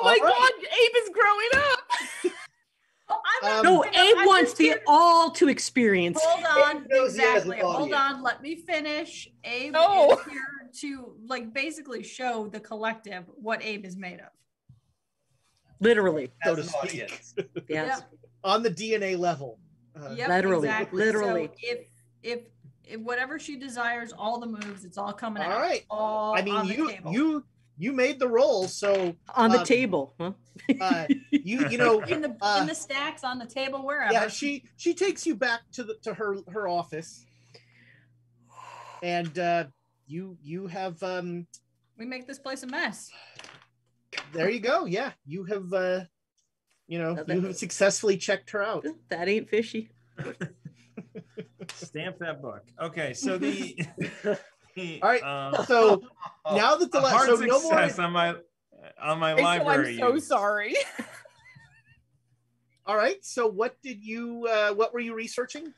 my God, Abe is growing up. No, Abe wants the all to experience. Hold on, exactly. Hold on, let me finish. Abe is here to like basically show the collective what Abe is made of. Literally. So to As an speak. audience. Yes. On the DNA level. Yep, Literally, exactly. literally. So if whatever she desires, all the moves, it's all coming All out. right. All I mean, on the table. you made the roll, so On the table, huh? you know in the stacks on the table, wherever. yeah, she takes you back to her office, and you have we make this place a mess. there you go. Yeah, you have you have successfully checked her out. That ain't fishy. Stamp that book. Okay, so All right. So now that the hard so success no more. on my Rachel, library. I'm so use. sorry. All right. So what were you researching?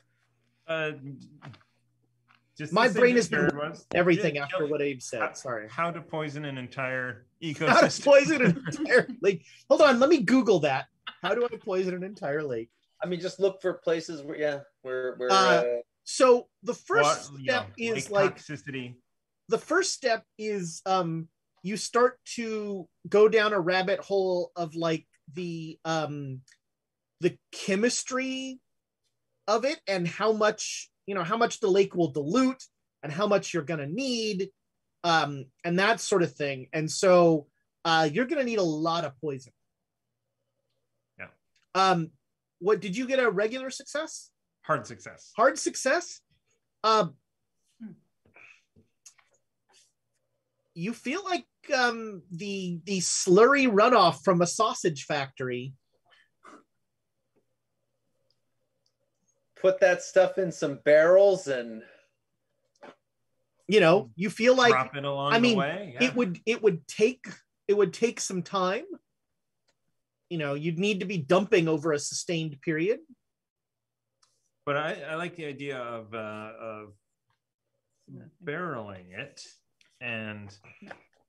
Just My the brain has signature been was everything yeah, after what Abe said. Sorry. How to poison an entire How to ecosystem. poison an entire lake. Hold on, let me Google that. How do I poison an entire lake? I mean, just look for places where So the first What, step is lake like toxicity. the first step is you start to go down a rabbit hole of like the chemistry of it and how much the lake will dilute and how much you're going to need and that sort of thing. And so you're going to need a lot of poison. Yeah. What did you get? A regular success? Hard success. Hard success? You feel like the slurry runoff from a sausage factory. put that stuff in some barrels and you feel like drop it along the way. Yeah. it would take some time. You'd need to be dumping over a sustained period. But I like the idea of barreling it, and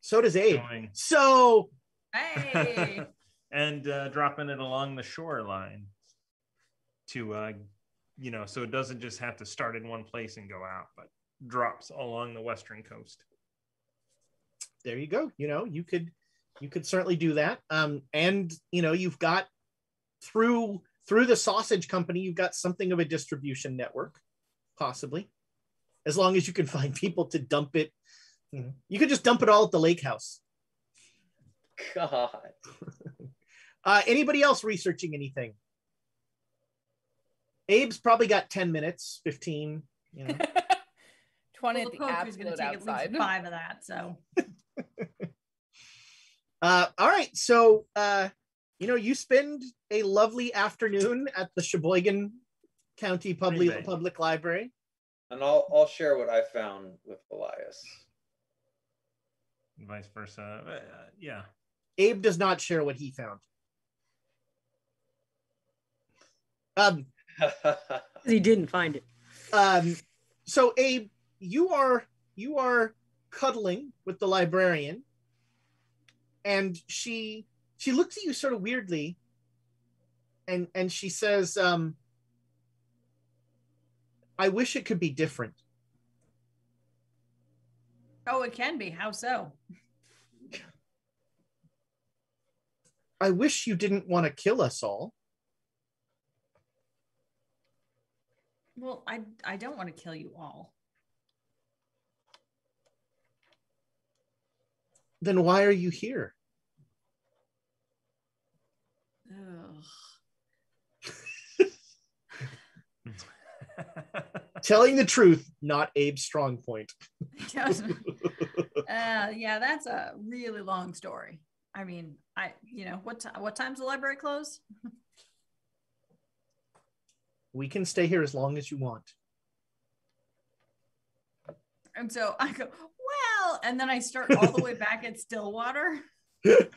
so does Abe. going, So Hey. and dropping it along the shoreline to so it doesn't just have to start in one place and go out, but drops along the western coast. there you go. You could certainly do that. And you've got through the sausage company, you've got something of a distribution network, possibly, as long as you can find people to dump it. You could just dump it all at the lake house. God. Anybody else researching anything? Abe's probably got 10 minutes, 15. 20 Well, at the the poker's going to take absolute at outside. least 5 of that. So All right. So, you spend a lovely afternoon at the Sheboygan County Public Library. And I'll share what I found with Elias. And vice versa. Yeah. Abe does not share what he found. He didn't find it. So Abe, you are cuddling with the librarian, and she looks at you sort of weirdly, and she says, I wish it could be different. oh, it can be. How so? I wish you didn't want to kill us all. Well, I don't want to kill you all. Then why are you here? Ugh. Telling the truth, not Abe's strong point. Yeah, that's a really long story. I mean, what time's the library close? We can stay here as long as you want. And so I go, well, and then I start all the way back at Stillwater.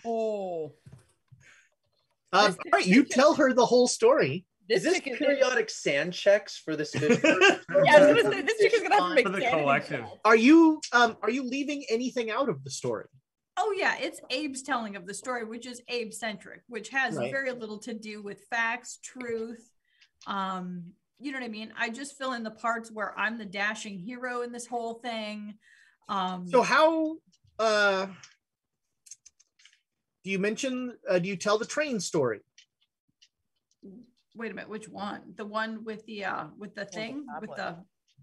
Oh, All right, you tell her the whole story. Is this periodic sand checks for this fish? Yeah, I was gonna say, this chick is gonna have to make For the sanity collective. checks. Are you leaving anything out of the story? Oh yeah, it's Abe's telling of the story, which is Abe centric, which has Right. very little to do with facts, truth. You know what I mean? I just fill in the parts where I'm the dashing hero in this whole thing. So how Do you tell the train story? Wait a minute, which one? The one with the thing with the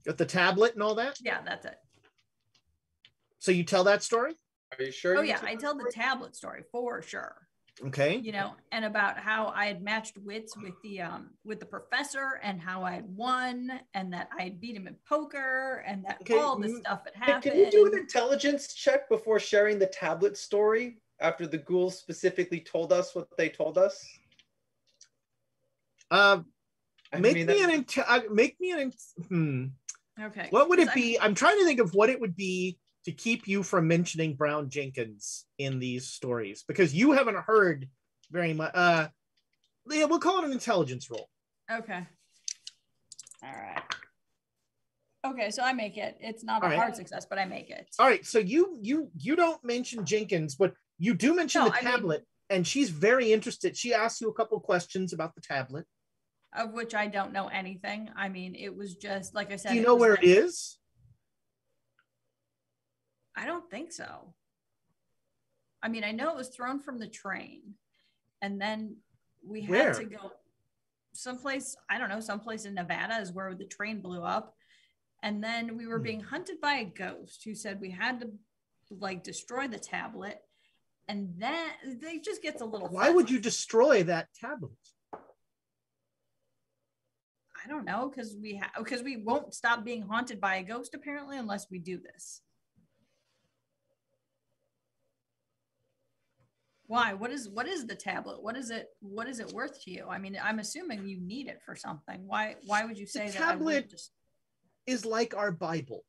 With the tablet and all that? yeah, that's it. So you tell that story? Are you sure? Oh yeah, I tell the tablet story for sure. Okay. You know, and about how I had matched wits with the professor and how I had won and that I had beat him in poker and that all this stuff had happened. Can you do an intelligence check before sharing the tablet story after the ghouls specifically told us what they told us? Make me an Okay. What would it be? I'm trying to think of what it would be to keep you from mentioning Brown Jenkins in these stories, because you haven't heard very much. Yeah, we'll call it an intelligence roll. Okay. All right. Okay, so I make it. It's not All a right. hard success, but I make it. All right, so you don't mention Jenkins, but you do mention the tablet, and she's very interested. She asks you a couple questions about the tablet, Of which I don't know anything. I mean, it was just like I said. Do you know where it is? I don't think so. I mean, I know it was thrown from the train, and then we had to go someplace. I don't know, someplace in Nevada is where the train blew up, and then we were being hunted by a ghost who said we had to like destroy the tablet, and then it just gets a little. Why would you destroy that tablet? I don't know, because we won't stop being haunted by a ghost apparently unless we do this. Why? What is the tablet? What is it worth to you? I mean, I'm assuming you need it for something. Why would you say the that? Tablet is like our Bible.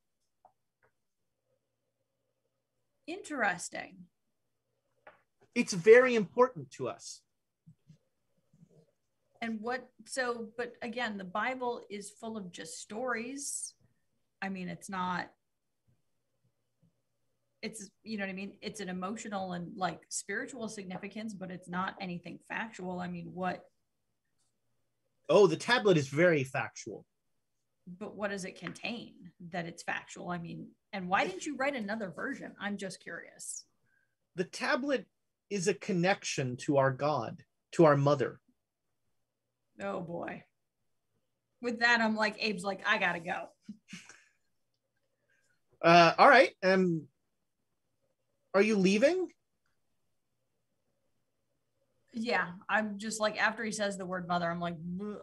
Interesting. It's very important to us. And but again, the Bible is full of just stories. I mean, it's you know what I mean? It's an emotional and like spiritual significance, but it's not anything factual. I mean, what? Oh, the tablet is very factual. But what does it contain that it's factual? I mean, and why didn't you write another version? I'm just curious. The tablet is a connection to our God, to our mother. Oh boy. With that, I'm like, Abe's like, I gotta go. All right. Are you leaving? Yeah, I'm just like, after he says the word mother, I'm gonna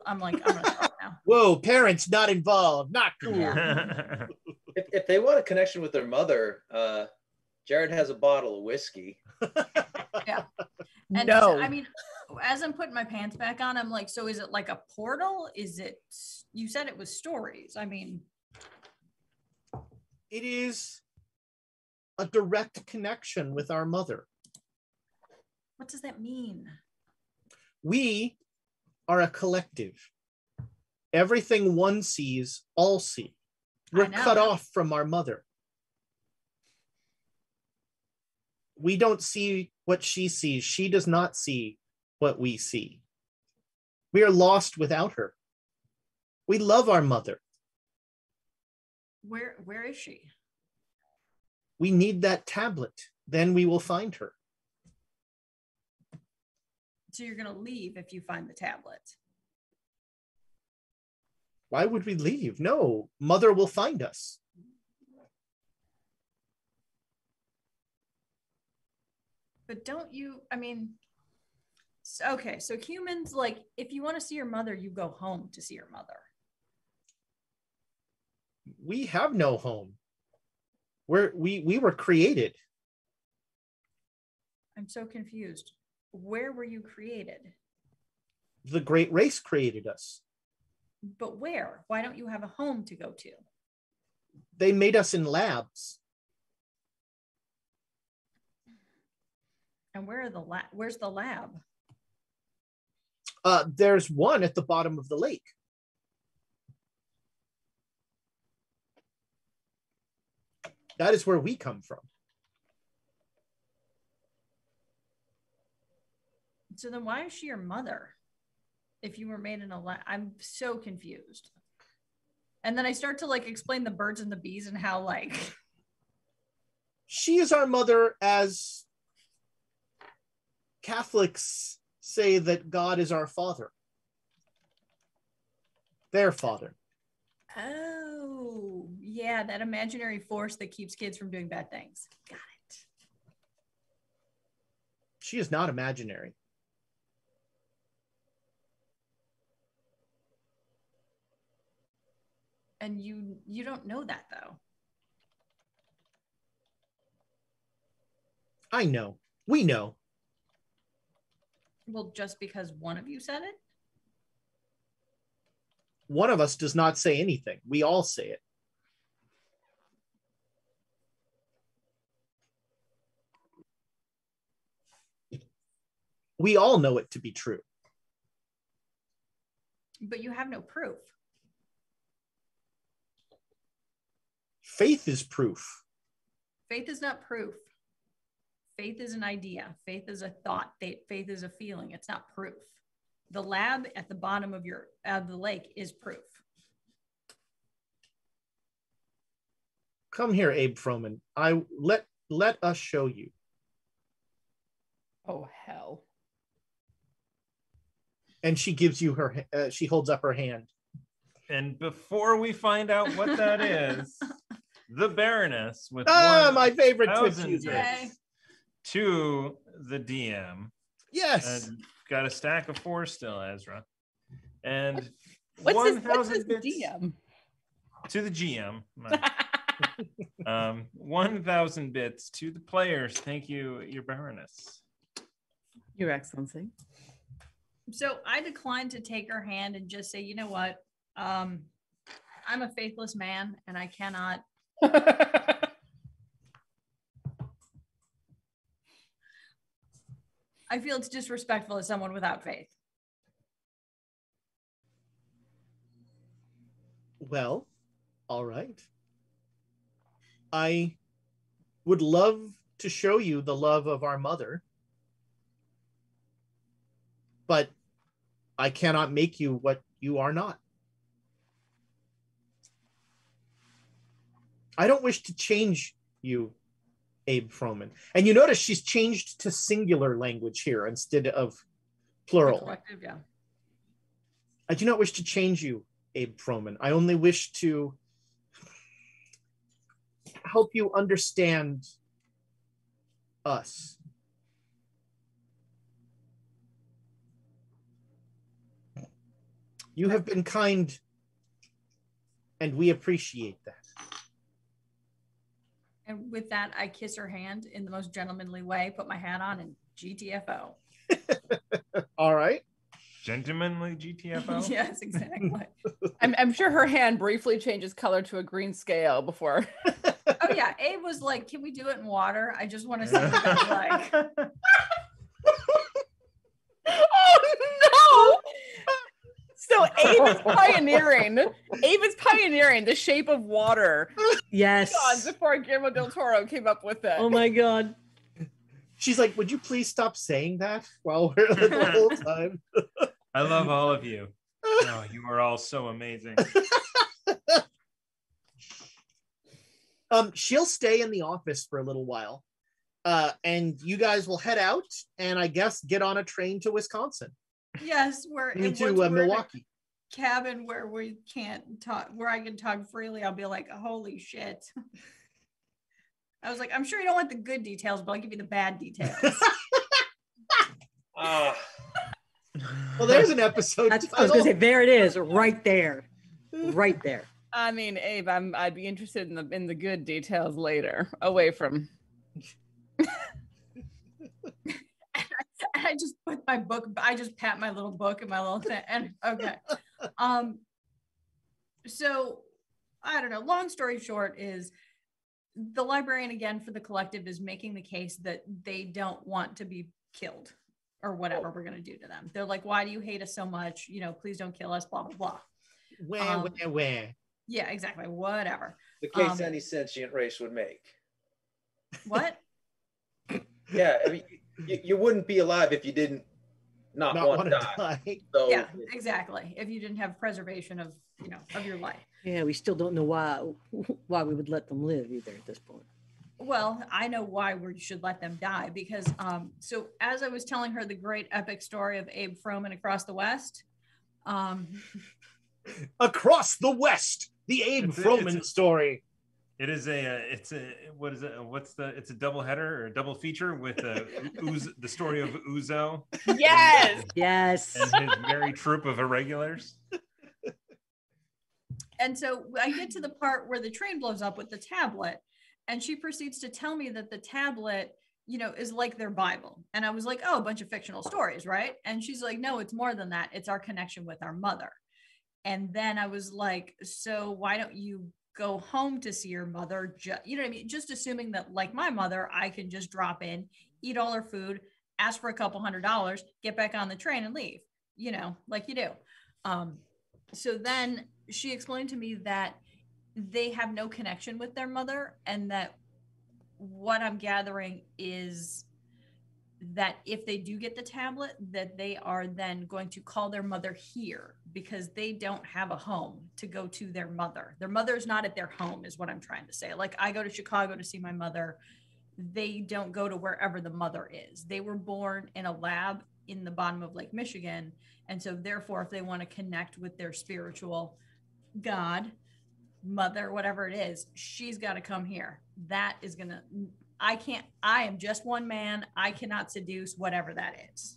stop now. Whoa, parents not involved. Not cool. Yeah. If they want a connection with their mother, Jared has a bottle of whiskey. Yeah. And no. so, I mean, as I'm putting my pants back on, I'm like, so is it like a portal? You said it was stories. I mean, it is a direct connection with our mother. what does that mean? We are a collective. Everything one sees, all see. We're cut off from our mother. We don't see what she sees. She does not see what we see. We are lost without her. We love our mother. Where is she? We need that tablet. Then we will find her. So you're going to leave if you find the tablet. Why would we leave? No, mother will find us. But don't you, I mean, okay, so humans, like, if you want to see your mother, you go home to see your mother. We have no home. We were created. I'm so confused. Where were you created? The great race created us. But where? Why don't you have a home to go to? They made us in labs. And where's the lab? There's one at the bottom of the lake. That is where we come from. So then why is she your mother? If you were made in a lab, I'm so confused. And then I start to like explain the birds and the bees and how like she is our mother as Catholics say that God is our father. Their father. Oh, yeah, that imaginary force that keeps kids from doing bad things. Got it. She is not imaginary. And you don't know that, though. I know. We know. Well, just because one of you said it? One of us does not say anything. We all say it. We all know it to be true. But you have no proof. Faith is proof. Faith is not proof. Faith is an idea. Faith is a thought. Faith is a feeling. It's not proof. The lab at the bottom of the lake is proof. Come here, Abe Froman. Let us show you. Oh, hell. And she gives you she holds up her hand. And before we find out what that is, the Baroness with my favorite Twitch 1,000 user. bits to the DM. Yes. And got a stack of 4 still, Ezra. And What's 1,000 this bits DM? to the GM. 1,000 bits to the players. Thank you, your Baroness. Your Excellency. So I declined to take her hand and just say, you know what? I'm a faithless man and I cannot. I feel it's disrespectful as someone without faith. Well, all right. I would love to show you the love of our mother, but I cannot make you what you are not. I don't wish to change you, Abe Froman. And you notice she's changed to singular language here instead of plural. Collective, yeah. I do not wish to change you, Abe Froman. I only wish to help you understand us. You have been kind, and we appreciate that. And with that, I kiss her hand in the most gentlemanly way, put my hat on, and GTFO. All right. Gentlemanly GTFO? Yes, exactly. I'm sure her hand briefly changes color to a green scale before. Oh, yeah. Abe was like, can we do it in water? I just want to see what that's like. Oh, no! So Abe is pioneering. Abe is pioneering the shape of water. Yes. God, before Guillermo del Toro came up with it. Oh my God. She's like, would you please stop saying that while we're the whole time? I love all of you. Oh, you are all so amazing. She'll stay in the office for a little while. And you guys will head out and I guess get on a train to Wisconsin. Yes, To Milwaukee. Cabin where we can't talk, where I can talk freely. I'll be like, holy shit. I was like, I'm sure you don't want the good details, but I'll give you the bad details. Well, there's an episode. I was going to say, there it is, right there. Right there. I mean, Abe, I'd be interested in the good details later, away from. I just put my book, I just pat my little book and my little thing. And okay. So I don't know. Long story short is the librarian again for the collective is making the case that they don't want to be killed or whatever we're going to do to them. They're like, why do you hate us so much? You know, please don't kill us, blah, blah, blah. Where? Yeah, exactly. Whatever. The case any sentient race would make. What? Yeah, I mean, you wouldn't be alive if you didn't not want to die. So, yeah, exactly. If you didn't have preservation of, you know, of your life. Yeah, we still don't know why we would let them live either at this point. Well, I know why we should let them die because so as I was telling her the great epic story of Abe Froman across the West, Across the West, the Abe Froman story. It is it's a it's a double header or a double feature with the story of Uzo. Yes. Yes. And his merry troop of irregulars. and so I get to the part where the train blows up with the tablet, and she proceeds to tell me that the tablet, you know, is like their Bible. And I was like, oh, a bunch of fictional stories, right? And she's like, no, it's more than that. It's our connection with our mother. And then I was like, so why don't you go home to see your mother? You know what I mean? Just assuming that, like my mother, I can just drop in, eat all her food, ask for a couple $100, get back on the train and leave, you know, like you do. So then she explained to me that they have no connection with their mother, and that what I'm gathering is that if they do get the tablet, that they are then going to call their mother here because they don't have a home to go to their mother. Their mother's not at their home is what I'm trying to say. Like I go to Chicago to see my mother. They don't go to wherever the mother is. They were born in a lab in the bottom of Lake Michigan. And so therefore, if they want to connect with their spiritual God, mother, whatever it is, she's got to come here. That is going to, I am just one man. I cannot seduce whatever that is.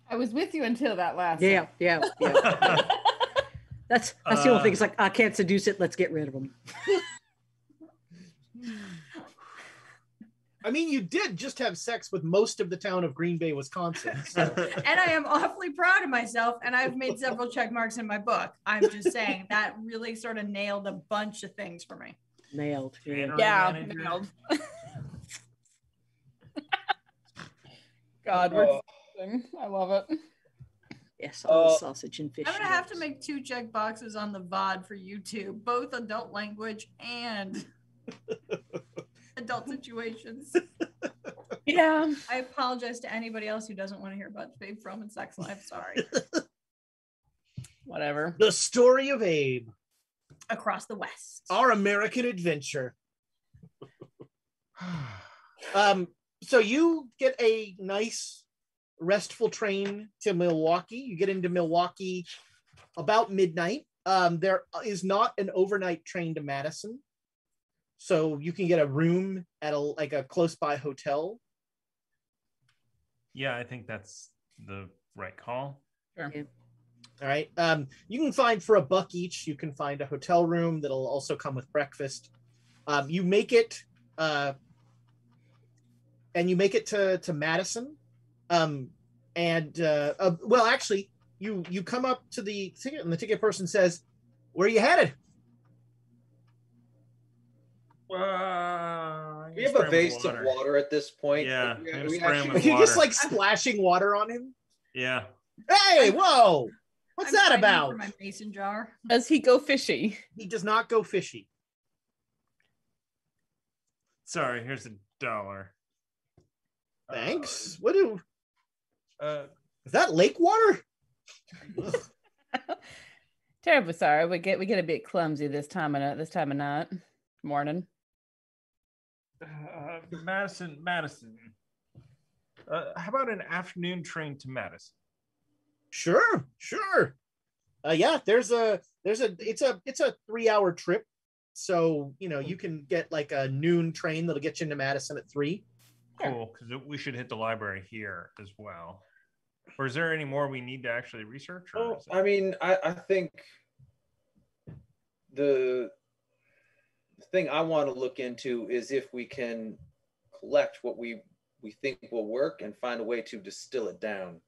I was with you until that last. Yeah. That's the only thing. It's like, I can't seduce it. Let's get rid of them. I mean, you did just have sex with most of the town of Green Bay, Wisconsin. So. And I am awfully proud of myself, and I've made several check marks in my book. I'm just saying that really sort of nailed a bunch of things for me. Nailed. Yeah, nailed. God, I love it. Yes, all the sausage and fish. I'm gonna have to make 2 check boxes on the VOD for YouTube, both adult language and adult situations. Yeah. I apologize to anybody else who doesn't want to hear about Abe Froman sex life. Sorry. Whatever. The story of Abe. Across the West. Our American adventure. So you get a nice restful train to Milwaukee. You get into Milwaukee about midnight. There is not an overnight train to Madison, so you can get a room at a close by hotel. Yeah, I think that's the right call. Sure. Yeah. All right. You can find for $1 each. You can find a hotel room that'll also come with breakfast. You make it, and you make it to Madison. Well, actually, you come up to the ticket, and the ticket person says, "Where are you headed?" We have a vase of water at this point. Yeah, You're just like splashing water on him. Yeah. Hey, whoa! What's that about? For my mason jar. Does he go fishy? He does not go fishy. Sorry, here's $1. Thanks. What do? Is that lake water? Terribly sorry. We get a bit clumsy this time of night, morning. Madison. How about an afternoon train to Madison? Sure. Yeah, it's a 3-hour trip. So, you can get like a noon train that'll get you into Madison at 3. Cool, because we should hit the library here as well. Or is there any more we need to actually research? Well, I mean, I think the thing I want to look into is if we can collect what we think will work and find a way to distill it down.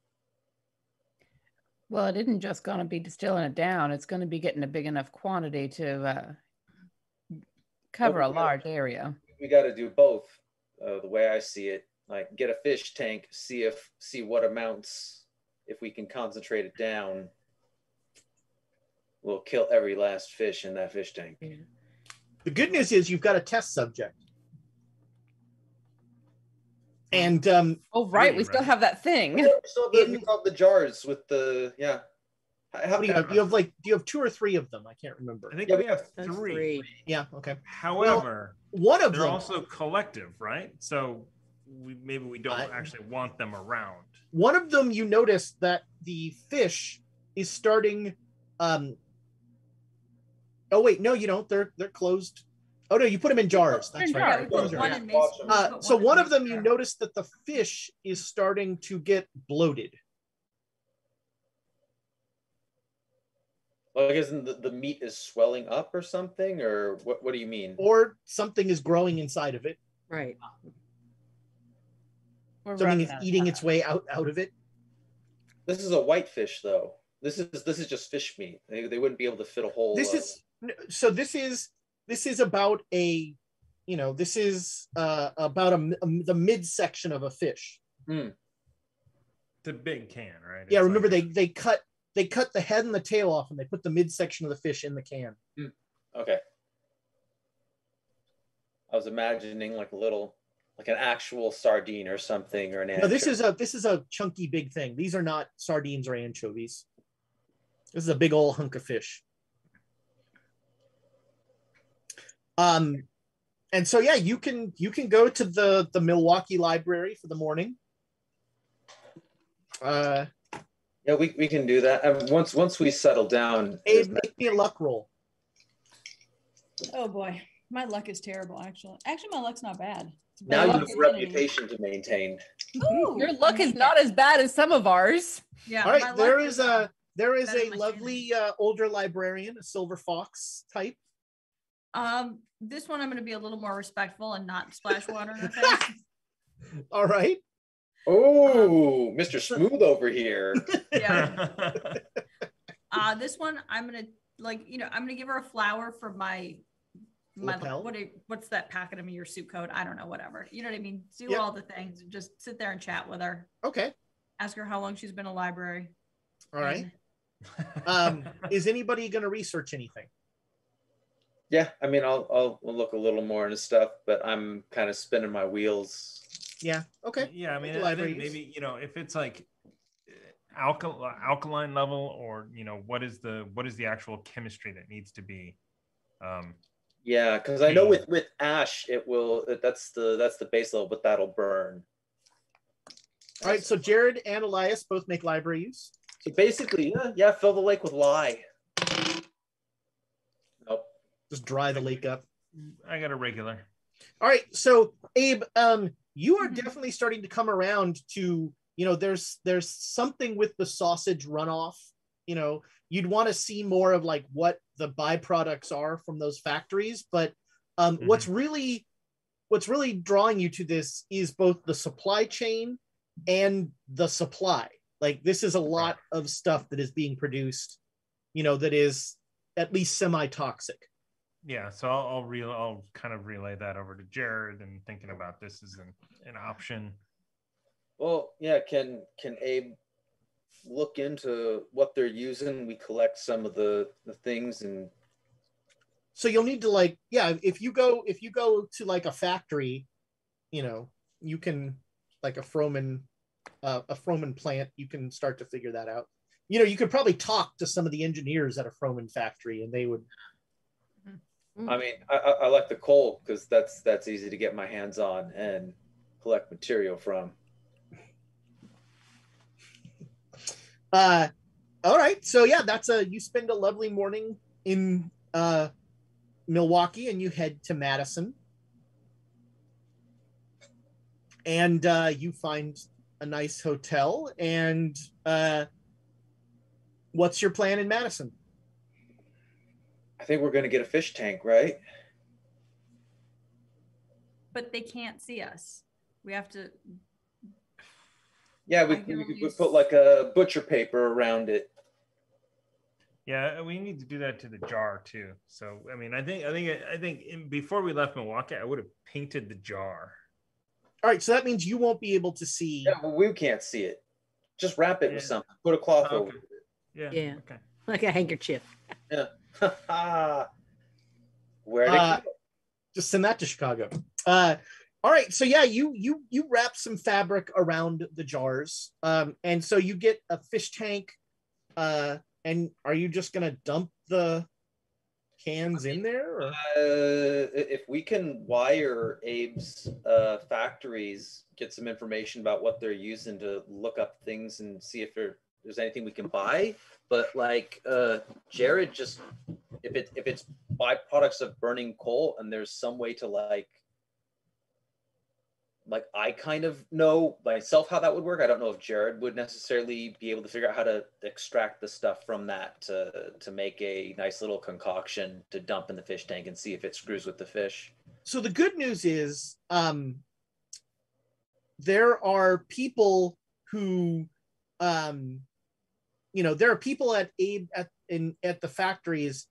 Well, it isn't just going to be distilling it down. It's going to be getting a big enough quantity to cover a large area. We got to do both. The way I see it, like get a fish tank, see what amounts, if we can concentrate it down, we'll kill every last fish in that fish tank. The good news is you've got a test subject. And oh right, we still have that thing. We still have the jars with the How, do you have? Like, do you have 2 or 3 of them? I can't remember. I think Yeah, we have That's 3. Yeah. Okay. However, One of they're them. also collective, right? So maybe we don't actually want them around. One of them, you notice that the fish is starting. Oh wait, no, you don't. They're closed. Oh no, you put them in jars. That's In right. jars. We put one in Mason. So one of them, you notice that the fish is starting to get bloated. Like, isn't the meat is swelling up or something, or what do you mean? Or something is growing inside of it. Right. We're Something running is out of eating time. its way out of it. This is a white fish, though. This is just fish meat. They wouldn't be able to fit a whole. This is about a, this is about the midsection of a fish. Hmm. It's a big can, right? Yeah, It's remember like- they cut the head and the tail off, and they put the midsection of the fish in the can. Okay. I was imagining like an actual sardine or something, or an No, this anchovy. is a chunky big thing. These are not sardines or anchovies. This is a big old hunk of fish. And so yeah, you can go to the Milwaukee Library for the morning. Yeah, we can do that. And once we settle down. Abe, make me a luck roll. Oh boy, my luck is terrible. Actually, my luck's not bad. It's Now you better have a than any. reputation to maintain. Ooh, Your I luck is need not that. as bad as some of ours. Yeah. All my right, luck there is a better than my lovely older librarian, a silver fox type. This one I'm going to be a little more respectful and not splash water in her face. All right. Oh, Mr. Smooth over here. Yeah. This one I'm gonna I'm gonna give her a flower for my Lapel? what's that packet of your soup coat? I don't know, whatever. You know what I mean? Do Yep. all the things. Just sit there and chat with her. Okay. Ask her how long she's been in a library. All right. And Is anybody going to research anything? Yeah, I mean, I'll look a little more into stuff, but I'm kind of spinning my wheels. Yeah. Okay. Yeah, I mean, The I think libraries. maybe if it's like alkaline level, or what is the actual chemistry that needs to be. Yeah, because I know with ash, it will. That's the base level, but that'll burn. All right. So Jared and Elias both make library use. So basically, yeah, fill the lake with lye. Nope. Just dry the lake up. I got a regular. All right. So Abe, you are Mhm. definitely starting to come around to, there's something with the sausage runoff. You'd want to see more of like what the byproducts are from those factories. But what's really drawing you to this is both the supply chain and the supply. Like, this is a lot of stuff that is being produced, that is at least semi-toxic. Yeah, so I'll kind of relay that over to Jared, and thinking about this as an option. Well, yeah. Can Abe look into what they're using? We collect some of the things, and So you'll need to if you go to like a factory, you can, like a Froman plant, you can start to figure that out. You could probably talk to some of the engineers at a Froman factory, and they would. I mean, I like the coal because that's easy to get my hands on and collect material from. All right. So yeah, you spend a lovely morning in Milwaukee, and you head to Madison, and you find a nice hotel. And what's your plan in Madison? I think we're going to get a fish tank, right? but they can't see us. We have to. Yeah, I we can could put like a butcher paper around it. Yeah, we need to do that to the jar too. So I mean, I think before we left Milwaukee, I would have painted the jar. All right, so that means you won't be able to see. Yeah, well, we can't see it. Just wrap it with Yeah. something. Put a cloth Okay. over it. Yeah. Okay. Like a handkerchief. Where'd it go? Just send that to Chicago. All right, so yeah, you wrap some fabric around the jars, and so you get a fish tank, and And are you just gonna dump the cans in there? Or? If we can wire Abe's factories, get some information about what they're using to look up things and see if there's anything we can buy. But like Jared, just if it's byproducts of burning coal and there's some way to like I kind of know myself how that would work. I don't know if Jared would necessarily be able to figure out how to extract the stuff from that to make a nice little concoction to dump in the fish tank and see if it screws with the fish. So the good news is there are people who there are people at Abe at the factories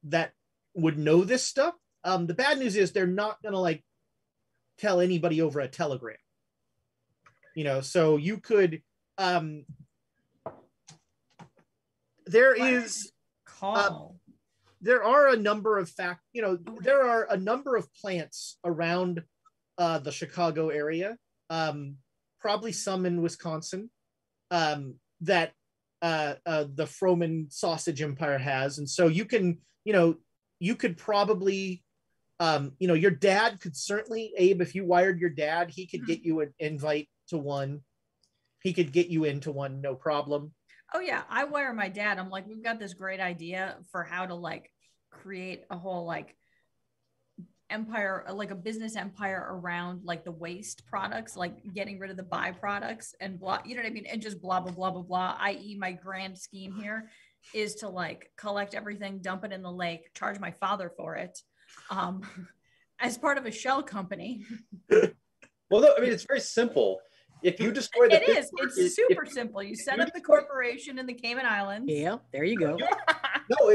that would know this stuff. The bad news is they're not gonna like tell anybody over a telegram. So you could there are a number of there are a number of plants around the Chicago area, probably some in Wisconsin, that the Froman sausage empire has. And so you can, you could probably, your dad could certainly, Abe, if you wired your dad, he could get you an invite to one. He could get you into one, no problem. Oh yeah, I wire my dad. I'm like, we've got this great idea for how to like create a whole like empire, like a business empire around like the waste products, like getting rid of the byproducts and blah, you know what I mean? And just blah, blah, blah, blah, blah. I.e. my grand scheme here is to like collect everything, dump it in the lake, charge my father for it. As part of a shell company. Well, no, I mean, it's very simple. If you destroy the it's super simple. You set up the corporation in the Cayman Islands. Yeah, there you go. No,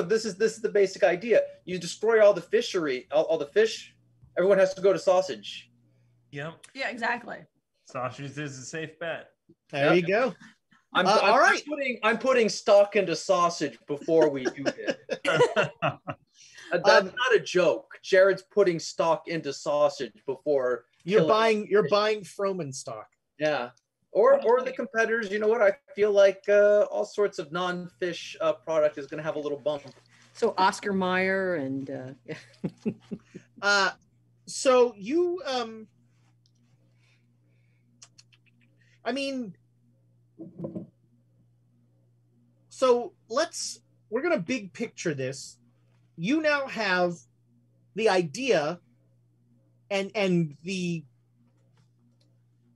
this is the basic idea. You destroy all the fishery, all the fish, everyone has to go to sausage. Yep. Yeah, exactly. Sausage is a safe bet. There you go. All right. I'm putting stock into sausage before we do this. That's not a joke. Jared's putting stock into sausage before you're buying Froman stock. Yeah. Or the competitors, you know what? I feel like all sorts of non-fish product is going to have a little bump. So Oscar Mayer and so you I mean, so we're going to big picture this. You now have the idea and the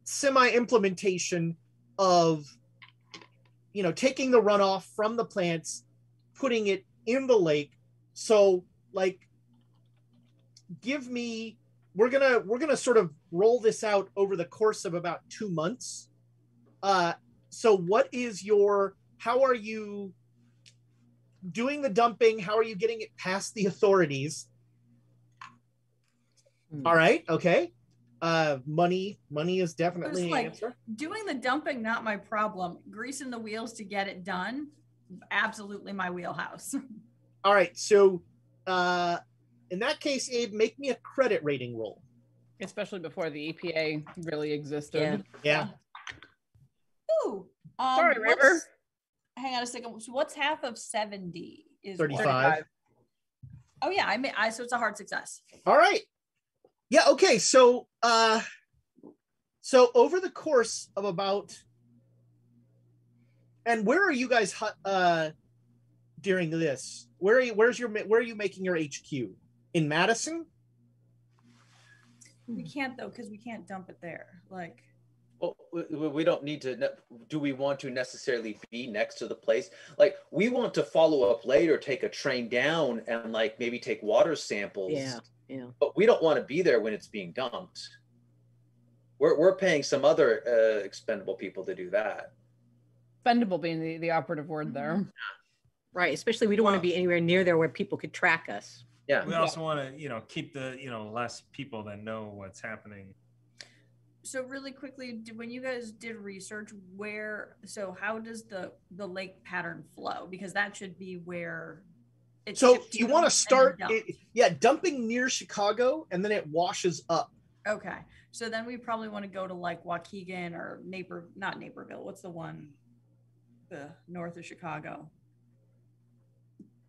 semi-implementation of, taking the runoff from the plants, putting it in the lake. So like, we're gonna sort of roll this out over the course of about 2 months. So how are you doing the dumping? How are you getting it past the authorities? All right. Okay. Money is definitely an answer. Doing the dumping, not my problem. Greasing the wheels to get it done, absolutely my wheelhouse. All right. So in that case, Abe, make me a credit rating roll. Especially before the EPA really existed. Yeah. Ooh. Sorry, River. Hang on a second. So what's half of 70? Is 35. Oh yeah, so it's a hard success. All right. Yeah. Okay. So over the course of about, and where are you guys during this? Where are you making your HQ? In Madison? We can't though, because we can't dump it there. Like. Well, we don't need to. Do we want to necessarily be next to the place? Like, we want to follow up later, take a train down, and like maybe take water samples. Yeah. But we don't want to be there when it's being dumped. We're paying some other expendable people to do that. Expendable being the operative word there. Right. Especially we don't want to be anywhere near there where people could track us. Yeah. We also want to, keep the, less people that know what's happening. So really quickly, when you guys did research, how does the lake pattern flow? Because that should be where it's. So you want to start, dumping near Chicago, and then it washes up. Okay, so then we probably want to go to like Waukegan or not Naperville. What's the one? north of Chicago.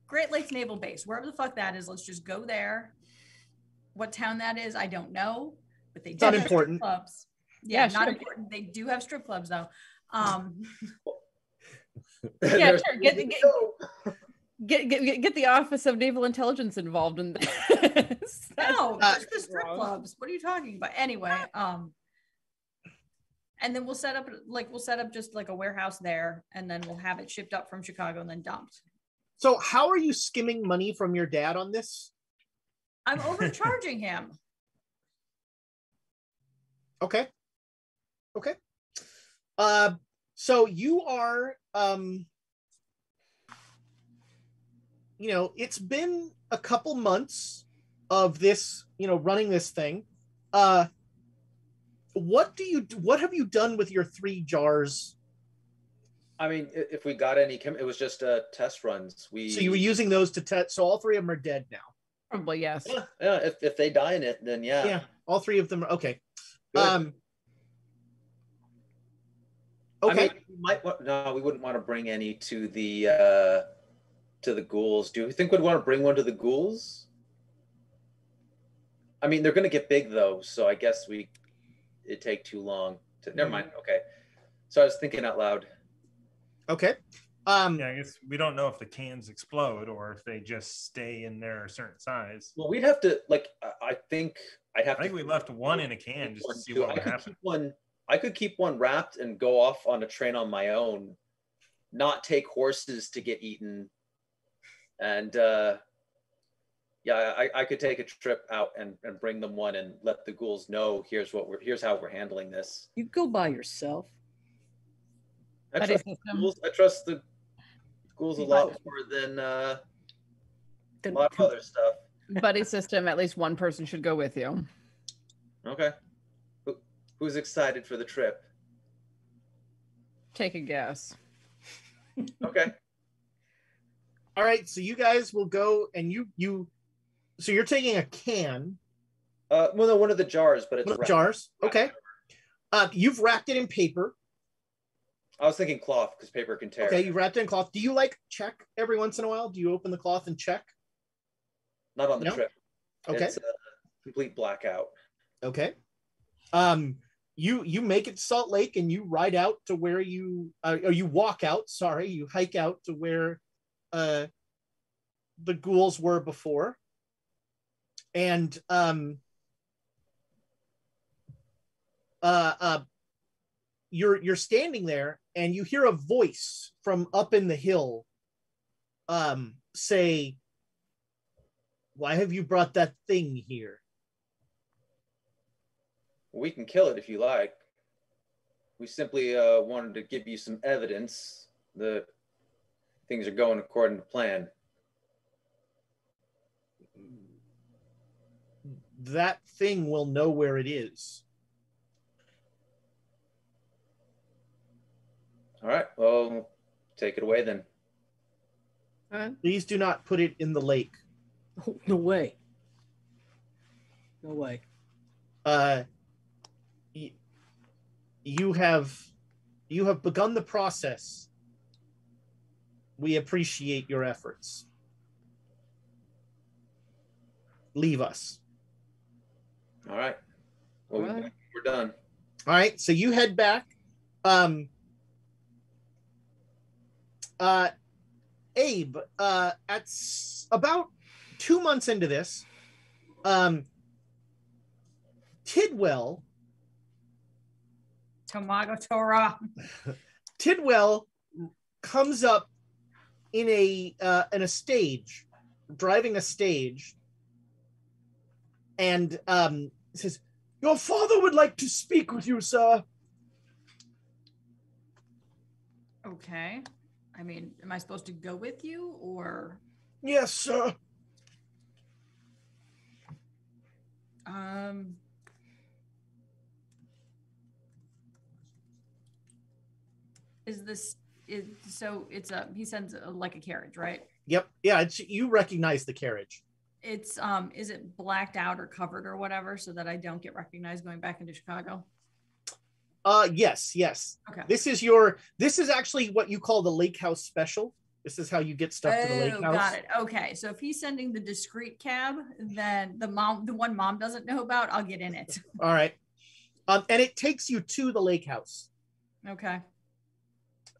Great Lakes Naval Base, wherever the fuck that is, let's just go there. What town that is, I don't know, but they do not have important. strip clubs. Yeah, not sure. important. They do have strip clubs though. Yeah, sure. Get the Office of Naval Intelligence involved in this. No, just the strip clubs. What are you talking about? Anyway, and then we'll set up just like a warehouse there, and then we'll have it shipped up from Chicago and then dumped. So how are you skimming money from your dad on this? I'm overcharging him. Okay. So you are, it's been a couple months of this, running this thing. What have you done with your 3 jars? I mean, if we got any, it was just test runs. So you were using those to test. So all 3 of them are dead now. Probably, yes. Yeah. If they die in it, then yeah. Yeah. All 3 of them are okay. Good. Okay. I mean, we wouldn't want to bring any to the ghouls. Do you think we'd want to bring one to the ghouls? I mean, they're going to get big though, so I guess it'd take too long. Never mind. Okay. So I was thinking out loud. Okay. Yeah, I guess we don't know if the cans explode or if they just stay in there a certain size. Well, we'd have to I think we left one in a can just to see what would happen. I could keep one wrapped and go off on a train on my own, not take horses to get eaten, and I could take a trip out and bring them one and let the ghouls know here's how we're handling this. You go by yourself. I trust the ghouls a lot more than a lot of other stuff. Buddy system, at least one person should go with you. Okay. Who's excited for the trip? Take a guess. Okay. All right, so you guys will go and so you're taking a can. Well, no, one of the jars, but it's one of the jars. Okay. You've wrapped it in paper. I was thinking cloth because paper can tear. Okay, you wrapped it in cloth. Do you check every once in a while? Do you open the cloth and check? Not on the trip. Okay. It's a complete blackout. Okay. You make it to Salt Lake and you ride out to where you walk out. Sorry, you hike out to where the ghouls were before, and you're standing there and you hear a voice from up in the hill say, "Why have you brought that thing here?" We can kill it if you like. We simply wanted to give you some evidence that things are going according to plan. That thing will know where it is. All right, well, take it away then. Please do not put it in the lake. Oh, no way. No way. You have begun the process. We appreciate your efforts. Leave us. All right. Well, we're done. All right. So you head back. Abe, at about 2 months into this, Tidwell. Tomago Torah. Tidwell comes up in a stage, driving a stage, and says, "Your father would like to speak with you, sir." Okay. I mean, am I supposed to go with you or? Yes, sir. He sends like a carriage, right? Yep. Yeah, you recognize the carriage. It's is it blacked out or covered or whatever so that I don't get recognized going back into Chicago? Yes. Okay. This is actually what you call the lake house special. This is how you get stuff to the lake house. Got it. Okay. So if he's sending the discreet cab, then the one mom doesn't know about, I'll get in it. All right. And it takes you to the lake house. Okay.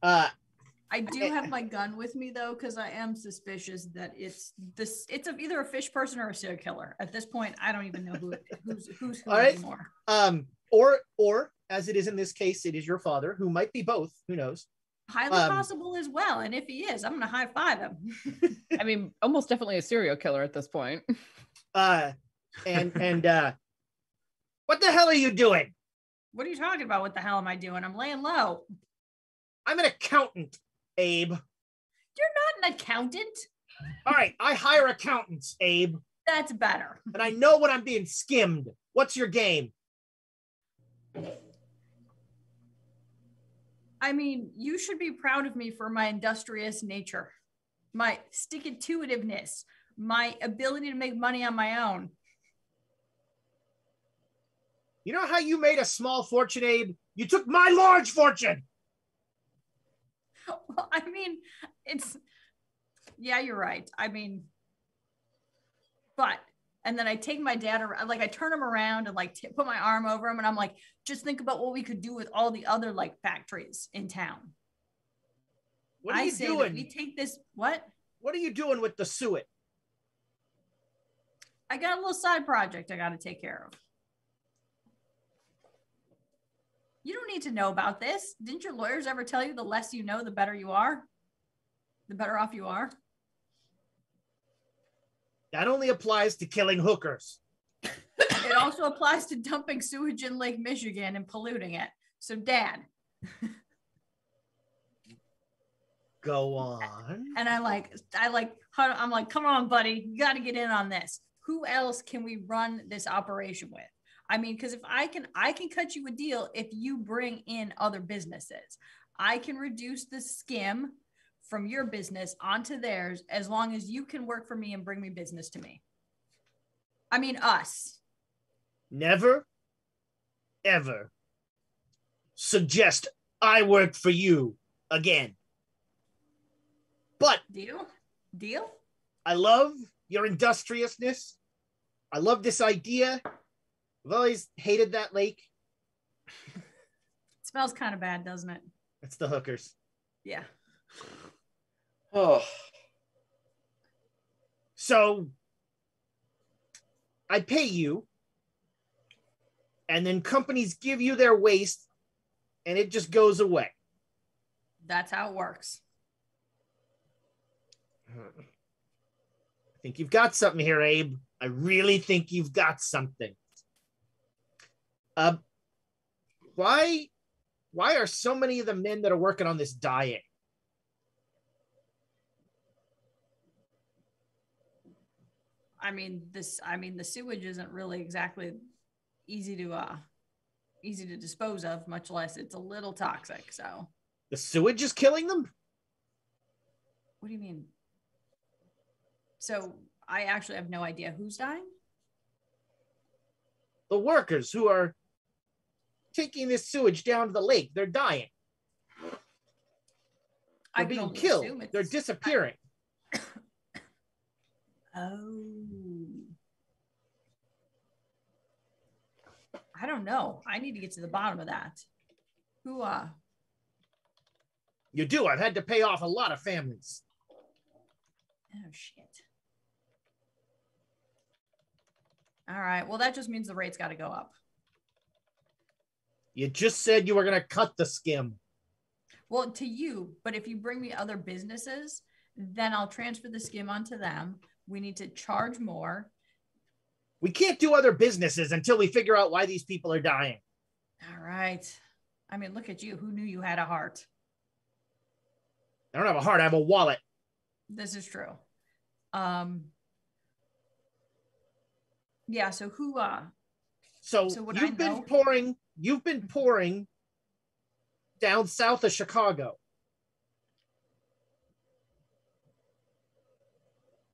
I do have my gun with me though, because I am suspicious that it's either a fish person or a serial killer. At this point, I don't even know who's who All right. anymore. Or as it is in this case, it is your father, who might be both. Who knows? Highly possible as well. And if he is, I'm gonna high five him. I mean, almost definitely a serial killer at this point. And what the hell are you doing? What are you talking about? What the hell am I doing? I'm laying low. I'm an accountant, Abe. You're not an accountant. All right, I hire accountants, Abe. That's better. And I know when I'm being skimmed. What's your game? I mean, you should be proud of me for my industrious nature, my stick-to-itiveness, my ability to make money on my own. You know how you made a small fortune, Abe? You took my large fortune. Well, I mean, yeah, you're right. I mean, and then I take my dad around, like I turn him around and like put my arm over him. And I'm like, just think about what we could do with all the other like factories in town. What are you doing? We take this, what? What are you doing with the suet? I got a little side project I got to take care of. You don't need to know about this. Didn't your lawyers ever tell you the less you know, the better you are? The better off you are? That only applies to killing hookers. It also applies to dumping sewage in Lake Michigan and polluting it. So, Dad. Go on. And I'm like, come on, buddy. You got to get in on this. Who else can we run this operation with? I mean, because if I can cut you a deal if you bring in other businesses. I can reduce the skim from your business onto theirs as long as you can work for me and bring me business to me. I mean, us. Never, ever suggest I work for you again. But Deal? I love your industriousness. I love this idea. I've always hated that lake. It smells kind of bad, doesn't it? It's the hookers. Yeah. Oh, So I pay you, and then companies give you their waste, and it just goes away. That's how it works. I think you've got something here, Abe. I really think you've got something. Why are so many of the men that are working on this dying? I mean, the sewage isn't really exactly easy to dispose of, much less it's a little toxic. So The sewage is killing them? what do you mean? So I actually have no idea who's dying. The workers who are taking this sewage down to the lake, they're dying. They're I can being only killed. assume it's- They're disappearing. Oh. I don't know. I need to get to the bottom of that. Who You do. I've had to pay off a lot of families. Oh shit. All right. Well, that just means the rate's got to go up. You just said you were going to cut the skim. Well, to you, but if you bring me other businesses, then I'll transfer the skim onto them. We need to charge more. We can't do other businesses until we figure out why these people are dying. All right. I mean, look at you. Who knew you had a heart? I don't have a heart. I have a wallet. This is true. Yeah. So who? So what you've been pouring down south of Chicago.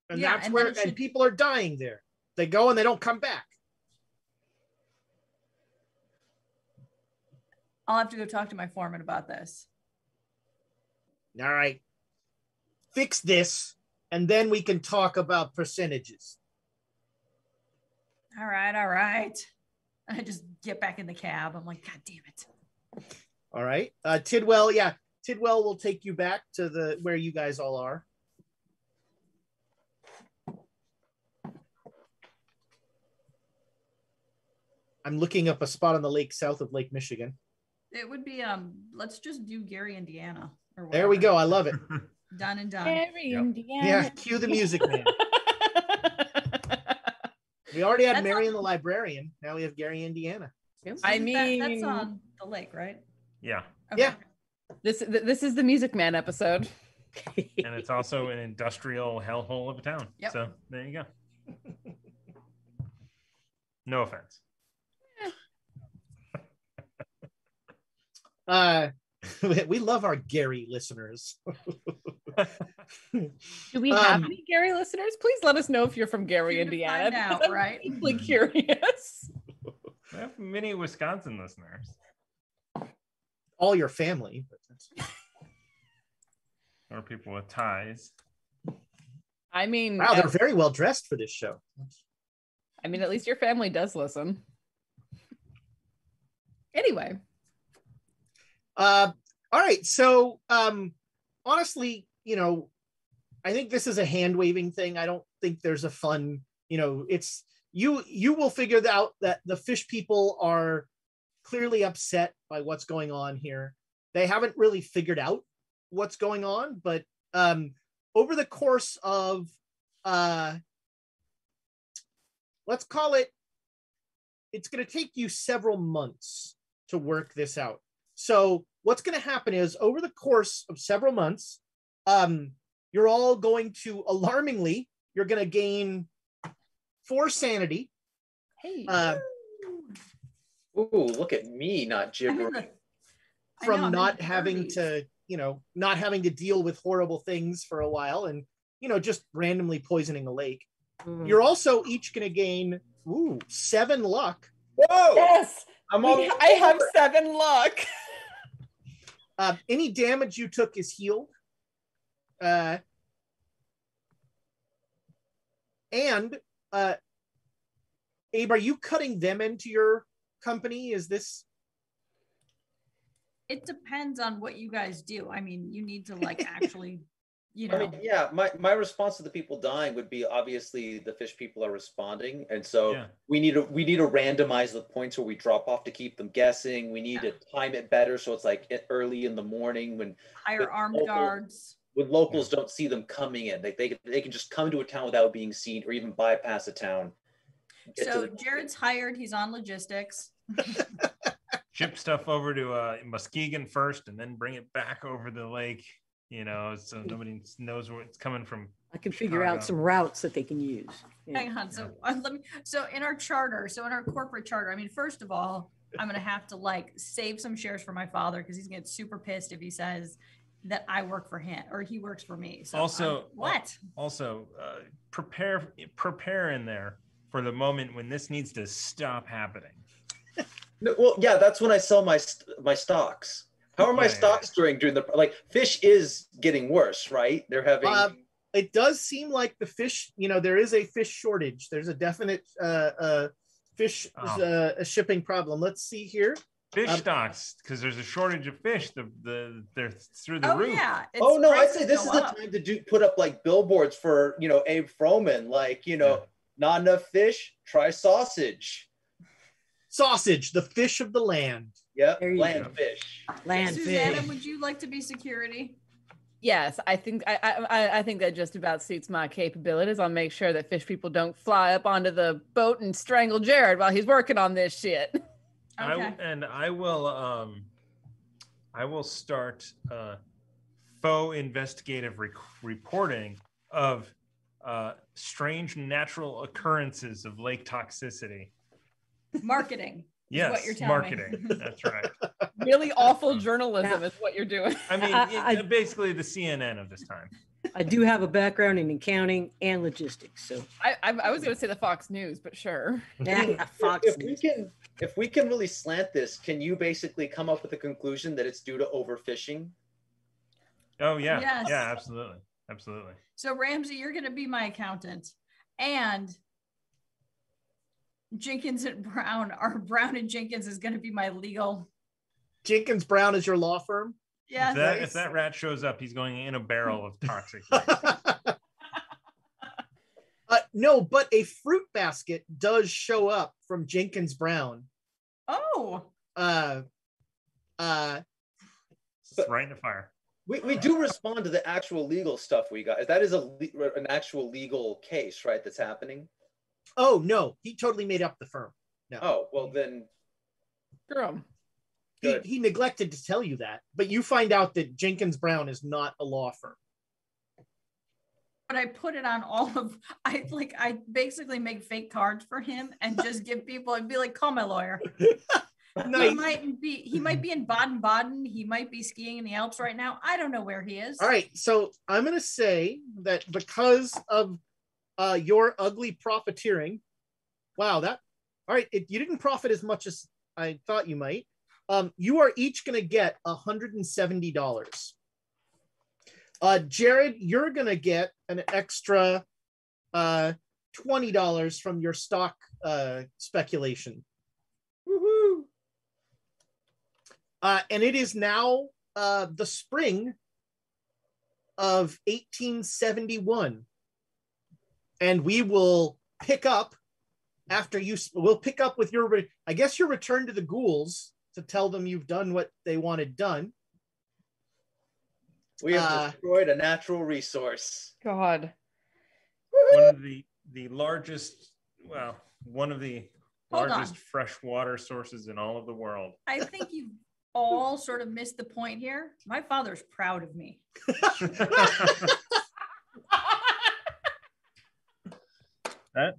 And Yeah, that's and where then it should- people are dying there. They go and they don't come back. I'll have to go talk to my foreman about this. All right. Fix this, and then we can talk about percentages. All right. I just get back in the cab. I'm like, God damn it. All right. Tidwell, yeah. Tidwell will take you back to where you guys all are. I'm looking up a spot on the lake south of Lake Michigan. It would be let's just do Gary, Indiana. Or There we go. I love it. Done and done. Gary, Indiana. Yeah, cue the music, man. We already had That's Marion the librarian. Now we have Gary, Indiana. I mean, that's on the lake, right? Yeah. Okay. Yeah. this is the Music Man episode. And it's also an industrial hellhole of a town. Yep. So there you go. No offense. We love our Gary listeners. Do we have any Gary listeners? Please let us know if you're from Gary, Need to Indiana. find out, because I'm right? deeply curious. We have many Wisconsin listeners. All your family. Or people with ties. I mean, Wow, they're very well dressed for this show. at least your family does listen. Anyway. All right. So honestly, I think this is a hand waving thing. I don't think there's a fun, it's you will figure out that the fish people are clearly upset by what's going on here. They haven't really figured out what's going on, but over the course of let's call it's going to take you several months to work this out. So what's going to happen is over the course of several months, you're all going to you're going to gain 4 sanity. Hey. Ooh, look at me, not gibbering. From not having to deal with horrible things for a while and, just randomly poisoning a lake. You're also each going to gain 7 luck. Whoa! Yes. I have 7 luck. Any damage you took is healed. And Abe, are you cutting them into your company? Is this? It depends on what you guys do. I mean, you need to actually, my response to the people dying would be obviously the fish people are responding, and so we need to randomize the points where we drop off to keep them guessing. We need to time it better so it's early in the morning when hire armed guards. When locals don't see them coming in, they can just come to a town without being seen or even bypass a town. So Jared's hired. He's on logistics. Ship stuff over to Muskegon first and then bring it back over the lake, so nobody knows where it's coming from. I can figure out some routes that they can use. Yeah. Hang on. So so in our charter, in our corporate charter, first of all, I'm going to have to save some shares for my father because he's going to get super pissed if he says that I work for him or he works for me. So prepare in there for the moment when this needs to stop happening. Well, yeah, that's when I sell my stocks. How are my stocks during the fish is getting worse, right? They're having. It does seem like the fish. There is a fish shortage. There's a definite fish shipping problem. Let's see here. Fish stocks, because there's a shortage of fish. They're through the roof. Yeah. I'd say this is the time to put up billboards for Abe Froman, not enough fish, try sausage. Sausage, the fish of the land. Yep, land fish. Land Susanna, fish. would you like to be security? Yes, I think I think that just about suits my capabilities. I'll make sure that fish people don't fly up onto the boat and strangle Jared while he's working on this shit. Okay. I will start faux investigative reporting of strange natural occurrences of lake toxicity. Marketing. Yes, what you're telling marketing. me. That's right. Really awful journalism is what you're doing. Basically the CNN of this time. I do have a background in accounting and logistics, so I was going to say the Fox News, but sure. Fox If News. if we can really slant this, can you basically come up with a conclusion that it's due to overfishing? Oh yeah, Yes. yeah, absolutely. So Ramsey, you're going to be my accountant, and Jenkins and Brown, or Brown and Jenkins, is going to be my legal. Jenkins Brown is your law firm. Yeah. If that rat shows up, he's going in a barrel of toxic. No, but a fruit basket does show up from Jenkins Brown. Oh. It's right in the fire. We do respond to the actual legal stuff we got. That is an actual legal case, right? That's happening. Oh no, he totally made up the firm. No. Oh well, then. Girl. He neglected to tell you that, but you find out that Jenkins Brown is not a law firm. But I put it on all of. I basically make fake cards for him and just give people and be like, call my lawyer. Nice. He might be in Baden-Baden. He might be skiing in the Alps right now. I don't know where he is. All right, so I'm going to say that because of your ugly profiteering, wow, that all right. You didn't profit as much as I thought you might. You are each going to get $170. Jared, you're going to get an extra $20 from your stock speculation. Woohoo! And it is now the spring of 1871. And we will pick up after we'll pick up with your, I guess, your return to the ghouls to tell them you've done what they wanted done. We have destroyed a natural resource. God. One of the largest, well, one of the largest freshwater sources in all of the world. I think you all sort of missed the point here. My father's proud of me.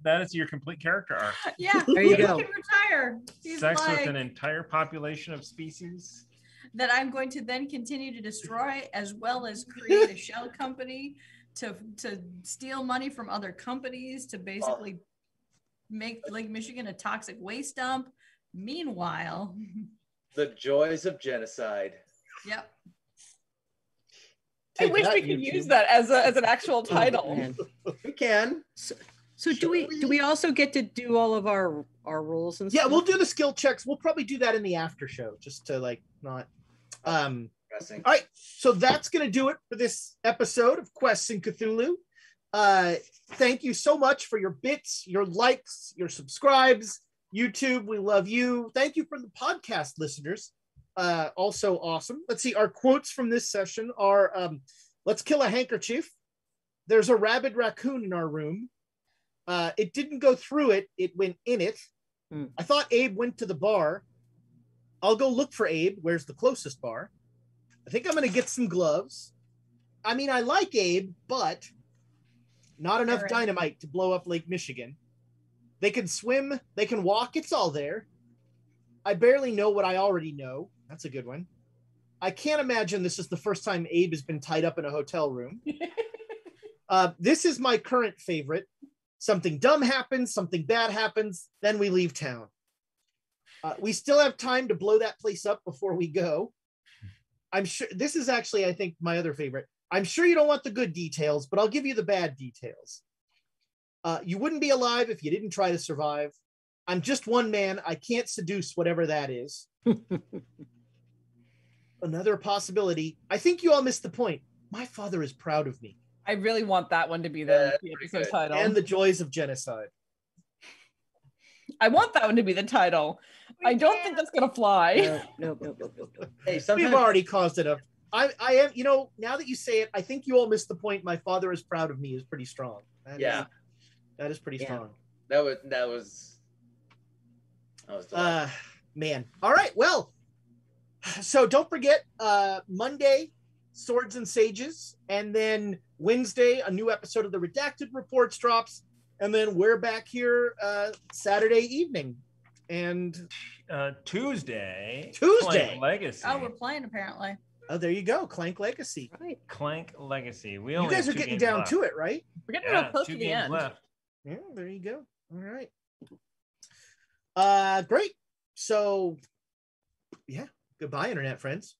That is your complete character arc. Yeah, There you he go. can retire. He's Sex like, with an entire population of species. that I'm going to then continue to destroy, as well as create a shell company to steal money from other companies to basically make Lake Michigan a toxic waste dump. Meanwhile, The joys of genocide. yep. I wish we could use that as an actual title. Oh, man. We can. So do we also get to do all of our rules and Yeah, stuff? we'll do the skill checks. We'll probably do that in the after show, just to not. All right, so that's gonna do it for this episode of Quests in Cthulhu. Thank you so much for your bits, your likes, your subscribes. YouTube, we love you. Thank you for the podcast listeners. Also awesome. Let's see, our quotes from this session are let's kill a handkerchief. There's a rabid raccoon in our room. It didn't go through it, it went in it. I thought Abe went to the bar. I'll go look for Abe. Where's the closest bar? I think I'm going to get some gloves. I mean, I like Abe, but not enough dynamite to blow up Lake Michigan. They can swim, they can walk, it's all there. I barely know what I already know. That's a good one. I can't imagine this is the first time Abe has been tied up in a hotel room. This is my current favorite. Something dumb happens, something bad happens, then we leave town. We still have time to blow that place up before we go. I'm sure this is actually, I think, my other favorite. I'm sure you don't want the good details, but I'll give you the bad details. You wouldn't be alive if you didn't try to survive. I'm just one man. I can't seduce whatever that is. Another possibility. I think you all missed the point. My father is proud of me. I really want that one to be the episode title. And the joys of genocide. I want that one to be the title. I don't think that's gonna fly. No. Hey, We've sometimes already caused it up. I am, now that you say it, I think you all missed the point. My father is proud of me is pretty strong. That is pretty strong. that was delightful. Man. All right. Well, so don't forget Monday, Swords and Sages, and then Wednesday, a new episode of the Redacted Reports drops, and then we're back here Saturday evening. And Tuesday. Tuesday. Clank Legacy. Oh, we're playing apparently. Oh, there you go. Clank Legacy. Right. Clank Legacy. We You only guys have are 2 getting games down left. to it, right? We're getting real close 2 to the games end. left. Yeah, there you go. All right. Great. So, yeah, goodbye, internet friends.